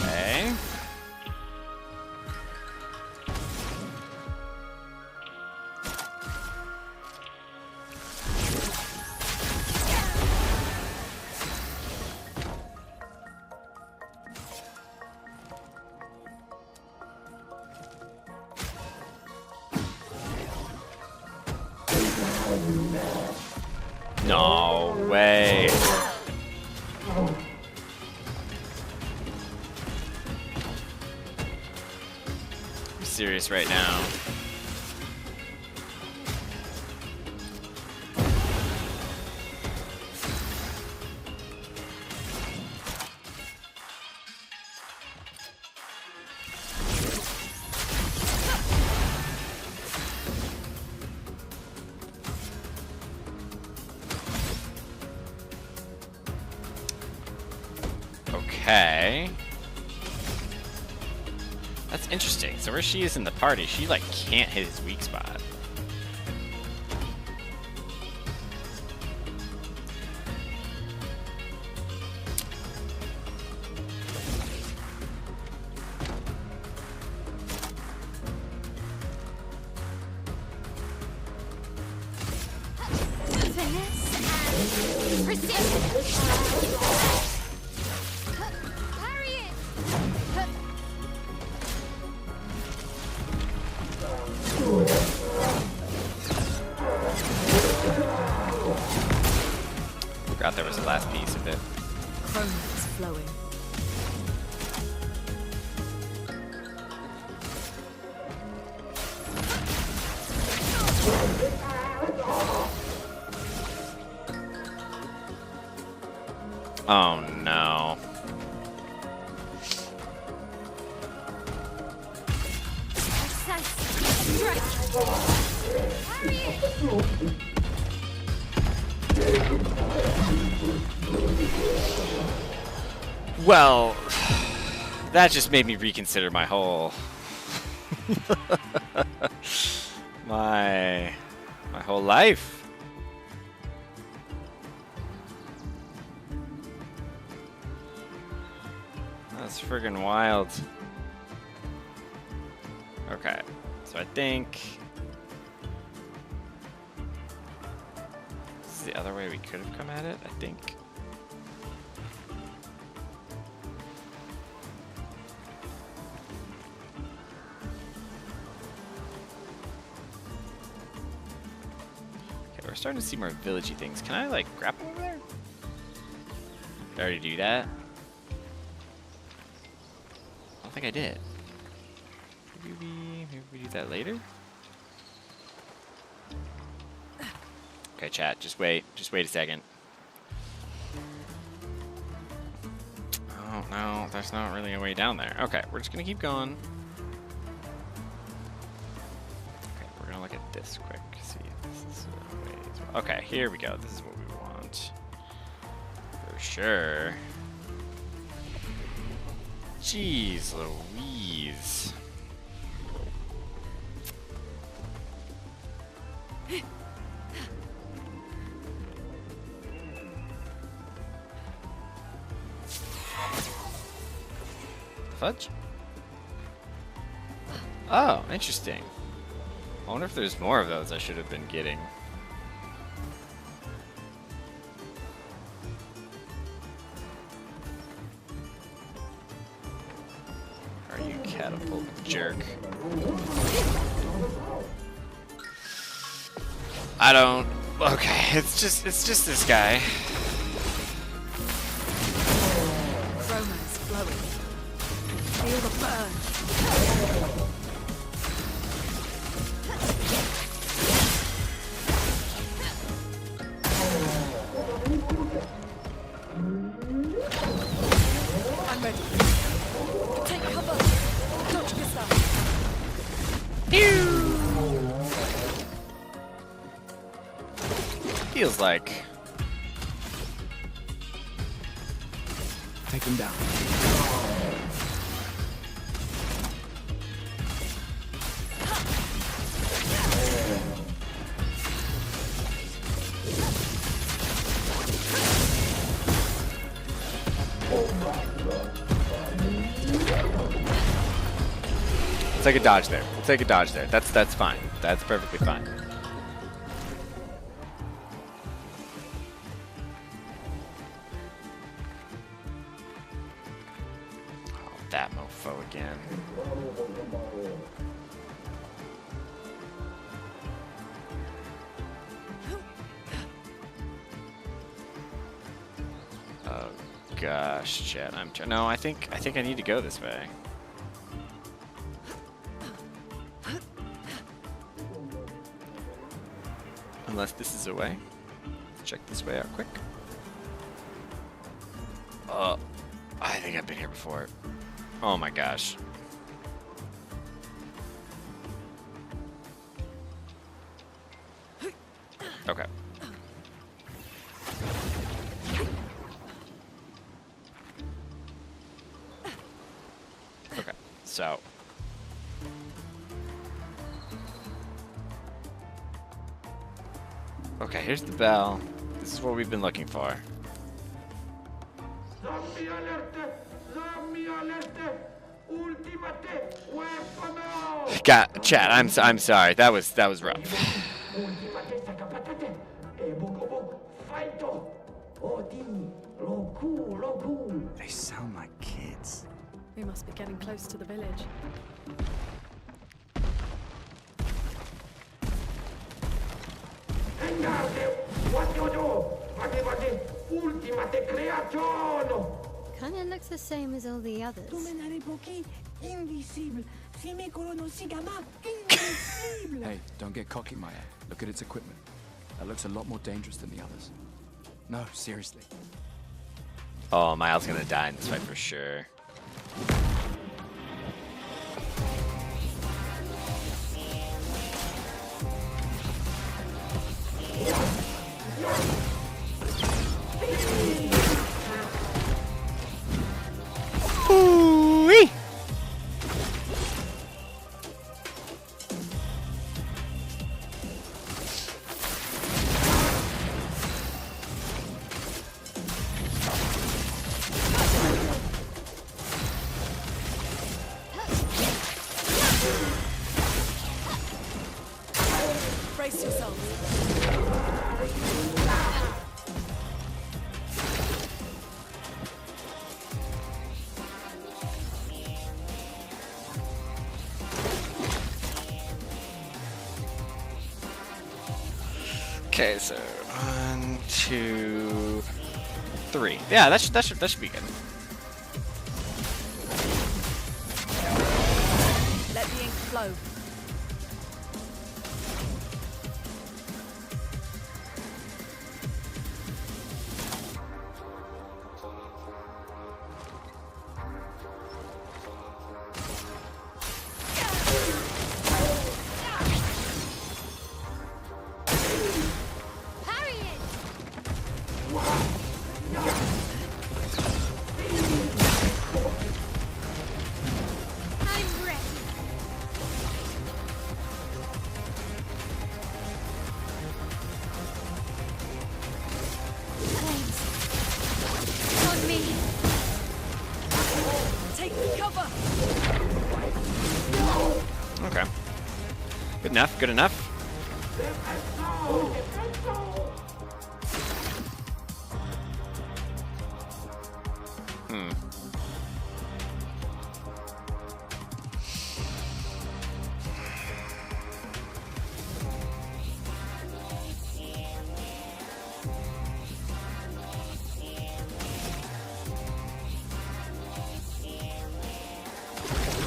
Speaker 1: Okay. No way. I'm serious right now. Okay. That's interesting. So where she is in the party, she like can't hit his weak spot.
Speaker 2: Parry it!
Speaker 1: Forgot there was the last piece of it.
Speaker 3: Chroma's flowing.
Speaker 1: Oh no. Well, that just made me reconsider my whole my whole life. That's friggin' wild. Okay, so I think this is the other way we could have come at it, I think. Okay, we're starting to see more villagey things. Can I, like, grapple over there? Did I already do that? I don't think I did. Maybe we do that later? Okay, chat, just wait. Just wait a second. Oh, no, there's not really a way down there. Okay, we're just gonna keep going. Okay, we're gonna look at this quick. See if this is a way as well. Okay, here we go. This is what we want. For sure. Jeez Louise. Fudge? Oh, interesting. I wonder if there's more of those I should have been getting. Are you catapult jerk? I don't. Okay, it's just this guy.
Speaker 3: Chroma's flowing. Feel the burn. I'm ready. Take cover. Dodge pistol.
Speaker 1: Feels like.
Speaker 4: Take him down.
Speaker 1: We'll take a dodge there. We'll take a dodge there. That's fine. That's perfectly fine. Oh, that mofo again. Oh gosh, Chad. No, I think I need to go this way. Unless this is a way. Let's check this way out quick. I think I've been here before. Oh my gosh. Okay. Okay, so. Okay, here's the bell. This is what we've been looking for.
Speaker 5: Zombie alert! Zombie alert! Ultimate weapon!
Speaker 1: God, chat. I'm sorry. That was rough.
Speaker 5: Ultimate sakapatate! Ebokobo fighto!
Speaker 3: rats. We must be getting close to the village.
Speaker 5: Engage, what you do? Arrivati, ultimate creation!
Speaker 2: Kinda looks the same as all the others.
Speaker 6: Tu me n'arrives pochi invisible. Si me colono si chiama invisible.
Speaker 4: Hey, don't get cocky, Maya. Look at its equipment. That looks a lot more dangerous than the others. No, seriously.
Speaker 1: Oh, Miles gonna die in this fight for sure. Ooh-wee.
Speaker 3: Brace yourselves.
Speaker 1: Okay, so 1, 2, 3. Yeah, that should be good.
Speaker 3: Let the ink flow.
Speaker 2: Parry it! I'm ready. Flames. On me.
Speaker 3: Take cover.
Speaker 1: Okay. Good enough, good enough. Hmm.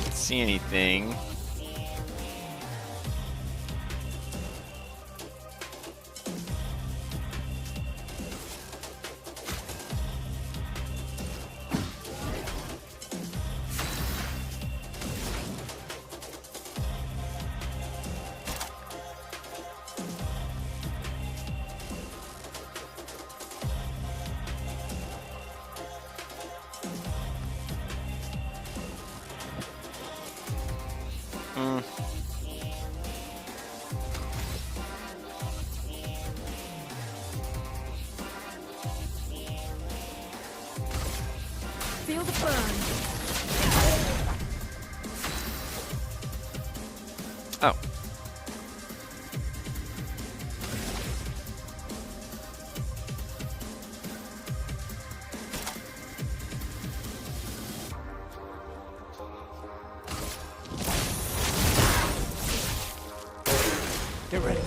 Speaker 1: Don't see anything. Hmm.
Speaker 3: Feel the burn.
Speaker 1: Oh.
Speaker 4: Get ready.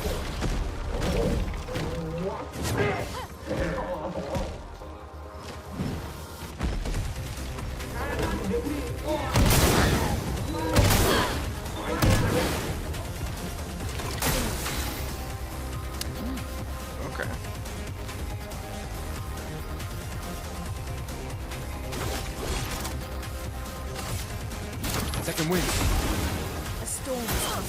Speaker 1: Okay.
Speaker 4: Second wind.
Speaker 3: A storm is coming.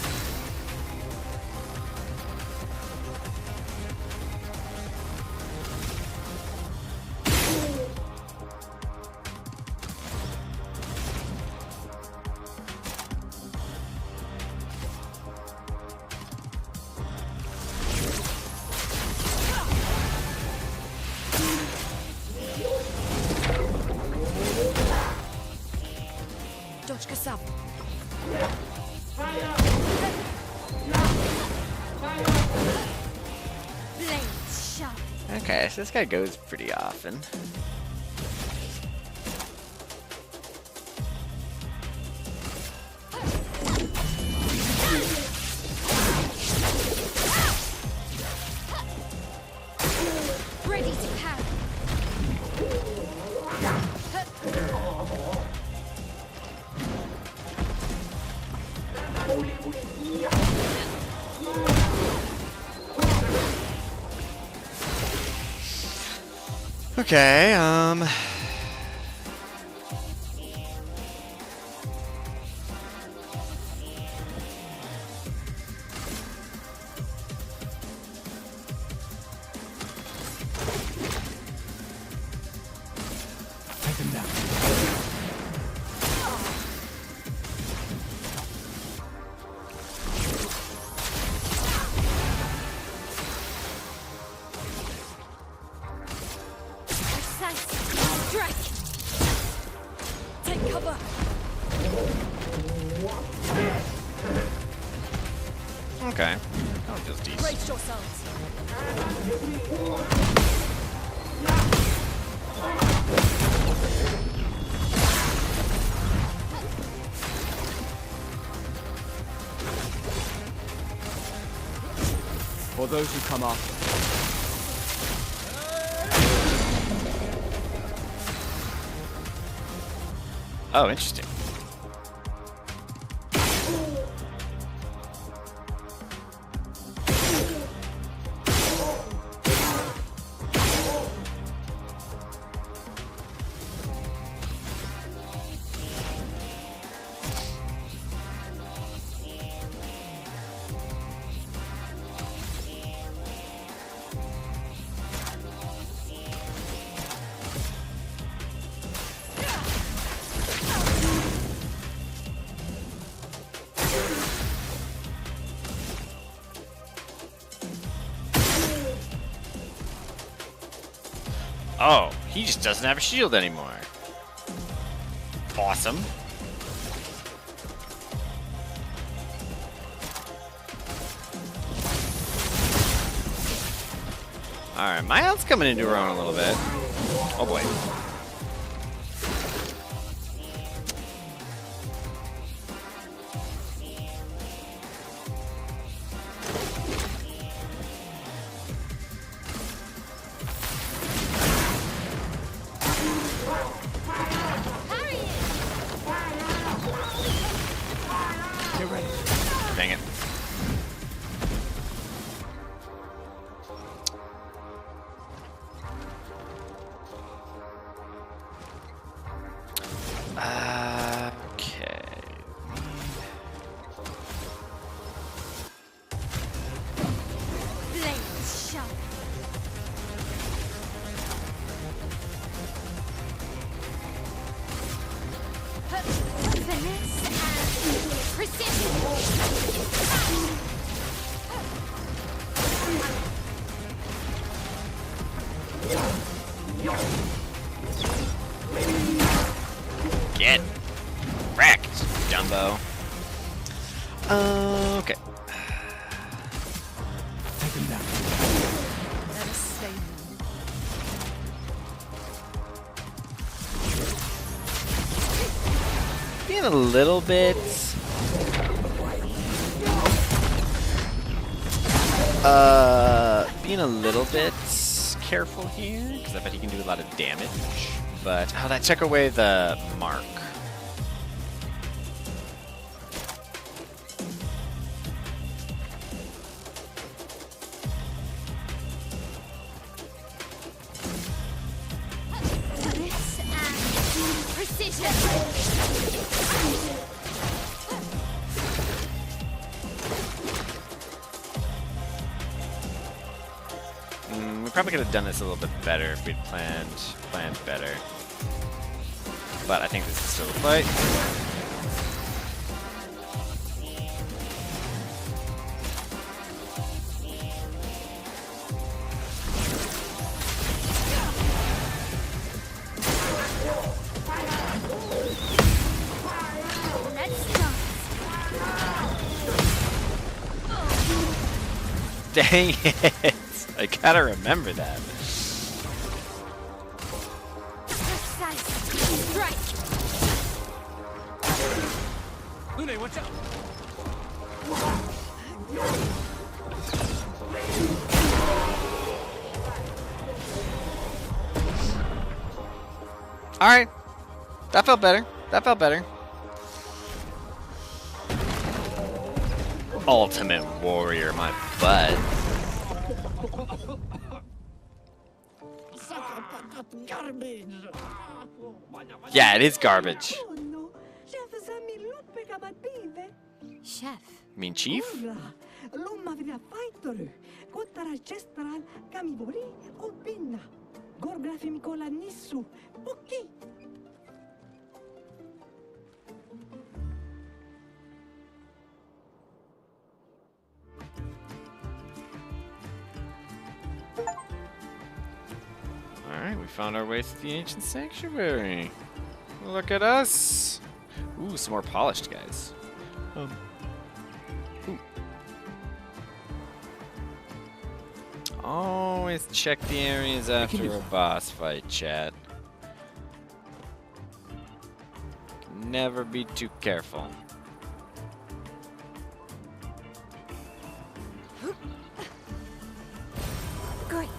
Speaker 3: Doczka sap.
Speaker 2: Blades sharp.
Speaker 1: Okay, so this guy goes pretty often. Okay,
Speaker 4: Take him down.
Speaker 3: Strike! Take cover!
Speaker 1: okay. That was just decent.
Speaker 3: Brace yourselves!
Speaker 4: For those who come after.
Speaker 1: Oh, interesting. Oh, he just doesn't have a shield anymore. Awesome. Alright, my health's coming into her own a little bit. Oh boy.
Speaker 4: Get ready.
Speaker 1: Dang it. Okay.
Speaker 2: Blades sharp. Finesse and precision.
Speaker 1: Get wrecked, Dumbo. Okay.
Speaker 4: Take him down.
Speaker 3: Let us stay now.
Speaker 1: Being a little bit... being a little bit careful here, because I bet he can do a lot of damage. But, oh, that took away the mark.
Speaker 2: Finesse and precision.
Speaker 1: We probably could have done this a little bit better if we'd planned better. But I think this is still a fight.
Speaker 2: Let's go.
Speaker 1: Dang it! I gotta remember that.
Speaker 2: Precise. Strike.
Speaker 4: Lune, watch out!
Speaker 1: Alright. That felt better. That felt better. Ultimate Warrior, my butt.
Speaker 6: garbage.
Speaker 1: Yeah, it is garbage.
Speaker 2: Chef.
Speaker 1: You mean chief? Alright, we found our way to the ancient sanctuary. Look at us. Ooh, some more polished guys. Ooh. Always check the areas after a boss fight, chat. Never be too careful.
Speaker 2: Great.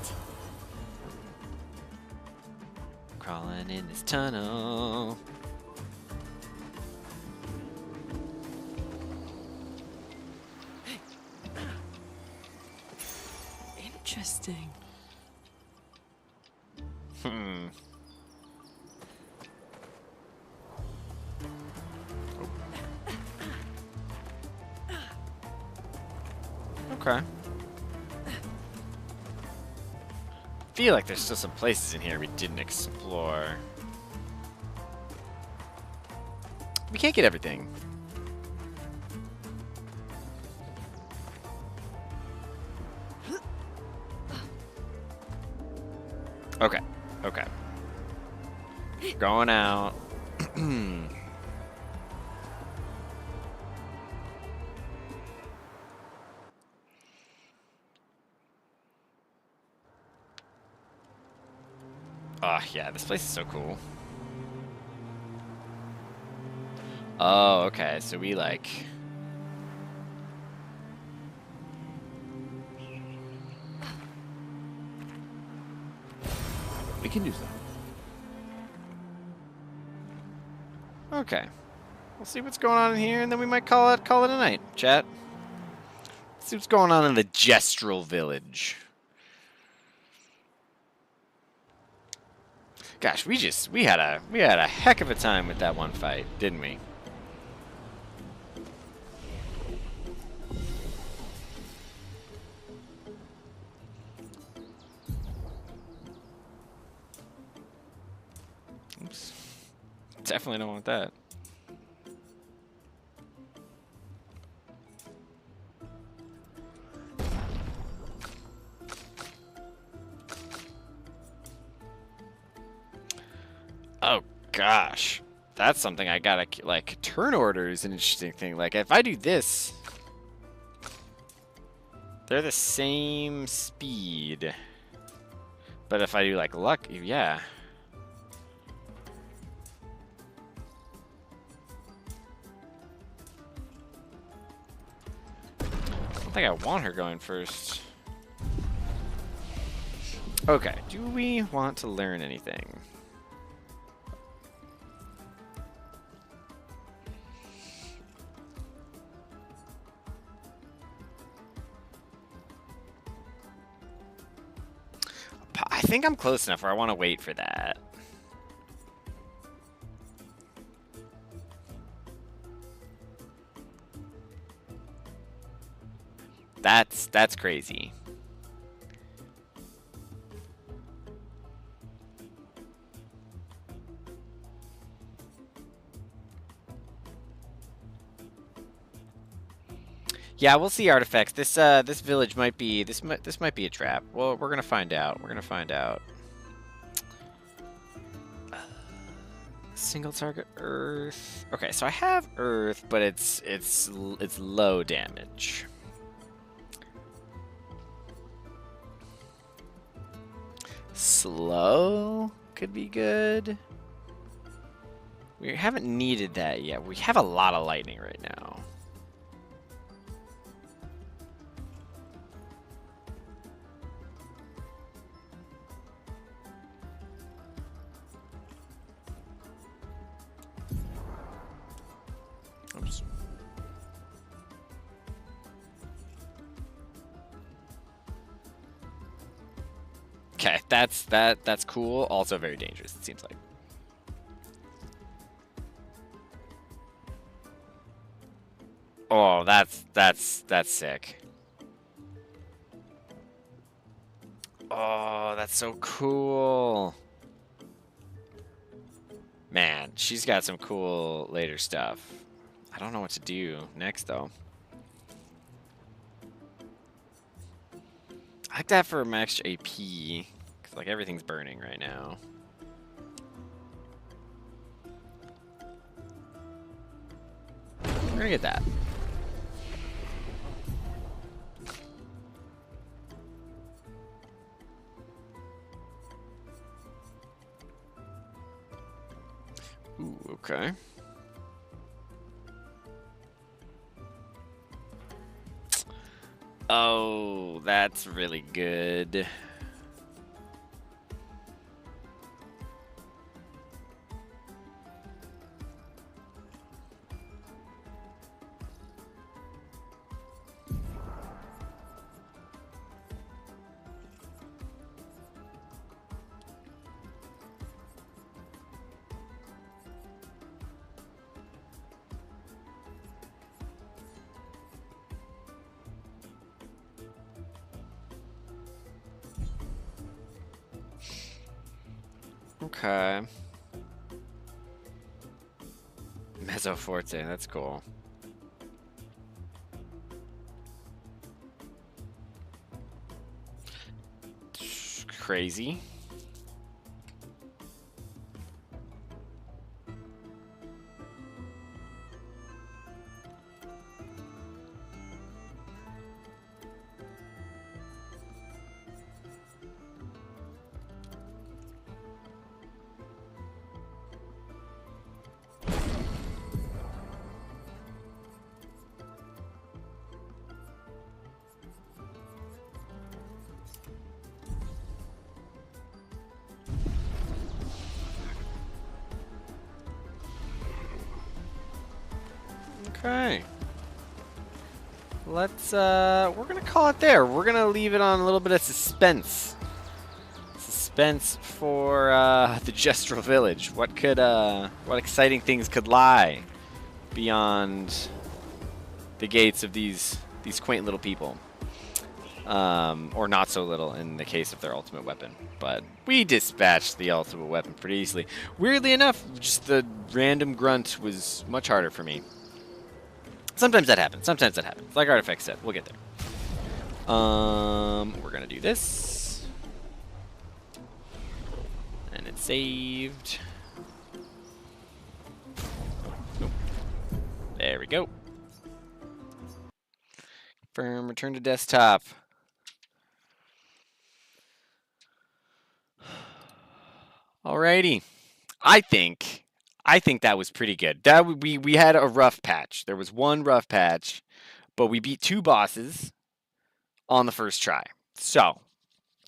Speaker 1: Crawling in this tunnel.
Speaker 3: Interesting.
Speaker 1: Hmm. Okay. Feel like there's still some places in here we didn't explore. We can't get everything. Okay. Okay. Going out. Oh, yeah, this place is so cool. Oh, okay, so we like...
Speaker 4: We can do something.
Speaker 1: Okay. We'll see what's going on in here, and then we might call it a night, chat. See what's going on in the Gestural Village. Gosh, we had a heck of a time with that one fight, didn't we? Oops. Definitely don't want that. Oh gosh, that's something I gotta like. Turn order is an interesting thing. Like if I do this, they're the same speed. But if I do like luck, yeah. I don't think I want her going first. Okay, do we want to learn anything? I think I'm close enough where I want to wait for that. That's crazy. Yeah, we'll see artifacts. This village might be this might be a trap. Well, we're gonna find out. We're gonna find out. Single target Earth. Okay, so I have Earth, but it's low damage. Slow could be good. We haven't needed that yet. We have a lot of lightning right now. Oops. Okay, that's cool. Also very dangerous, it seems like. Oh, that's sick. Oh, that's so cool. Man, she's got some cool later stuff. I don't know what to do next, though. I like that for my extra AP, because, like, everything's burning right now. We're gonna get that. Ooh, okay. Oh, that's really good. Okay. Mezzo Forte, that's cool. Crazy. Okay. Let's, we're gonna call it there. We're gonna leave it on a little bit of suspense. Suspense for, the Gestural Village. What could, what exciting things could lie beyond the gates of these quaint little people? Or not so little in the case of their ultimate weapon. But we dispatched the ultimate weapon pretty easily. Weirdly enough, just the random grunt was much harder for me. Sometimes that happens. Sometimes that happens. Like Artifact said, we'll get there. We're gonna do this. And it's saved. Nope. There we go. Confirm, return to desktop. Alrighty. I think that was pretty good. That we had a rough patch. There was one rough patch, but we beat 2 bosses on the first try. So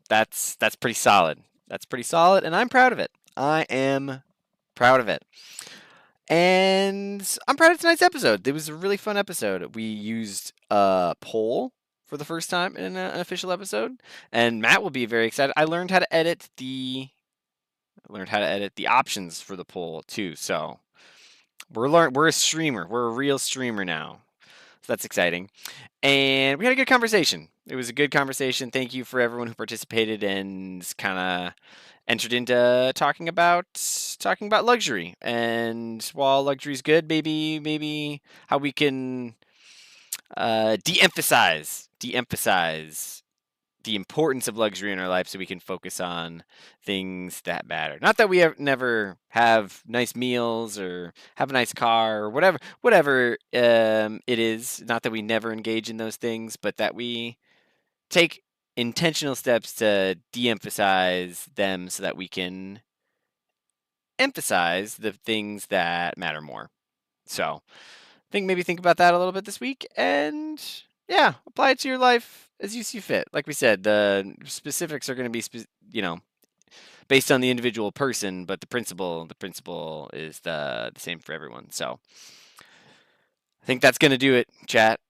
Speaker 1: that's pretty solid. That's pretty solid, and I'm proud of it. I am proud of it. And I'm proud of tonight's episode. It was a really fun episode. We used a poll for the first time in an official episode, and Matt will be very excited. I learned how to edit the options for the poll too. So we're a streamer. We're a real streamer now. So that's exciting. And we had a good conversation. It was a good conversation. Thank you for everyone who participated and kind of entered into talking about luxury. And while luxury is good, maybe how we can de-emphasize the importance of luxury in our life so we can focus on things that matter. Not that we never have nice meals or have a nice car or whatever it is. Not that we never engage in those things, but that we take intentional steps to de-emphasize them so that we can emphasize the things that matter more. So maybe think about that a little bit this week, and yeah, apply it to your life as you see fit. Like we said, the specifics are going to be, based on the individual person, but the principle is the same for everyone. So I think that's going to do it, chat.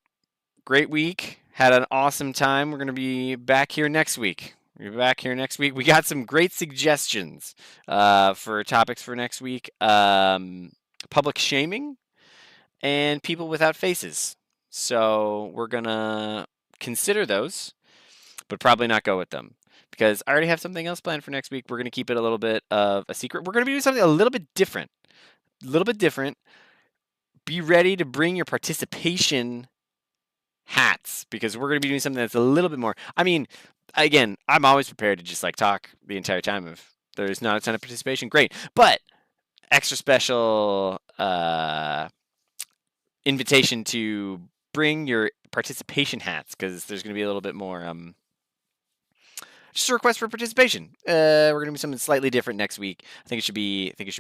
Speaker 1: Great week. Had an awesome time. We're going to be back here next week. We'll be back here next week. We got some great suggestions for topics for next week. Public shaming and people without faces. So we're going to consider those, but probably not go with them because I already have something else planned for next week. We're going to keep it a little bit of a secret. We're going to be doing something a little bit different. Be ready to bring your participation hats because we're going to be doing something that's a little bit more. I mean, again, I'm always prepared to just like talk the entire time. If there's not a ton of participation, great. But extra special invitation to bring your participation hats because there's going to be a little bit more just a request for participation. We're gonna do something slightly different next week. I think it should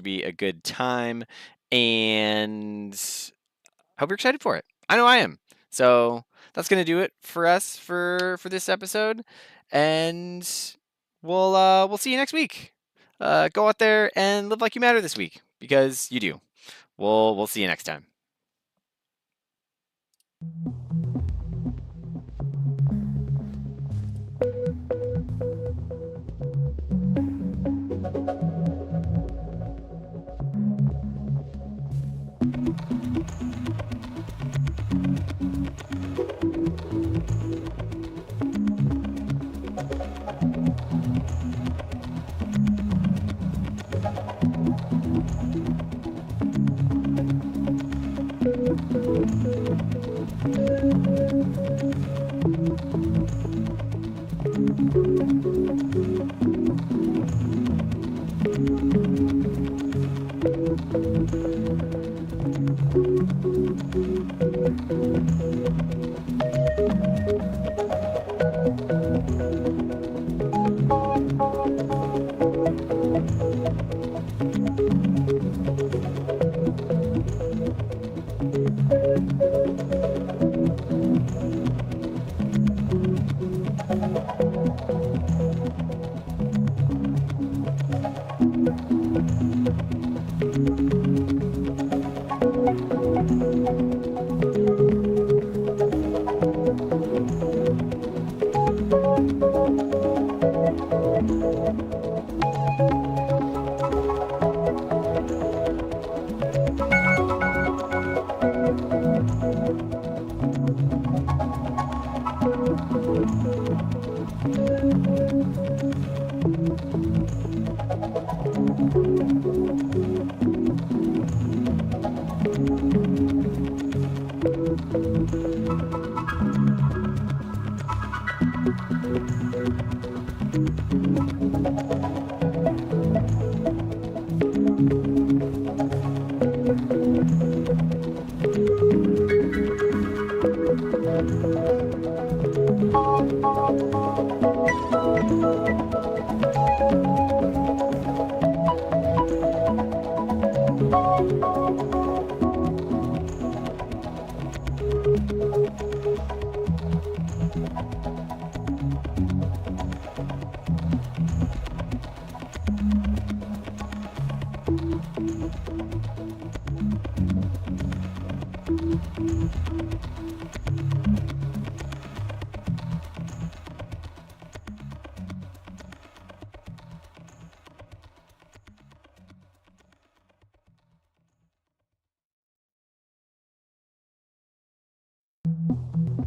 Speaker 1: be a good time, and I hope you're excited for it. I know I am. So that's gonna do it for us for this episode, and we'll see you next week. Go out there and live like you matter this week because you do. We'll see you next time.